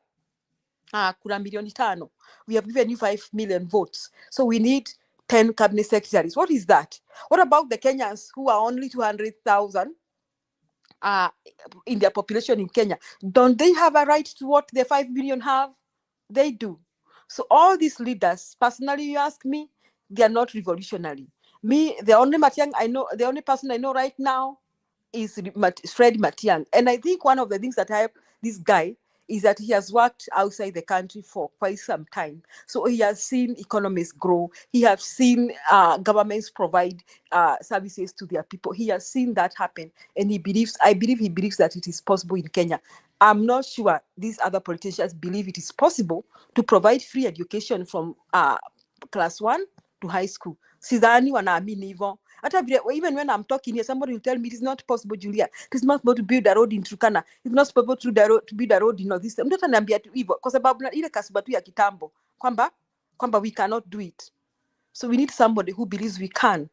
milioni 5. We have given you 5 million votes. So we need 10 cabinet secretaries. What is that? What about the Kenyans who are only 200,000 in their population in Kenya? Don't they have a right to what the 5 million have? They do. So all these leaders, personally, you ask me, they are not revolutionary. Me, the only person I know right now is Fred Matiang'i. And I think one of the things that help this guy is that he has worked outside the country for quite some time. So he has seen economies grow. He has seen governments provide services to their people. He has seen that happen. And I believe he believes that it is possible in Kenya. I'm not sure these other politicians believe it is possible to provide free education from class 1 to high school. Sidhani wanaamini hivyo. Even when I'm talking here, somebody will tell me it is not possible, Julia. It is not possible to build a road in Turkana. It's not possible to build a road in this. Mtu ataniambia tu hivyo kwa sababu ile kasiba tu ya kitambo kwamba we cannot do it. So we need somebody who believes we can.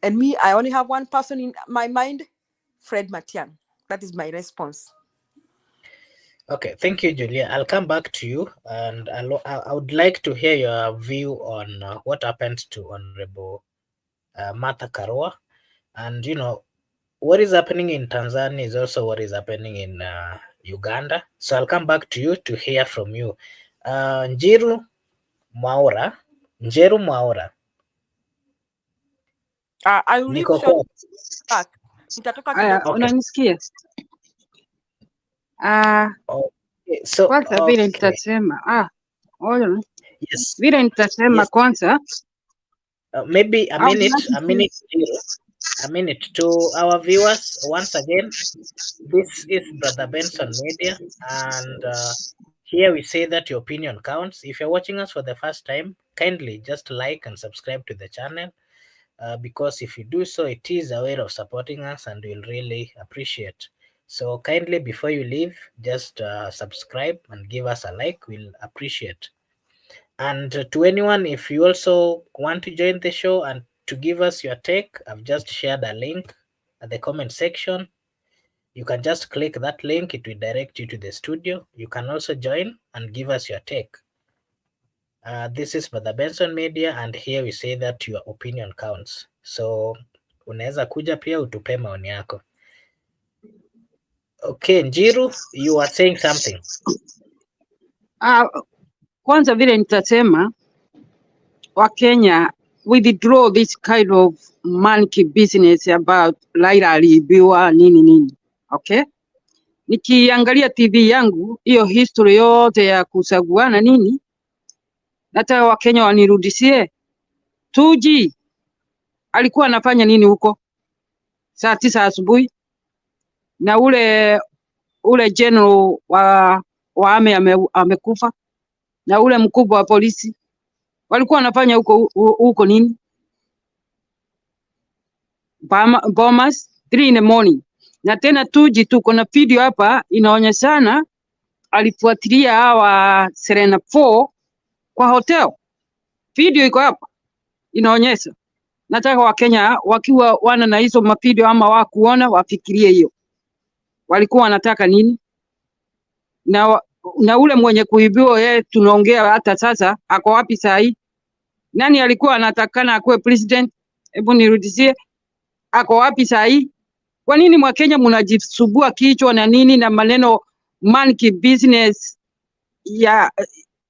And me, I only have one person in my mind, Fred Matiang'i. That is my response. Okay, thank you, Julia. I'll come back to you, and I would like to hear your view on what happened to Honorable Martha Karua. And what is happening in Tanzania is also what is happening in Uganda. So I'll come back to you to hear from you. Njeru Mwaura. I will leave short back. Unanisikia? Okay. So Kwanza vile nitasema yes. Vile nitasema kwanza maybe a minute to our viewers. Once again, this is Brother Benson Media, and here we say that your opinion counts. If you're watching us for the first time, kindly just like and subscribe to the channel, because if you do so, it is a way of supporting us, and we'll really appreciate. So kindly, before you leave, just subscribe and give us a like. We'll appreciate. And to anyone, if you also want to join the show and to give us your take, I've just shared a link at the comment section. You can just click that link, it will direct you to the studio. You can also join and give us your take. This is Brother Benson Media, and here we say that your opinion counts. So unaweza kuja pia utupe maoni yako. Okay, Njiru, you are saying something. Kwanza vile nitasema Wakenya withdraw this kind of monkey business about Raila aliibiwa nini. Okay? Nikiangalia TV yangu, hiyo history yote ya kusaguana nini, nataka Wakenya wanirudishie. Tuji alikuwa anafanya nini huko saa 9 asubuhi? Na ule general wa amekufa, na ule mkubwa wa polisi walikuwa wanafanya huko nini? Bomas 3 in the morning. Na tena Tuji, tuko na video hapa inaonyeshana alifuatilia hawa Serena 4 kwa hotel. Video iko hapa inaonyesha. Nataka Wakenya wakiwa wana na hizo mavideo ama wakuona wafikirie hiyo. Walikuwa wanataka nini? Na ule mwenye kuibiwa yeye tunaongea hata sasa ako wapi saa hii? Nani alikuwa anatakana akuwe president? Hebu nirudishie. Ako wapi saa hii? Kwa nini Mwakenya mnajisubua kichwa na nini na maneno monkey business ya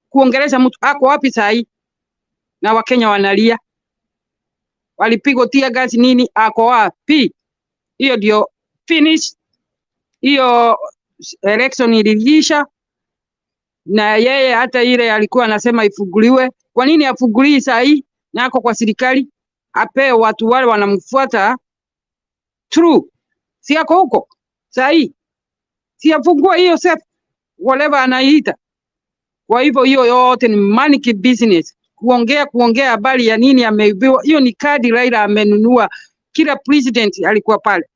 kuongeleza mtu? Ako wapi saa hii? Na Wakenya wanalia. Walipigwa tear gas nini? Ako wapi? Hiyo ndio finish. Hiyo election iliisha, na yeye hata ile alikuwa anasema ifunguliwe. Kwa nini afungulii saa hii na ako kwa serikali? Ape watu wale wanamfuata true, si ako huko saa hii, si afungua hiyo safe whatever anaita. Kwa hivyo hiyo yote ni monkey business, kuongea habari ya nini ameibiwa. Hiyo ni kadi Raila amenunua, kila president alikuwa pale,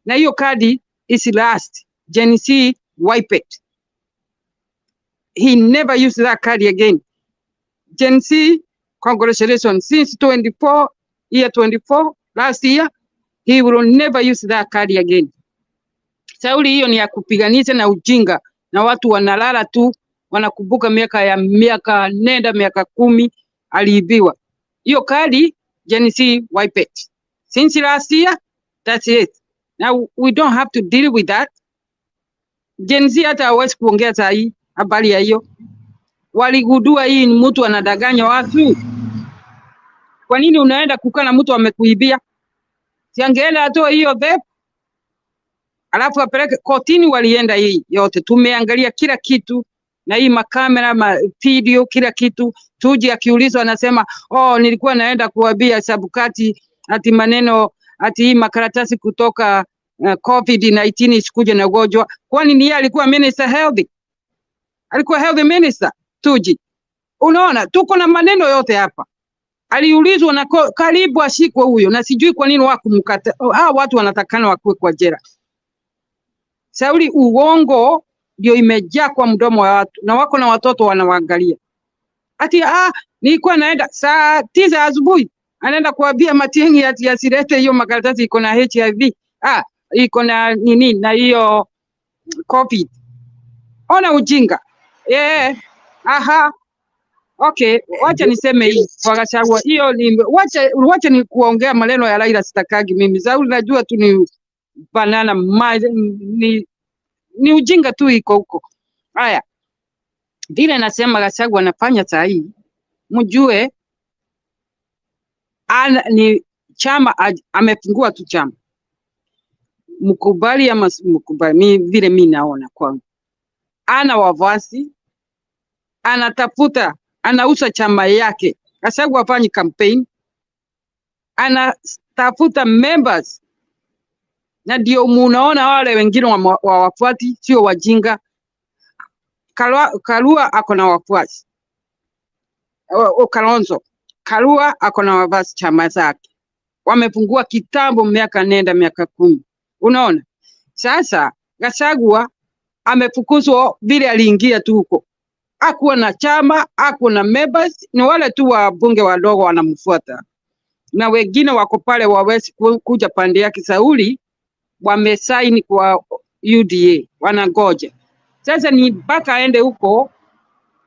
na hiyo kadi is last. Gen Z wipe it. He never used that card again. Gen Z, congratulations, since 24 last year, he will never use that card again. Sauli hiyo ni ya kupiganisha na ujinga, na watu wanalala tu, wanakumbuka miaka nenda miaka 10 aliibiwa. Hiyo kadi Gen Z wipe it. Since last year, that's it. Now we don't have to deal with that. Gen Z hata hawezi kuongea saa hii habari ya hiyo. Waligundua hii ni mtu anadanganya watu. Kwa nini unaenda kukaa na mtu amekuibia? Siangeenda atoe hiyo vape, alafu apeleke kotini. Walienda hii yote, tumeangalia kila kitu, na hii makamera, video, kila kitu. Tuji akiulizwa anasema, nilikuwa naenda kuambia Sabukati ati maneno ati hii makaratasi kutoka COVID-19 isikuje na ugonjwa. Kwani ni yeye alikuwa minister healthy? Alikuwa healthy minister Tuji. Unaona, tuko na maneno yote hapa. Aliulizwa na karibu ashikwe huyo, na sijui kwa nini wakumkata. Watu wanatakana wakuwe kwa jela. Sauli, uongo ndio imejaa kwa mdomo wa watu, na wako na watoto wanawaangalia. Ati nilikuwa naenda saa 9 asubuhi, anaenda kuambia Matiang'i ati asilete hiyo makaratasi iko na HIV. Iko na nini na hiyo COVID. Ona ujinga. Okay, wacha niseme hii kwa Gachagua. Hiyo ni wacha ni kuongea maneno ya Raila sitakagi mimi. Sauli najua tu ni banana ni ujinga tu iko huko. Haya. Vile nasema Gachagua anafanya saa hii, mjue ni chama amefungua tu chama. Mkubali ama mkubali, vile mimi naona kwangu. Ana wavasi, anatafuta, anauza chama yake. Gachagua afanye campaign, anatafuta members, na ndio munaona wale wengine wa wafuati sio wajinga. Karua ako na wafuasi. Kalonzo, Karua ako na wavasi chama zake. Wamefungua kitambo, miaka nenda miaka 10. Unaona? Sasa Gachagua amefukuzwa vile aliingia tu huko. Hakuwa na chama, hakuwa na members, ni wale tu wa bunge wadogo wanamfuata. Na wengine wako pale wawezi kuja pande yake. Sauli wamesaini kwa UDA, wanangoja. Sasa ni mpaka aende huko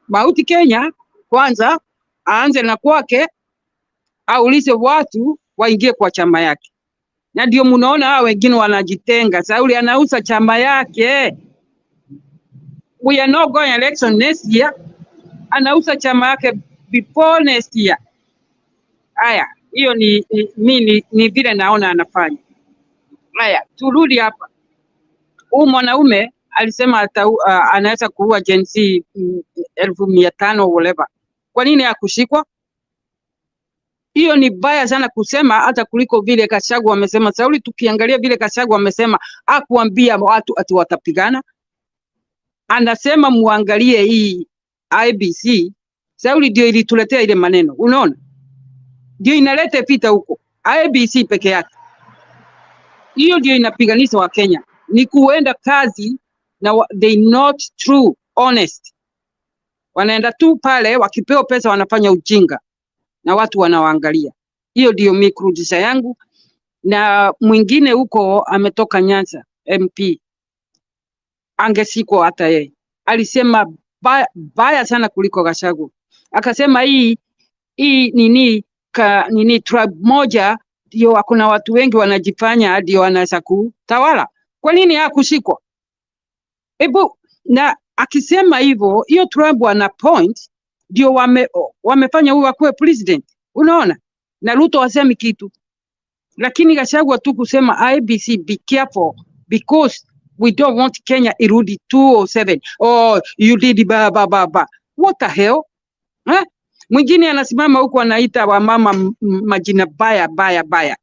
Mauti Kenya kwanza, aanze na kwake, aulize watu waingie kwa chama yake. Na ndio munaona hao wengine wanajitenga. Sauli anauza chama yake. We are not going election next year. Anauza chama yake before next year. Haya, hiyo ni vile naona anafanya. Haya, turudi hapa. Huyu mwanaume alisema anaweza kuua Gen Z 1500 whatever. Kwa nini hakushikwa? Hiyo ni baya sana kusema, hata kuliko vile Gachagua amesema. Sauli, tukiangalia vile Gachagua amesema, hakuambia watu ati watapigana. Anasema muangalie hii IBC. Sauli ndio ilituletea ile maneno. Unaona? Ndio inaleta vita huko. IBC peke yake. Hiyo ndio inapiganisha wa Kenya. Ni kuenda kazi na they not true, honest. Wanaenda tu pale, wakipewa pesa wanafanya ujinga na watu wanawaangalia. Hiyo ndio mikurudisha yangu. Na mwingine huko ametoka Nyanza, MP. Angesikwa hata yeye. Alisema baya sana kuliko Gachagua. Akasema hii tribe moja ndio hakuna watu wengi wanajifanya ndio wanaweza kutawala. Kwa nini hakushikwa? Na akisema hivyo, hiyo tribe wana point ndio wamefanya huyu akuwe president. Unaona? Na Ruto wasemi kitu. Lakini Gachagua tu kusema IBC be careful because We don't want Kenya irudi 207. Oh, you did ba ba ba ba. What the hell? Eh? Mwingine anasimama huko anaita wamama majina baya baya baya.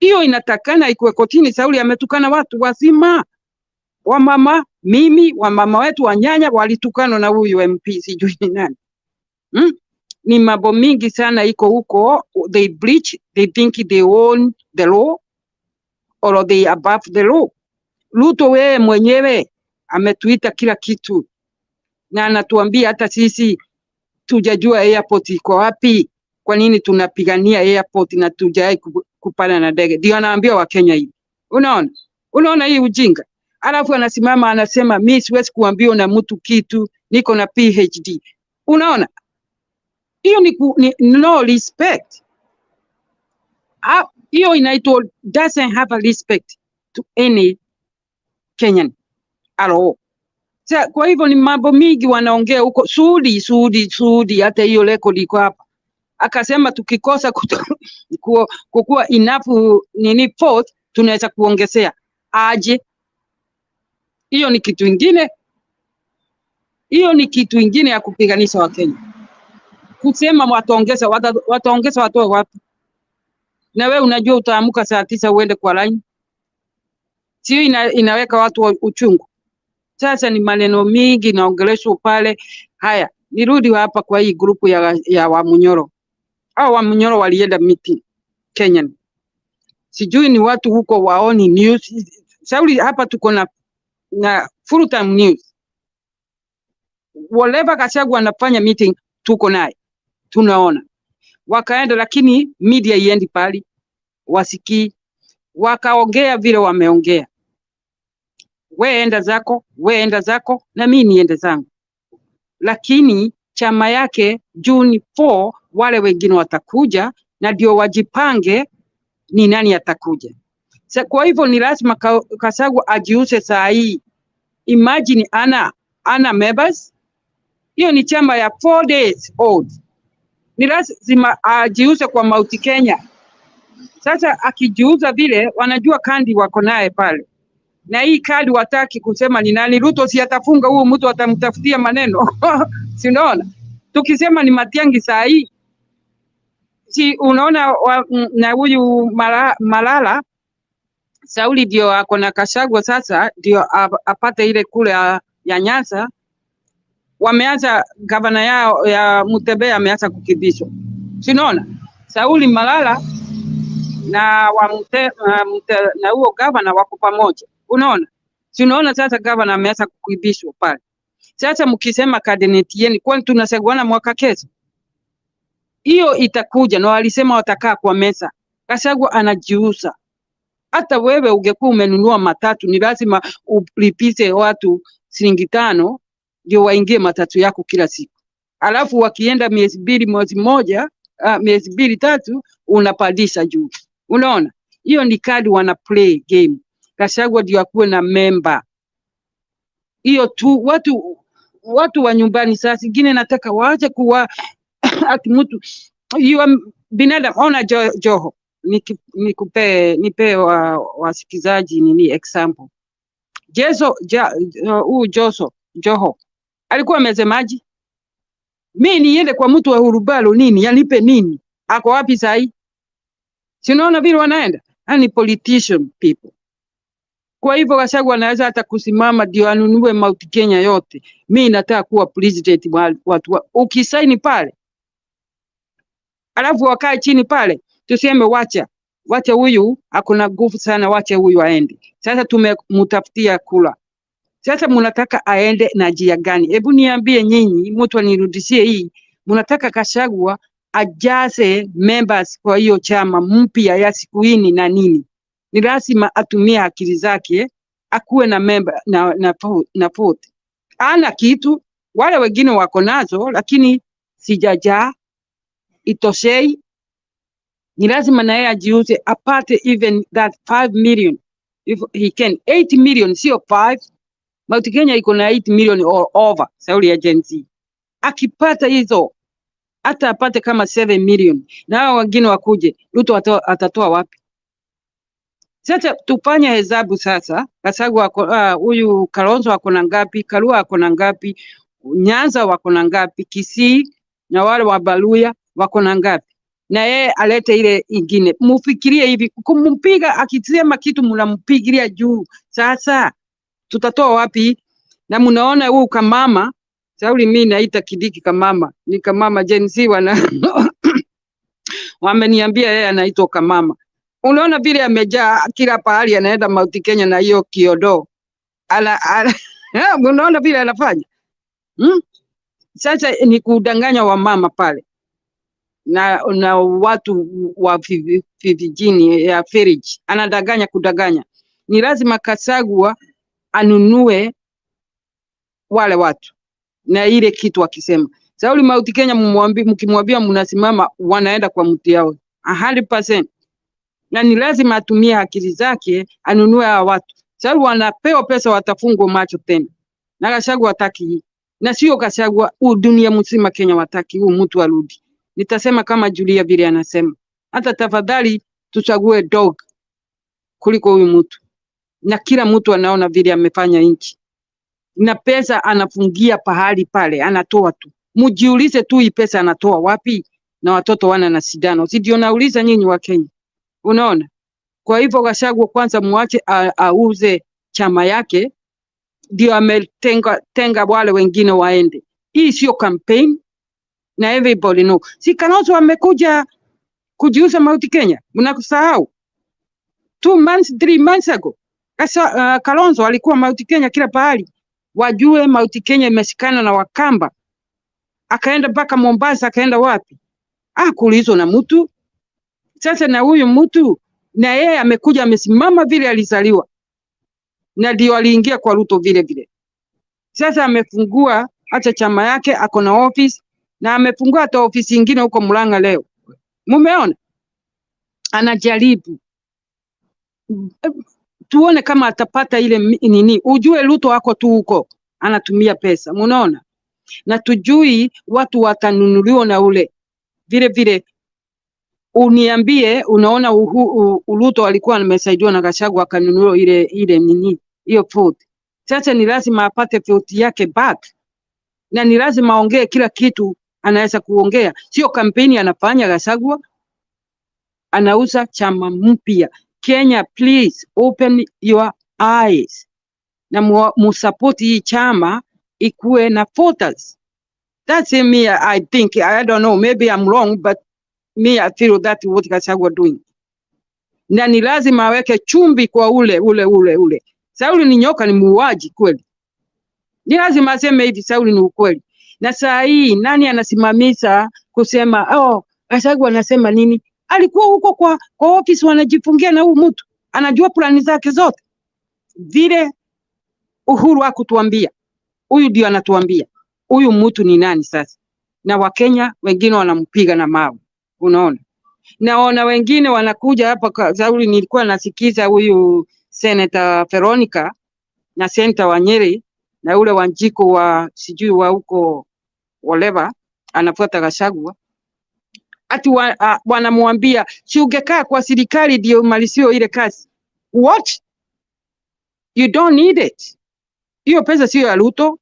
Hiyo inatakana ikuwe kotini. Sauli ametukana watu wazima. Wamama, mimi, wamama wetu wanyanya walitukana na huyu MP sijui ni nani. Ni mambo mingi sana iko huko. They breach, they think they own the law or they above the law. Ruto wewe mwenyewe ametuita kila kitu na anatuambia hata sisi tujajua airport iko wapi. Kwa nini tunapigania airport na tujai kupanda na ndege? Ndio anaambia Wakenya hivi. Unaona hii ujinga? Alafu anasimama anasema mimi siwezi kuambiwa na mtu kitu, niko na PhD. Unaona? Hiyo ni no respect. Hiyo inaitwa doesn't have a respect to any Kenyan at all. Kwa hivyo ni mambo mingi wanaongea huko. Sudi, hata hiyo record iko hapa. Akasema tukikosa kukua enough port tunaweza kuongezea. Aje? Hiyo ni kitu ingine. Hiyo ni kitu ingine ya kupiganisha Wakenya. Kusema wataongeza watoe wapi? Na wewe unajua utaamka saa 9 uende kwa line. Sio inaweka watu uchungu. Sasa ni maneno mingi naongeleshwa pale. Haya, nirudi hapa kwa hii grupu ya Wamunyoro. Hao Wamunyoro walienda meeting Kenya. Sijui ni watu huko waoni news. Sauli hapa tuko na full time news. Whatever Gachagua anafanya meeting tuko naye. Tunaona. Wakaenda lakini media iendi pali. Wasikii. Wakaongea vile wameongea. We enda zako na mimi niende zangu. Lakini chama yake June 4 wale wengine watakuja na ndio wajipange ni nani atakuja. Kwa hivyo ni lazima Gachagua ajiuse saa hii. Imagine ana members. Hiyo ni chama ya 4 days old. Ni lazima ajiuse kwa Mount Kenya. Sasa akijiuza vile wanajua kandi wako naye pale. Na hii kadi wataki kusema ni nani. Ruto si atafunga huo mtu atamtafutia maneno. Si unaona? Tukisema ni Matiang'i saa hii. Si unaona na huyu Malala Sauli ndio ako na Gachagua sasa ndio apate ile kule ya Nyanza. Wameanza gavana yao ya Mutebe ameanza kukibishwa. Si unaona? Sauli Malala na na huo gavana wako pamoja. Unaona? Si unaona sasa gavana ameanza kuibishwa pale. Sasa mkisema cabinet yenu kwani tunaseguana mwaka kesho? Hiyo itakuja na walisema watakaa kwa meza. Gachagua anajiuza. Hata wewe ungekuwa umenunua matatu ni lazima ulipize watu shilingi 5 ndio waingie matatu yako kila siku. Alafu wakienda miezi 2 mwezi mmoja, miezi 2 3 unapandisha juu. Unaona? Hiyo ni kadi wana play game. Gachagua ndio akuwe na member. Hiyo tu watu wa nyumbani saa zingine nataka waache kuwa ati mtu binadamu. Ona Joho nipe wasikizaji nini example. Joho alikuwa amesemaji mimi niende kwa mtu wa Hurubalo nini yanipe nini? Ako wapi sahi? Si unaona vile wanaenda? Ni politician people. Kwa hivyo Gachagua anaweza hata kusimama ndio anunue Mount Kenya yote. Mimi nataka kuwa president watu ukisaini pale. Alafu wakae chini pale. Tuseme wacha huyu hakuna nguvu sana, wacha huyu aende. Sasa tumemtafutia kula. Sasa mnataka aende na njia gani? Hebu niambie nyinyi, mtu anirudishie hii. Mnataka Gachagua ajaze members kwa hiyo chama mpya ya siku hii na nini? Ni lazima atumie akili zake akuwe na member na vote. Ana kitu wale wengine wako nazo lakini sijaja itoshei. Ni lazima na yeye ajiuze apate even that 5 million if he can. 8 million sio 5. Mount Kenya iko na 8 million or over Sauli agency. Akipata hizo hata apate kama 7 million na hao wengine wakuje, Ruto atatoa wapi? Sasa tufanye hesabu sasa. Gachagua huyu Kalonzo ako na ngapi? Karua ako na ngapi? Nyanza wako na ngapi? Kisii na wale wa Baluya wako na ngapi? Na yeye alete ile ingine. Mufikirie hivi, kumpiga akisema kitu mnampigilia juu. Sasa tutatoa wapi? Na mnaona huu kamama, Sauli mimi naita Kidiki kamama, ni kamama Gen Z wameniambia yeye anaitwa kamama. Unaona vile amejaa kila pahali, anaenda Mount Kenya na hiyo kiodo. Unaona vile anafanya? Sasa ni kudanganya wamama pale na watu wa vijijini ya Feriji. Anadanganya kudanganya. Ni lazima Gachagua anunue wale watu na ile kitu akisema. Sauli Mount Kenya mkimwambia mnasimama, wanaenda kwa mti yao 100%. Na ni lazima atumie akili zake anunue hao watu. Sababu wanapewa pesa watafungwa macho tena. Na Gachagua hataki hii. Na sio Gachagua, dunia mzima Kenya wataki huu mtu arudi. Nitasema kama Julia vile anasema. Hata tafadhali tuchague dog kuliko huyu mtu. Na kila mtu anaona vile amefanya nchi. Na pesa anafungia pahali pale, anatoa tu. Mujiulize tu hii pesa anatoa wapi? Na watoto wana na sidano. Si ndio nauliza nyinyi wa Kenya. Unaona? Kwa hivyo Gachagua kwanza muache auze chama yake, ndio ametenga wale wengine waende. Hii sio campaign na everybody know. Si Kalonzo amekuja kujiuza Mount Kenya, mnakusahau? 2 months, 3 months ago. Kalonzo alikuwa Mount Kenya kila pahali. Wajue Mount Kenya imeshikana na Wakamba. Akaenda mpaka Mombasa, akaenda wapi? Kuulizwa na mtu. Sasa na huyu mtu na yeye amekuja amesimama vile alizaliwa. Na ndio aliingia kwa Ruto vile vile. Sasa amefungua hata chama yake, ako na office na amefungua hata ofisi nyingine huko Murang'a leo. Mumeona? Anajaribu. Tuone kama atapata ile nini. Ujue Ruto ako tu huko anatumia pesa. Munaona? Na tujui watu watanunuliwa na ule. Vile vile uniambie, unaona Ruto alikuwa amesaidiwa na Gachagua akanunuliwa ile nini hiyo food. Sasa ni lazima apate food yake back. Na ni lazima aongee kila kitu anaweza kuongea. Sio kampeni anafanya Gachagua. Anauza chama mpya. Kenya, please open your eyes. Na musupport hii chama ikuwe na voters. That's me, I think. I don't know, maybe I'm wrong, but me, I feel that's what Gachagua doing. Na ni lazima aweke chumbi kwa ule. Sauli ni nyoka, ni muuaji kweli. Ni lazima aseme hivi Sauli ni ukweli. Na saa hii nani anasimamisha kusema Gachagua anasema nini? Alikuwa huko kwa office wanajifungia na huu mtu. Anajua plani zake zote. Vile Uhuru hakutuambia. Huyu ndio anatuambia. Huyu mtu ni nani sasa? Na Wakenya wengine wanampiga na mawe. Unaona? Naona wengine wanakuja hapa. Sauli nilikuwa nasikiza huyu Senator Veronica na Senator Wanyeri na ule Wanjiko wa sijui wa huko whatever anafuata Gachagua. Ati wanamwambia si ungekaa kwa serikali ndio umalisio ile kazi. What? You don't need it. Hiyo pesa sio ya Ruto.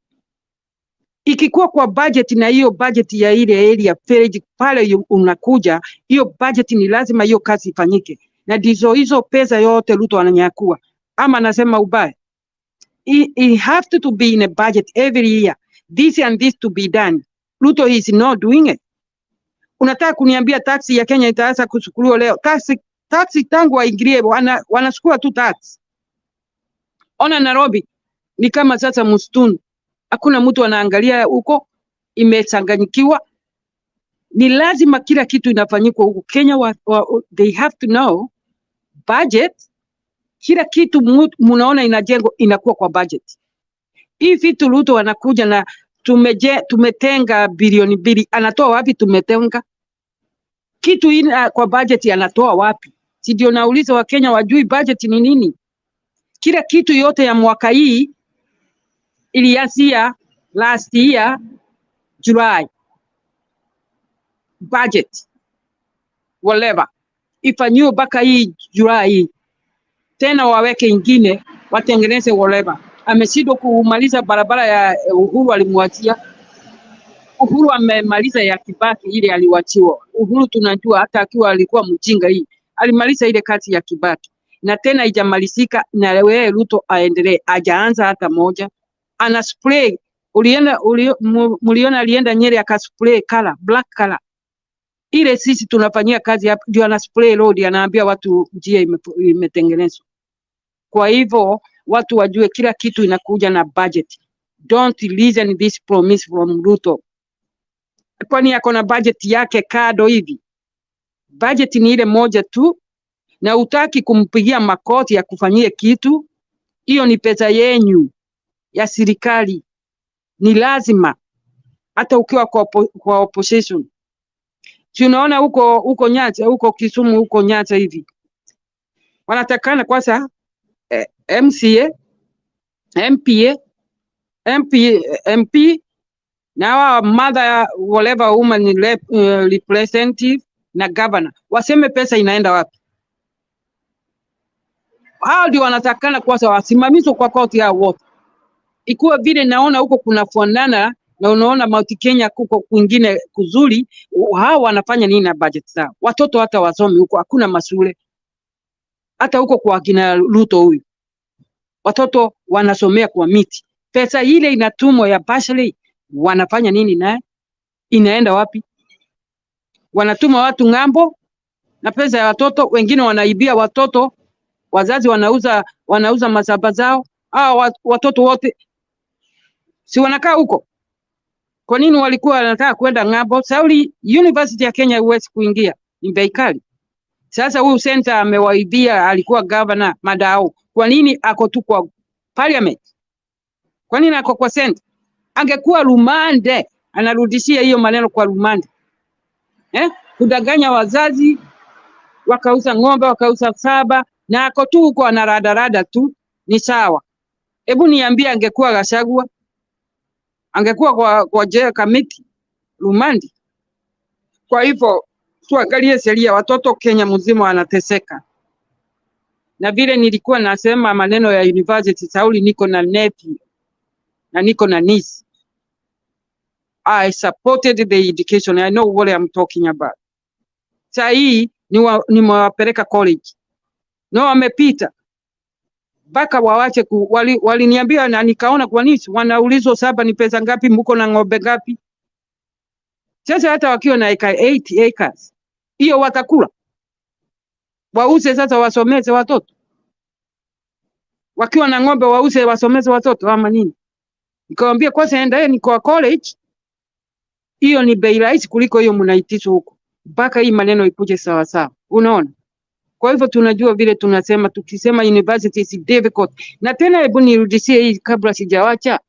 Ikikuwa kwa budget na hiyo budget ya ile area Feriji pale unakuja, hiyo budget ni lazima hiyo kazi ifanyike. Na hizo pesa yote Ruto ananyakua. Ama anasema ubaya. It have to be in a budget every year. This and this to be done. Ruto is not doing it. Unataka kuniambia taxi ya Kenya itaanza kuchukuliwa leo? Taxi tangu waingilie wanachukua tu tax. Ona Nairobi ni kama sasa msituni. Hakuna mtu anaangalia huko, imechanganyikiwa. Ni lazima kila kitu inafanyikwa huko Kenya. They have to know budget. Kila kitu munaona inajengwa inakuwa kwa budget. Hii vitu Ruto anakuja na tumetenga bilioni 2. Anatoa wapi tumetenga? Kitu kwa budget anatoa wapi? Si ndio nauliza Wakenya wajui budget ni nini? Kila kitu yote ya mwaka hii ilianzia last year July. Budget whatever ifanywe mpaka hii July. tena waweke ingine, watengeneze whatever. Ameshindwa kumaliza barabara ya Uhuru, alimwachia Uhuru. Amemaliza ya Kibaki ile aliwachiwa Uhuru. Tunajua hata akiwa alikuwa mjinga, hii alimaliza ile kazi ya Kibaki, na tena haijamalizika. Na wewe Ruto aendelee, hajaanza hata moja. Ana spray, muliona alienda Nyeri akaspray color, black color ile sisi tunafanyia kazi hapa, ndio ana spray road, anaambia watu njia imetengenezwa. Kwa hivyo watu wajue kila kitu inakuja na budget. Don't listen this promise from Ruto. Kwani yako na budget yake kado hivi? Budget ni ile moja tu, na utaki kumpigia makoti ya kufanyia kitu. Hiyo ni pesa yenyu ya serikali, ni lazima hata ukiwa kwa opposition. Tunaona huko Nyanza, huko Kisumu, huko Nyanza hivi wanatakana kwanza MCA, MP na mother whatever woman representative na governor waseme pesa inaenda wapi. Hao ndio wanatakana kwanza wasimamishwe kwa koti hao wote. Ikuwa vile naona huko kuna fuanana na unaona Mount Kenya kuko kwingine kuzuri, hao wanafanya nini na budget zao? Watoto hata wasomi huko, hakuna mashule. Hata huko kwa kina Ruto huyu, watoto wanasomea kwa miti. Pesa ile inatumwa ya bashari, wanafanya nini naye? Inaenda wapi? Wanatuma watu ngambo na pesa ya watoto, wengine wanaibia watoto, wazazi wanauza mazaba zao. Watoto wote si wanakaa huko? Kwa nini walikuwa wanataka kwenda ngambo? Sauli University ya Kenya huwezi kuingia, ni bei kali. Sasa huyu center amewaibia, alikuwa governor Madao. Kwa nini ako tu kwa parliament? Kwa nini ako kwa center? Angekuwa Rumande, anarudishia hiyo maneno kwa Rumande. Kudanganya wazazi, wakauza ng'ombe, wakauza saba, na ako tu huko anaradarada tu, ni sawa. Hebu niambie, angekuwa Gachagua, angekuwa kwa jail committee Rumande. Kwa hivyo tuangalie sheria, watoto Kenya mzima wanateseka. Na vile nilikuwa nasema maneno ya university, Sauli niko na nephew na niko na niece. I supported the education. I know what I'm talking about. Saa hii nimewapeleka college. No, wamepita. Baka wawache waliniambia na nikaona kwa nini wanaulizwa saba ni pesa ngapi, mko na ng'ombe ngapi? Sasa hata wakiwa na 8 acres, hiyo watakula. Wauze sasa wasomeze watoto. Wakiwa na ng'ombe wauze wasomeze watoto ama nini? Nikamwambia kwanza endeni kwa college. Hiyo ni bei rahisi kuliko hiyo mnaitishwa huko. Mpaka hii maneno ikuje sawa sawa. Unaona? Kwa hivyo tunajua vile tunasema, tukisema university is difficult. Na tena hebu nirudishie hii kabla sijawacha.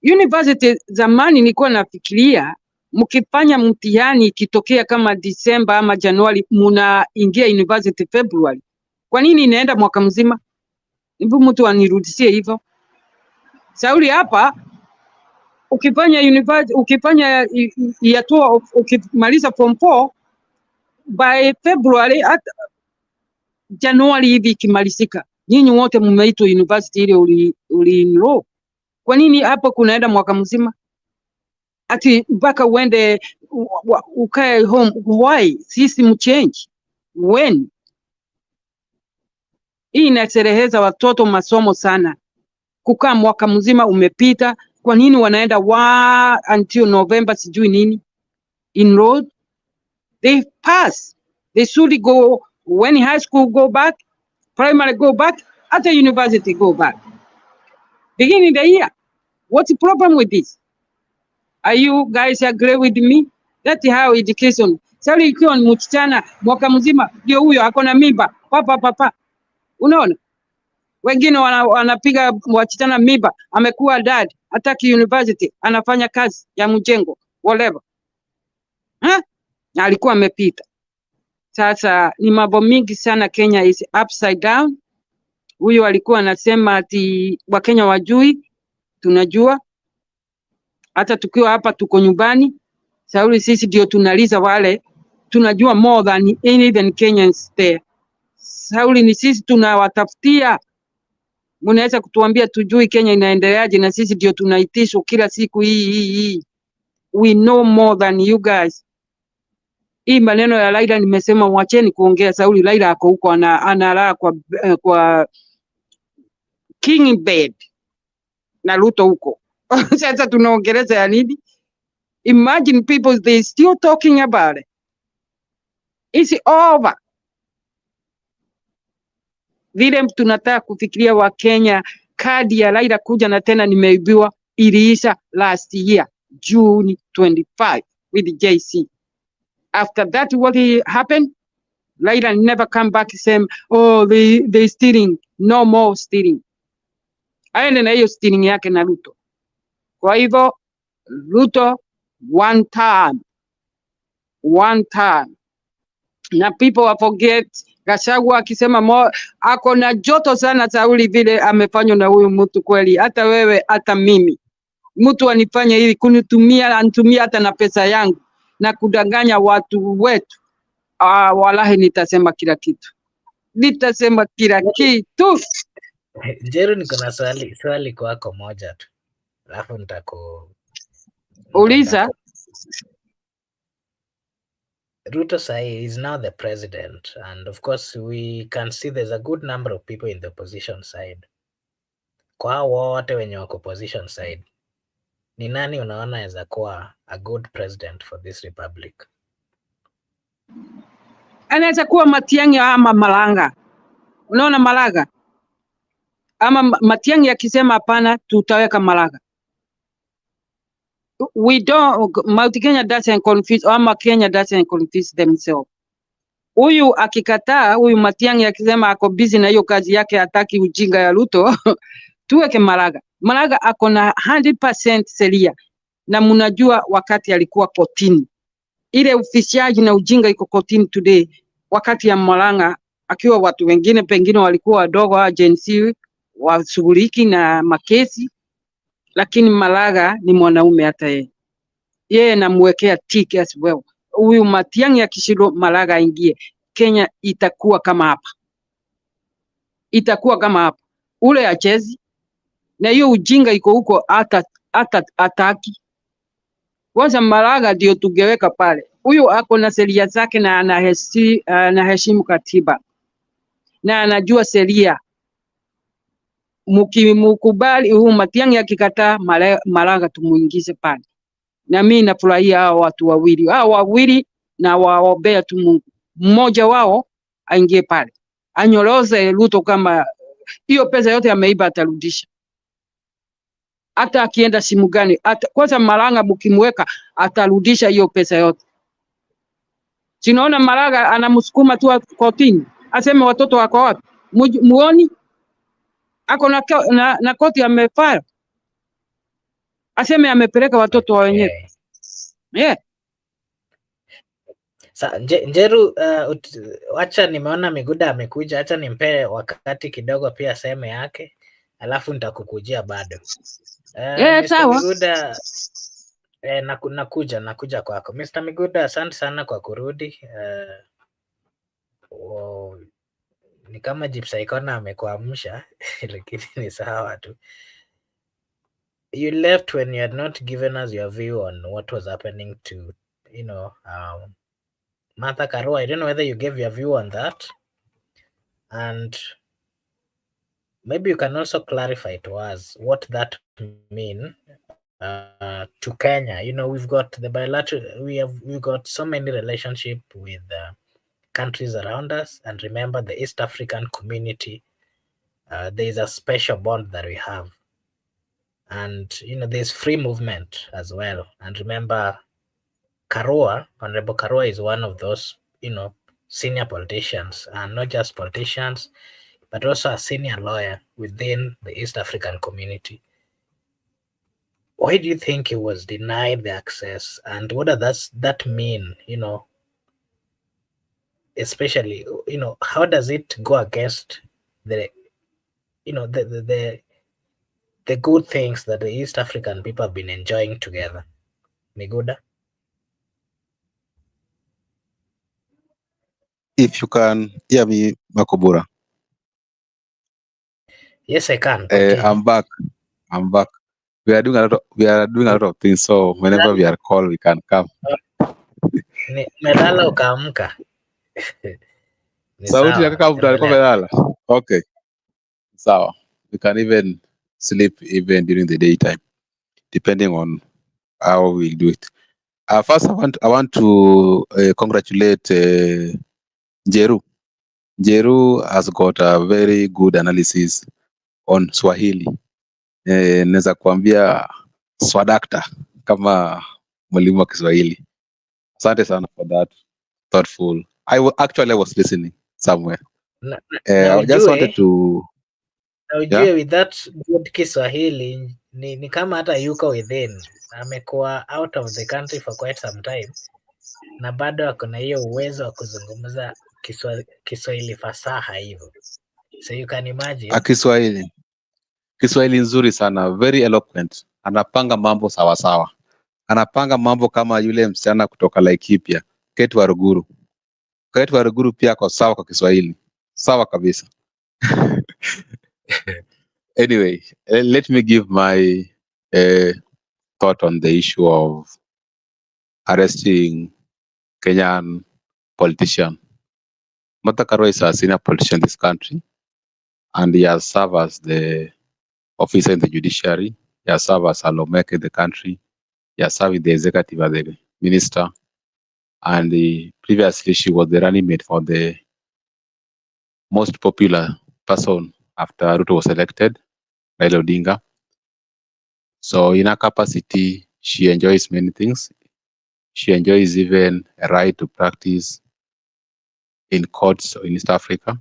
University zamani nilikuwa nafikiria mkifanya mtihani ikitokea kama Disemba ama Januari, mnaingia university February. Kwa nini inaenda mwaka mzima? Hebu mtu anirudishie hivyo. Sauli hapa ukifanya university, ukifanya yatoa, ukimaliza form 4 by February hata Januari hivi ikimalizika, nyinyi wote mmeitwa university ile uli-enroll. Kwa nini hapo kunaenda mwaka mzima? Ati mpaka uende ukae home. Why? System change. When? Hii inasereheza watoto masomo sana. Kukaa mwaka mzima umepita. Kwa nini wanaenda until November sijui nini? Enrolled? They pass. They should go, when high school go back, primary go back, at the university go back. Beginning the year. What's the problem with this? Are you guys agree with me? That's how education. Sasa ikiwa ni msichana mwaka mzima ndio huyo ako na mimba. Papa. Unaona? Wengine wanapiga wasichana mimba, amekuwa dad, hataki university, anafanya kazi ya mjengo, whatever. Na alikuwa amepita. Sasa ni mambo mingi sana. Kenya is upside down. Huyo alikuwa anasema ati Wakenya wajui, tunajua. Hata tukiwa hapa tuko nyumbani, Sauli sisi ndio tunaliza wale, tunajua more than even Kenyans there. Sauli, ni sisi tunawatafutia. Mnaweza kutuambia tujui Kenya inaendeleaje, na sisi ndio tunaitishwa kila siku hii. We know more than you guys. Hii maneno ya Raila nimesema mwacheni kuongea. Sauli, Raila ako huko analala kwa king bed na Ruto huko. Sasa tunaongeleza ya nini? Imagine people, they still talking about it. It's over. Vile tunataka kufikiria wa Kenya, kadi ya Raila kuja na tena nimeibiwa, iliisha last year June 25 with JC. After that, what happened? Raila never come back saying, oh, they stealing. No more stealing. Aende na hiyo stealing yake na Ruto. Kwa hivyo Ruto one time. Na people forget Gachagua akisema ako na joto sana Sauli, vile amefanywa na huyu mtu kweli. Hata wewe, hata mimi, mtu anifanya hivi anitumia hata na pesa yangu na kudanganya watu wetu. Wallahi nitasema kila kitu. Jeru, niko na swali kwako moja tu, alafu uliza. Ruto sahi is now the president, and of course we can see there's a good number of people in the opposition side. Kwa hao wote wenye wako opposition side, ni nani unaona aweza kuwa a good president for this republic? Anaweza kuwa Matiang'i ama Malanga. Unaona Malanga ama Matiang'i akisema hapana, tutaweka Malanga. We don't, Mount Kenya doesn't confuse, ama Kenya doesn't confuse themselves. Huyu akikataa, huyu Matiang'i akisema ako busy na hiyo kazi yake, hataki ujinga ya Ruto, tuweke Malanga. Malanga ako na 100% sheria, na mnajua wakati alikuwa kotini, ile ufishaji na ujinga iko kotini today. Wakati ya Malanga akiwa watu wengine pengine walikuwa wadogo wa agency washughuliki na makesi, lakini Malanga ni mwanaume, hata yeye namwekea tick as well. Huyu Matiang'i akishindwa, Malanga aingie, Kenya itakuwa kama hapa. Ule achezi na hiyo ujinga iko huko, hata ataki. Kwanza Malanga ndio tungeweka pale. Huyu ako na sheria zake na anaheshimu katiba na anajua sheria. Mkimkubali huyu Matiang'i, akikataa, Malanga tumuingize pale. Na mimi nafurahia hao watu wawili na waombea tu Mungu, mmoja wao aingie pale anyoroze Ruto, kama hiyo pesa yote ameiba atarudisha. Hata akienda simu gani, kwanza Malanga mkimweka atarudisha hiyo pesa yote. Sinaona Malanga anamsukuma tu kotini, aseme watoto wako wapi? Muoni ako na koti amefile, aseme amepeleka watoto wa wenyewe. Yeah. Njeru, wacha nimeona Miguda amekuja, acha nimpe wakati kidogo pia sehemu yake, alafu nitakukujia bado. Sawa. Miguda, nakuja kwako. Mr. Miguda, asante sana kwa kurudi. Ni kama Jipsaikona amekuamsha lakini ni sawa tu. You left when you had not given us your view on what was happening to, Martha Karua. I don't know whether you gave your view on that, and maybe you can also clarify to us what that mean to Kenya. We've got the bilateral, we've got so many relationship with countries around us, and remember the East African community, there is a special bond that we have, and there's free movement as well. And remember, Honorable Karua is one of those senior politicians, and not just politicians, but also a senior lawyer within the East African community. Why do you think he was denied the access, and what does that mean? Especially, how does it go against the good things that the East African people have been enjoying together? Miguda? If you can hear me, Makobura, Yes, I can. Continue. I'm back. I'm back. We are doing a lot of things. So whenever we are called, we can come. Melala ukaamka. Ni Sauti ya sawa. kaka mtu alikuwa Endelea. amelala. Okay, sawa. We can even sleep even during the daytime, depending on how we do it. First, I want to congratulate Jeru. Jeru has got a very good analysis on Swahili. Naweza kuambia swadakta kama mwalimu wa Kiswahili. Asante sana for that thoughtful. Actually I was listening somewhere. Na, na I just wanted ujue to yeah. with that good Kiswahili ni kama hata yuko within. Amekuwa out of the country for quite some time na bado ako na hiyo uwezo wa kuzungumza Kiswahili fasaha hivyo. So you can imagine. Kiswahili nzuri sana, very eloquent. Anapanga mambo sawa sawa. Anapanga mambo kama yule msichana kutoka Laikipia, Kate Waruguru. Kate Waruguru pia ako sawa kwa Kiswahili. Sawa kabisa. Anyway, let me give my thought on the issue of arresting Kenyan politician. Martha Karua is a senior politician in this country, and he has served as the officer in the judiciary. He has served as a lawmaker in the country. He has served in the executive as the minister, and previously she was the running mate for the most popular person after Ruto was elected, Raila Odinga. So in her capacity, she enjoys many things. She enjoys even a right to practice in courts in East Africa.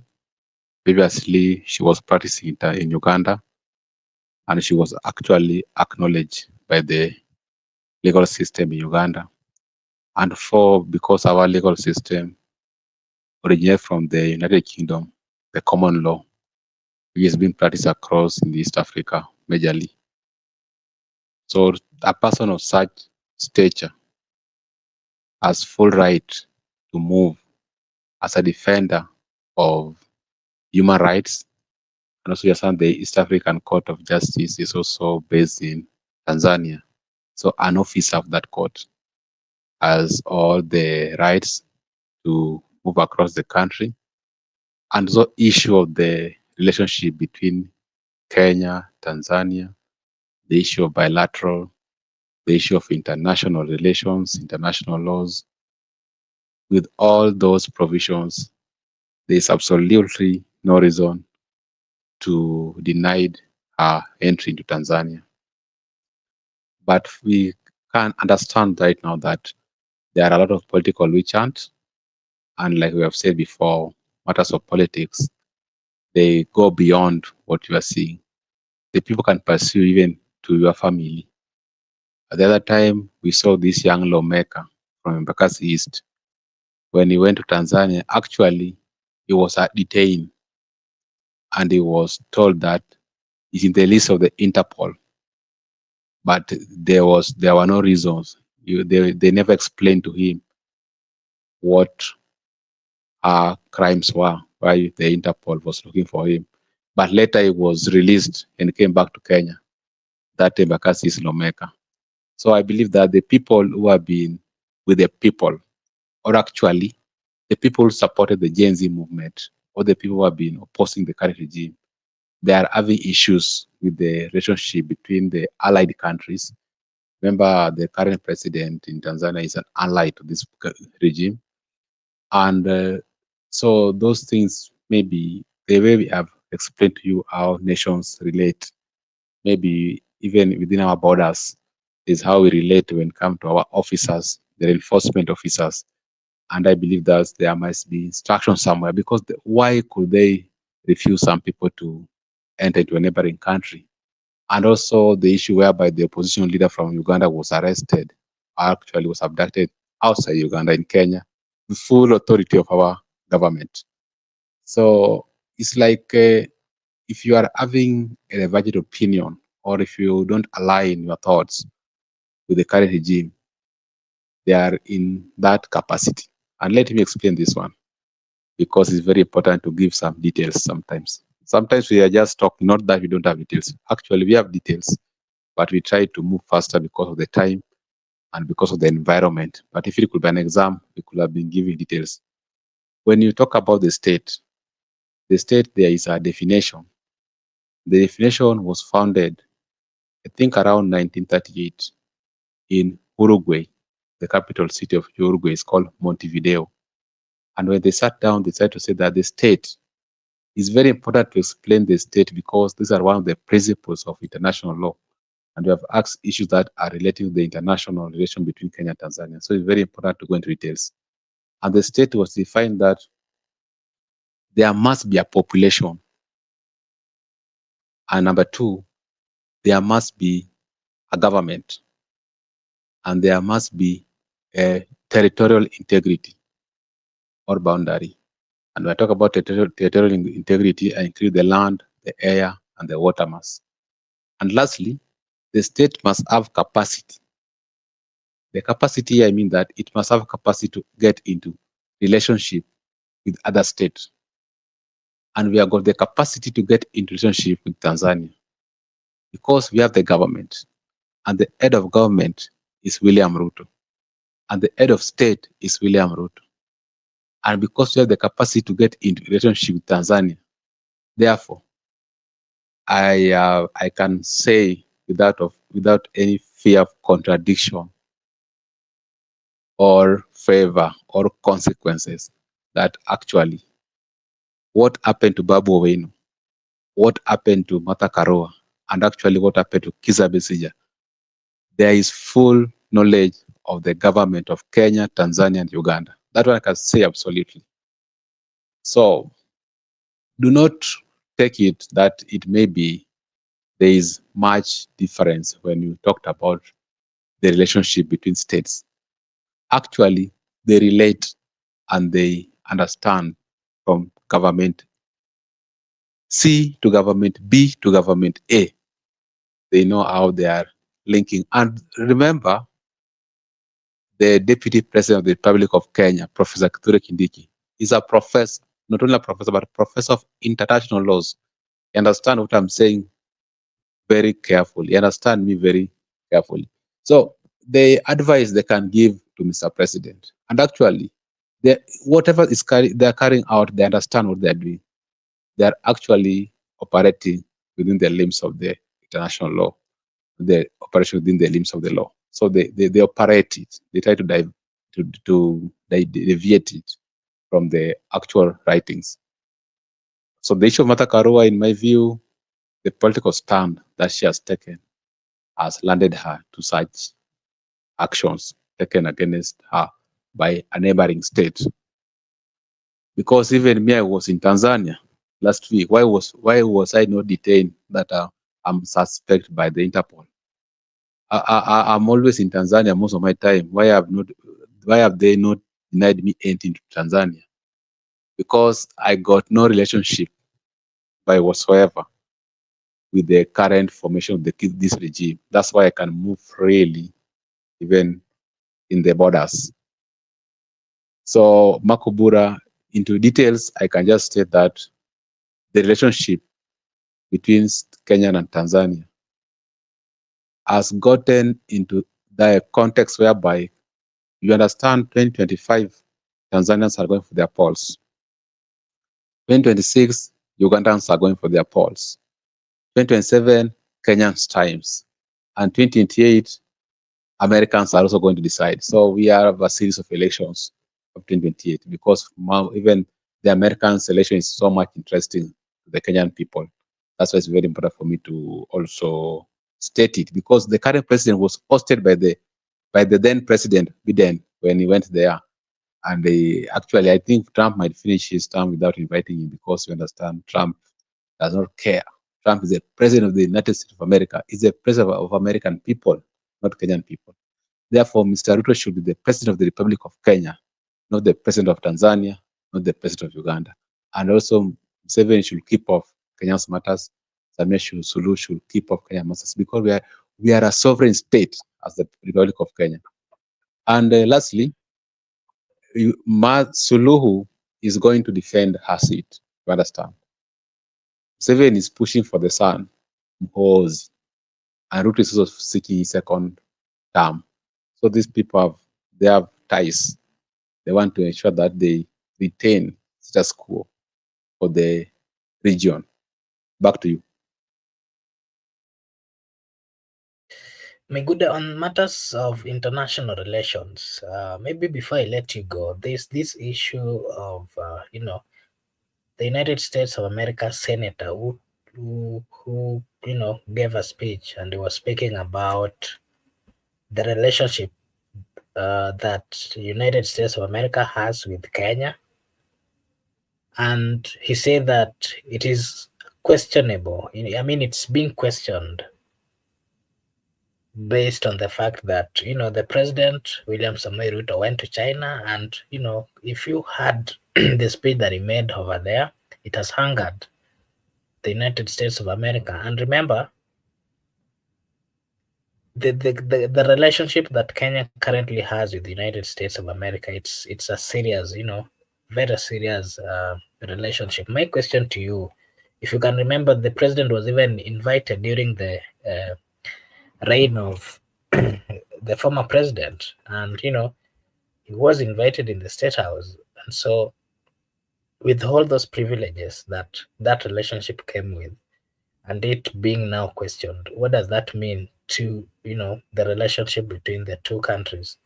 Previously, she was practicing in Uganda, and she was actually acknowledged by the legal system in Uganda. And because our legal system originates from the United Kingdom, the common law, which is being practiced across in East Africa majorly. So a person of such stature has full right to move as a defender of human rights. And also, you understand the East African Court of Justice is also based in Tanzania. So an officer of that court has all the rights to move across the country. And the issue of the relationship between Kenya, Tanzania, the issue of bilateral, the issue of international relations, international laws. With all those provisions, there is absolutely no reason to deny her entry into Tanzania. But we can understand right now that there are a lot of political witch hunt, and like we have said before, matters of politics, they go beyond what you are seeing. The people can pursue even to your family. At the other time, we saw this young lawmaker from Embakasi East. When he went to Tanzania, actually, he was detained, and he was told that he's in the list of the Interpol. But there were no reasons. They never explained to him what crimes were, why the Interpol was looking for him. But later he was released and came back to Kenya. That Embakasi is lawmaker. So I believe that the people who have been with the people, or actually the people who supported the Gen Z movement, or the people who have been opposing the current regime, they are having issues with the relationship between the allied countries. Remember, the current president in Tanzania is an ally to this regime. And so those things, maybe the way we have explained to you how nations relate, maybe even within our borders, is how we relate when it comes to our officers, the enforcement officers. And I believe that there must be instruction somewhere, because why could they refuse some people to enter into a neighboring country? And also the issue whereby the opposition leader from Uganda was arrested, actually was abducted outside Uganda in Kenya, the full authority of our government. So it's like if you are having a divergent opinion, or if you don't align your thoughts with the current regime, they are in that capacity. And let me explain this one. because it's very important to give some details sometimes. Sometimes we are just talking, not that we don't have details. Actually, we have details, but we try to move faster because of the time and because of the environment. But if it could be an exam, we could have been giving details. When you talk about the state, there is a definition. The definition was founded, I think, around 1938 in Uruguay. The capital city of Uruguay is called Montevideo. And when they sat down, they tried to say that the state is very important to explain the state because these are one of the principles of international law. And we have asked issues that are related to the international relation between Kenya and Tanzania. So it's very important to go into details. And the state was defined that there must be a population. And number two, there must be a government. And there must be a territorial integrity or boundary. And when I talk about territorial integrity, I include the land, the air, and the water mass. And lastly, the state must have capacity. The capacity, I mean that it must have capacity to get into relationship with other states. And we have got the capacity to get into relationship with Tanzania because we have the government. And the head of government is William Ruto. And the head of state is William Ruto. And because we have the capacity to get into relationship with Tanzania, therefore, I can say without any fear of contradiction or favor or consequences that actually what happened to Babu Owino, what happened to Martha Karua, and actually what happened to Kizza Besigye, there is full knowledge of the government of Kenya, Tanzania, and Uganda. That one I can say absolutely. So do not take it that it may be there is much difference when you talked about the relationship between states. Actually, they relate and they understand from government C to government B to government A. They know how they are linking. And remember, the Deputy President of the Republic of Kenya, Professor Kithure Kindiki, is a professor, not only a professor, but a professor of international laws. You understand what I'm saying very carefully. You understand me very carefully. So the advice they can give to Mr. President, and actually, whatever they're carrying out, they understand what they're doing. They're actually operating within the limbs of the international law, the operation within the limbs of the law. So they operate it. They try to deviate it from the actual writings. So the issue of Martha Karua, in my view, the political stand that she has taken has landed her to such actions taken against her by a neighboring state. Because even me, I was in Tanzania last week. Why was I not detained that I'm suspect by the Interpol? I'm always in Tanzania most of my time. Why have they not denied me entry to Tanzania? Because I got no relationship by whatsoever with the current formation of this regime. That's why I can move freely, even in the borders. So Makubura, into details, I can just state that the relationship between Kenya and Tanzania has gotten into the context whereby you understand 2025, Tanzanians are going for their polls. 2026, Ugandans are going for their polls. 2027, Kenyans times. And 2028, Americans are also going to decide. So we have a series of elections of 2028 because even the American election is so much interesting to the Kenyan people. That's why it's very important for me to also state it, because the current president was hosted by the then president Biden when he went there. And actually, I think Trump might finish his term without inviting him, because you understand, Trump does not care. Trump is the president of the United States of America. He's the president of American people, not Kenyan people. Therefore, Mr. Ruto should be the president of the Republic of Kenya, not the president of Tanzania, not the president of Uganda. And also, Museveni should keep off Kenya's matters. Samia Suluhu should keep off Kenya's matters, because we are a sovereign state as the Republic of Kenya. And lastly, Suluhu is going to defend her seat. You understand? Seven is pushing for the son, Mhozi, and Ruto is also seeking his second term. So these people have ties. They want to ensure that they retain status quo for the region. Back to you. Miguda, on matters of international relations, maybe before I let you go, there's this issue of, the United States of America senator who gave a speech, and he was speaking about the relationship that United States of America has with Kenya, and he said that it is questionable. I mean, it's being questioned based on the fact that the president William Samoei Ruto went to China, and if you had the speech that he made over there, it has angered the United States of America. And remember, the relationship that Kenya currently has with the United States of America, it's a serious, very serious relationship. My question to you, if you can remember, the president was even invited during the reign of the former president, and he was invited in the state house, and so with all those privileges that relationship came with, and it being now questioned, what does that mean to the relationship between the two countries?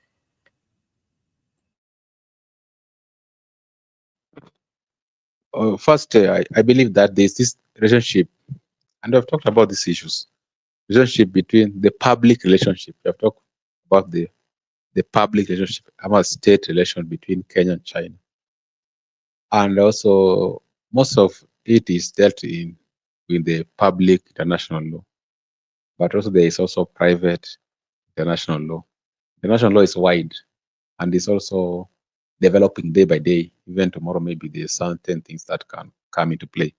First, I believe that there's this relationship, and I've talked about these issues. Relationship between the public relationship. I've talked about the public relationship, about state relation between Kenya and China, and also most of it is dealt in with the public international law, but also there is also private international law. International law is wide, and it's also developing day by day. Even tomorrow, maybe there's certain things that can come into play.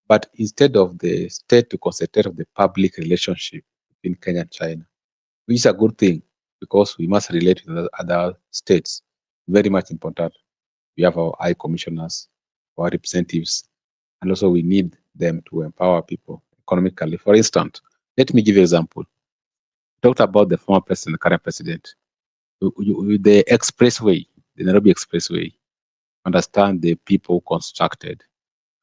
But instead of the state to concentrate on the public relationship between Kenya and China, which is a good thing because we must relate with the other states, very much important. We have our high commissioners, our representatives, and also we need them to empower people economically. For instance, let me give you an example. We talked about the former president, the current president. The expressway, the Nairobi Expressway, understand the people who constructed,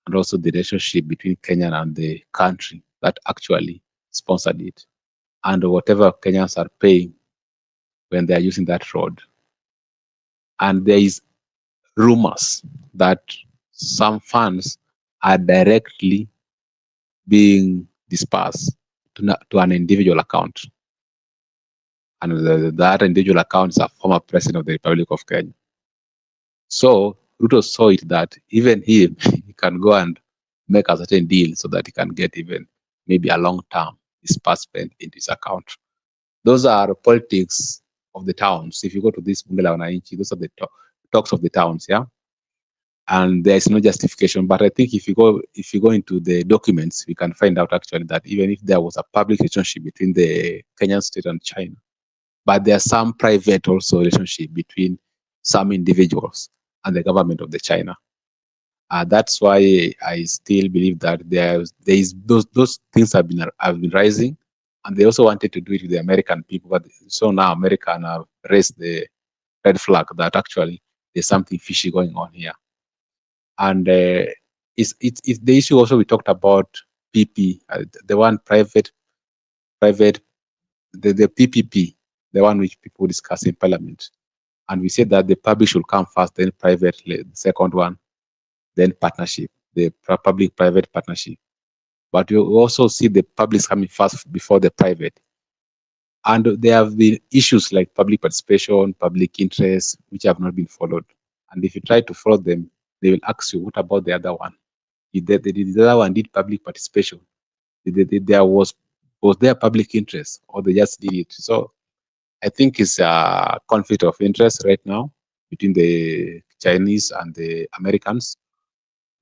and also the relationship between Kenya and the country that actually sponsored it, and whatever Kenyans are paying when they are using that road. And there is rumors that some funds are directly being dispersed to an individual account, and that individual account is a former president of the Republic of Kenya. So Ruto saw it that even he can go and make a certain deal so that he can get even maybe a long-term disbursement into his account. Those are politics of the towns. If you go to this Bunge la Wananchi, those are the talks of the towns, yeah. And there is no justification. But I think if you go into the documents, we can find out actually that even if there was a public relationship between the Kenyan state and China, but there's some private also relationship between some individuals and the government of the China. That's why I still believe that there is those things have been rising, and they also wanted to do it with the American people. But so now America have raised the red flag that actually there's something fishy going on here. And it's the issue also we talked about PP, the one the PPP, the one which people discuss in Parliament. And we said that the public should come first, then private, the second one, then partnership, the public-private partnership. But you also see the public coming first before the private. And there have been issues like public participation, public interest, which have not been followed. And if you try to follow them, they will ask you, what about the other one? The other one did public participation. There was there public interest, or they just did it? So I think it's a conflict of interest right now between the Chinese and the Americans.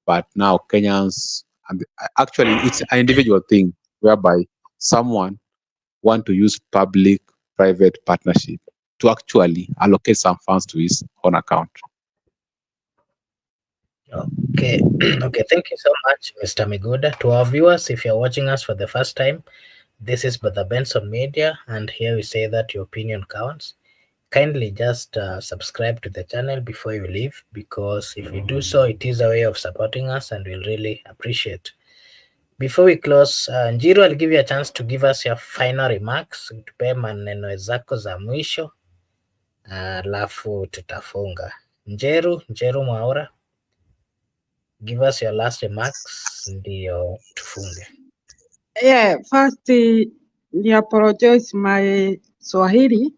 But now Kenyans, and actually it's an individual thing whereby someone want to use public-private partnership to actually allocate some funds to his own account. Okay. Okay, thank you so much, Mr. Miguda. To our viewers, if you're watching us for the first time, this is Brother Benson Media, and here we say that your opinion counts. Kindly just subscribe to the channel before you leave, because if you do so, it is a way of supporting us and we'll really appreciate. Before we close, Njiru, I'll give you a chance to give us your final remarks, tupe maneno zako za mwisho, alafu tutafunga. Njeru Mwaura, give us your last remarks, ndio tufunge. Yeah, first ni apologize my Swahili.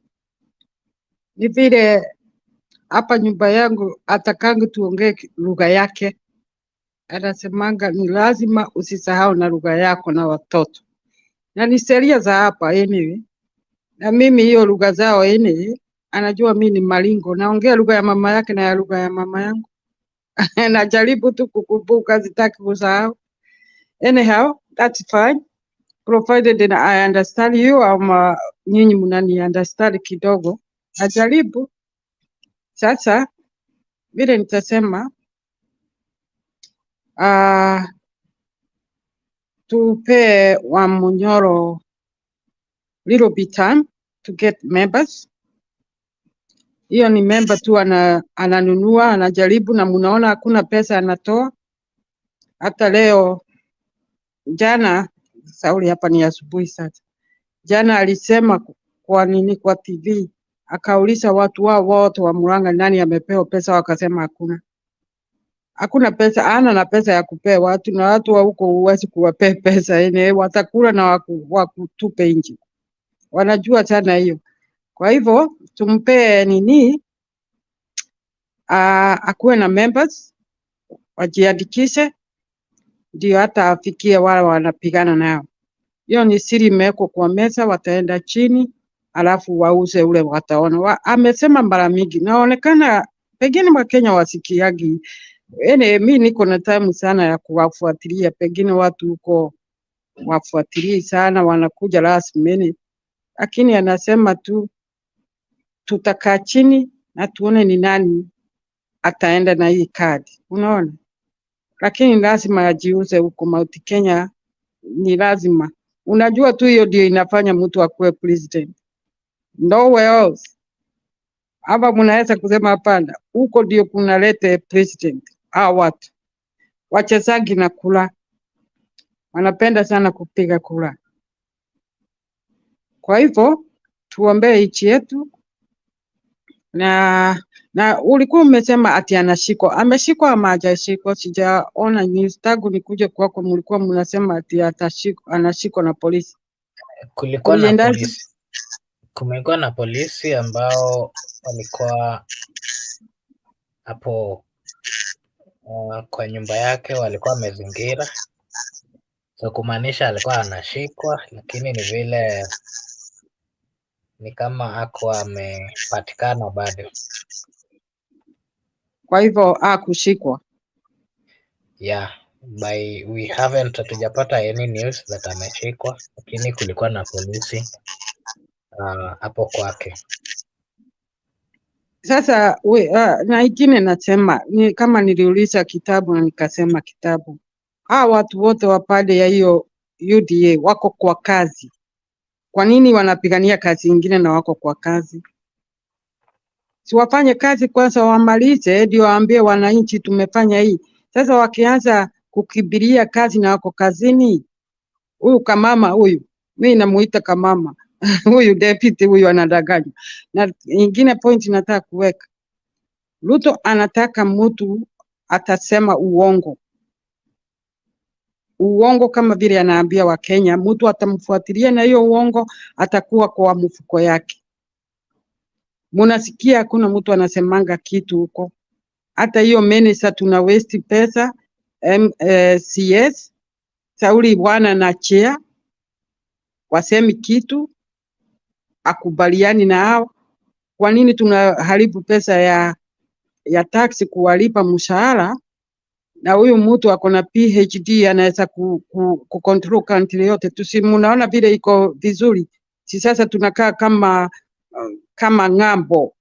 Ni vile hapa nyumba yangu atakangu tuongee lugha yake. Anasemanga ni lazima usisahau na lugha yako na watoto. Na ni sheria za hapa anyway. Na mimi hiyo lugha zao anyway, anajua mimi ni Malingo. Naongea lugha ya mama yake na ya lugha ya mama yangu. Najaribu tu kukumbuka, sitaki kusahau. Anyhow, that's fine. Provided that I understand you, ama nyinyi mnani understand kidogo. Najaribu. Sasa vile nitasema tupe wa Munyoro little bit time to get members. Hiyo ni member tu ananunua, anajaribu, na munaona hakuna pesa anatoa. Hata leo jana, Sauli hapa ni asubuhi sasa. Jana alisema kwa TV, akauliza watu wao wote wa Murang'a nani amepewa pesa, wakasema hakuna. Hakuna pesa, ana na pesa ya kupea watu, na watu wa huko huwezi kuwapea pesa ene, watakula na wakutupe nje. Wanajua sana hiyo. Kwa hivyo tumpe nini, akuwe na members, wajiandikishe, ndio hata afikie wale wanapigana nao. Hiyo ni siri imewekwa kwa meza, wataenda chini, alafu wauze ule wataona. Amesema mara mingi, naonekana pengine Wakenya wasikiagi. Mimi niko na time sana ya kuwafuatilia, pengine watu huko wafuatilie sana, wanakuja last minute. Lakini anasema tu tutakaa chini na tuone ni nani ataenda na hii kadi. Unaona? Lakini lazima ajiuze huko Mount Kenya, ni lazima. Unajua tu hiyo ndio inafanya mtu akuwe president. Nowhere else. Hapa mnaweza kusema hapana, huko ndio kunalete president. Watu wachezaji na kula, wanapenda sana kupiga kula. Kwa hivyo tuombee nchi yetu. Na ulikuwa umesema ati anashikwa. Ameshikwa ama hajashikwa? Sijaona news tangu nikuje kwako, mlikuwa mnasema ati anashikwa na polisi. Kulikuwa na polisi. Kumekuwa na polisi ambao walikuwa hapo kwa nyumba yake, walikuwa wamezingira. So kumaanisha alikuwa anashikwa, lakini ni vile ni kama hakuwa amepatikana bado. Kwa hivyo hakushikwa. Yeah, we haven't, hatujapata any news that ameshikwa, lakini kulikuwa na polisi hapo kwake. Sasa na ingine nasema kama niliuliza kitabu na nikasema kitabu. Watu wote wa pande ya hiyo UDA wako kwa kazi. Kwa nini wanapigania kazi nyingine na wako kwa kazi? Si wafanye kazi kwanza, wamalize ndio waambie wananchi tumefanya hii. Sasa wakianza kukibiria kazi na wako kazini, huyu kamama huyu, mimi namuita kamama huyu deputy huyu anadanganya. Na ingine point nataka kuweka, Ruto anataka mtu atasema uongo kama vile anaambia Wakenya, mtu atamfuatilia na hiyo uongo atakuwa kwa mfuko yake. Munasikia hakuna mtu anasemanga kitu huko. Hata hiyo minister tuna waste pesa, CS Sauli bwana na chair wasemi kitu, akubaliani na hao. Kwa nini tunaharibu pesa ya taxi kuwalipa mshahara, na huyu mtu ako na PhD anaweza control country yote? Tusimunaona vile iko vizuri. Si sasa tunakaa kama ng'ambo.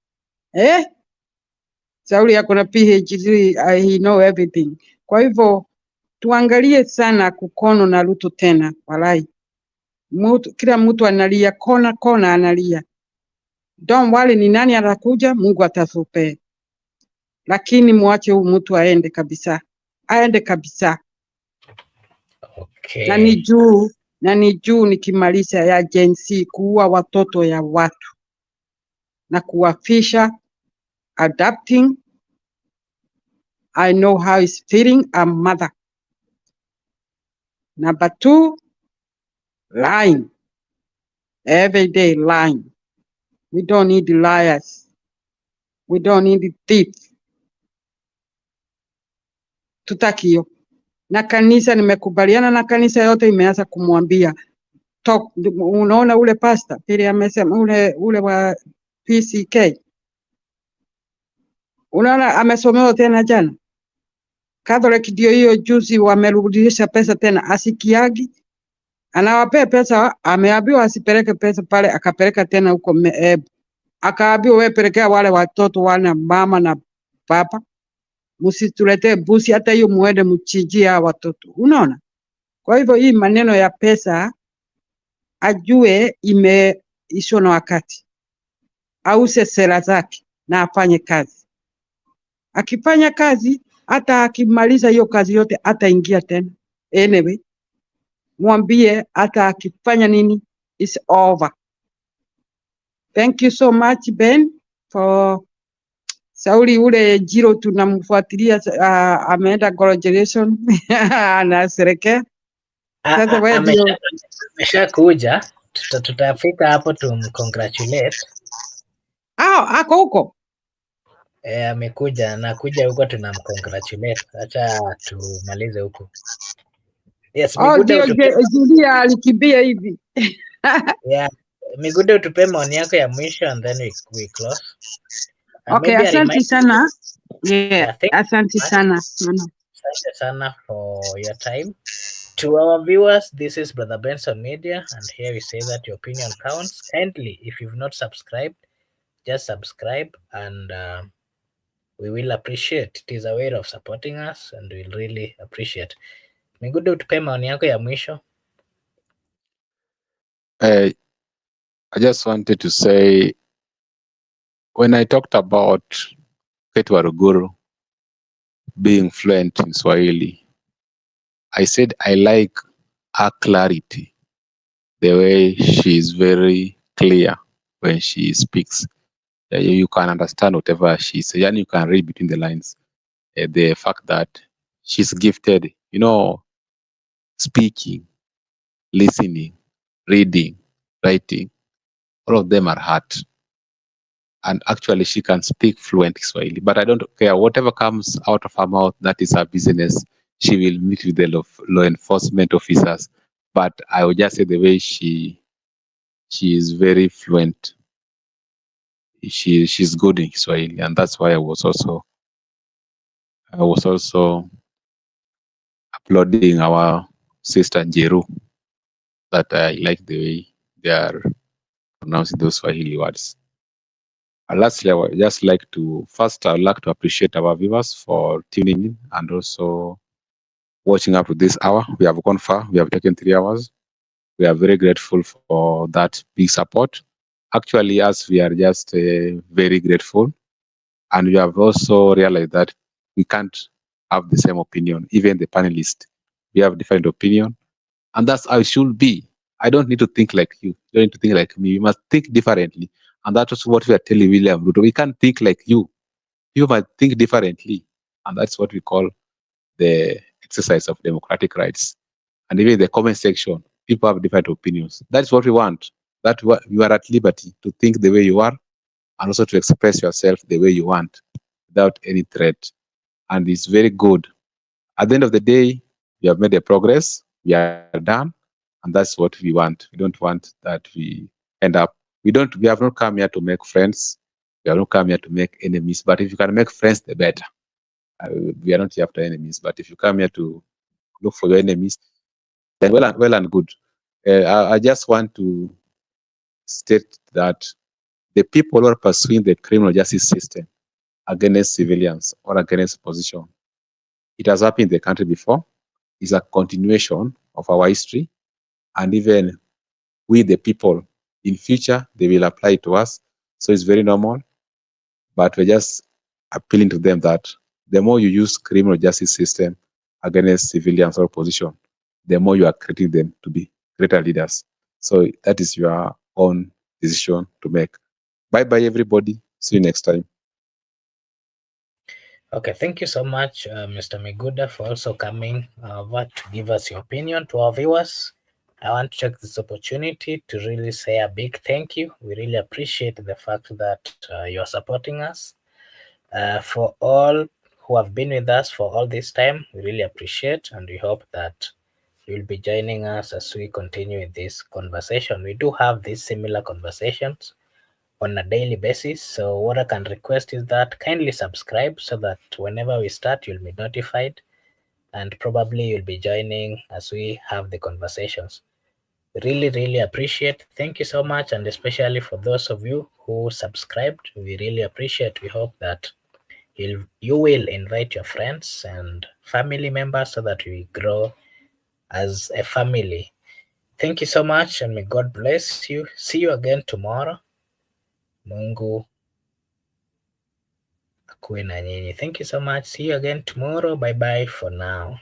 Sauli ako na PhD, he know everything. Kwa hivyo tuangalie sana kukono na Ruto tena, walai. Kila mtu analia, kona analia. Don't worry, ni nani atakuja, Mungu atatupea. Lakini muache huyu mtu aende kabisa. Aende kabisa. Okay. Na ni juu nikimaliza ya Gen Z kuua watoto ya watu na kuwafisha, adapting. I know how it's feeling a mother. Number 2, lying. Every day lying. We don't need liars. We don't need thieves. Tutaki hiyo. Na kanisa nimekubaliana na kanisa yote imeanza kumwambia unaona ule pasta pili amesema ule wa PCK. Unaona amesomewa tena jana. Catholic ndio hiyo juzi wamerudisha pesa tena, asikiagi. Anawapea pesa, ameambiwa asipeleke pesa pale, akapeleka tena huko akaambiwa wewe pelekea wale watoto wana mama na baba. Msituletee busi, hata hiyo muende mchijia watoto. Unaona? Kwa hivyo hii maneno ya pesa ajue imeishwa na wakati. Ause sera zake na afanye kazi. Akifanya kazi, hata akimaliza hiyo kazi yote ataingia tena. Anyway, mwambie hata akifanya nini, it's over. Thank you so much Ben for Sauli ule Jiro tunamfuatilia, ameenda graduation anaserekea. Sasa wewe ndio ameshakuja, tutafika hapo tumcongratulate. ako huko. Amekuja, nakuja huko tunamcongratulate. Acha tumalize huko. Yes, Migude Julia alikimbia hivi. Yeah, Migude utupe maoni yako ya mwisho and then we close. Okay, asante sana. Yeah, asante sana. Asante sana for your time. To our viewers, this is Brother Benson Media, and here we say that your opinion counts. Kindly, if you've not subscribed, just subscribe, and we will appreciate. It is a way of supporting us, and we'll really appreciate. Migude utupe maoni yako ya mwisho. I just wanted to say, when I talked about Kate Waruguru being fluent in Swahili, I said I like her clarity, the way she is very clear when she speaks. You can understand whatever she says, and you can read between the lines. The fact that she's gifted, speaking, listening, reading, writing, all of them are hard. And actually, she can speak fluent Swahili. But I don't care. Whatever comes out of her mouth, that is her business. She will meet with the law enforcement officers. But I would just say the way she is very fluent. She's good in Swahili, and that's why I was also applauding our sister Njeru, that I like the way they are pronouncing those Swahili words. And lastly, I would just like to appreciate our viewers for tuning in and also watching up to this hour. We have gone far. We have taken 3 hours. We are very grateful for that big support. Actually, as we are just very grateful, and we have also realized that we can't have the same opinion. Even the panelists, we have different opinion, and that's how it should be. I don't need to think like you. You don't need to think like me. You must think differently. And that is what we are telling William Ruto. We can't think like you. You must think differently. And that's what we call the exercise of democratic rights. And even in the comment section, people have different opinions. That's what we want. That you are at liberty to think the way you are and also to express yourself the way you want without any threat. And it's very good. At the end of the day, we have made a progress. We are done. And that's what we want. We don't want that we end up. We have not come here to make friends. We have not come here to make enemies. But if you can make friends, the better. We are not here after enemies. But if you come here to look for your enemies, then well and good. I just want to state that the people who are pursuing the criminal justice system against civilians or against opposition. It has happened in the country before. It's a continuation of our history, and even we, the people, in future, they will apply it to us. So it's very normal, but we're just appealing to them that the more you use criminal justice system against civilians or opposition, the more you are creating them to be greater leaders. So that is your own decision to make. Bye-bye, everybody. See you next time. Okay, thank you so much, Mr. Miguda, for also coming over to give us your opinion to our viewers. I want to take this opportunity to really say a big thank you. We really appreciate the fact that you're supporting us. For all who have been with us for all this time, we really appreciate, and we hope that you'll be joining us as we continue with this conversation. We do have these similar conversations on a daily basis. So what I can request is that kindly subscribe so that whenever we start, you'll be notified, and probably you'll be joining as we have the conversations. Really, really appreciate. Thank you so much, and especially for those of you who subscribed, we really appreciate. We hope that you will invite your friends and family members so that we grow as a family. Thank you so much, and may God bless you. See you again tomorrow. Mungu akuwe na nyinyi. Thank you so much. See you again tomorrow. Bye bye for now.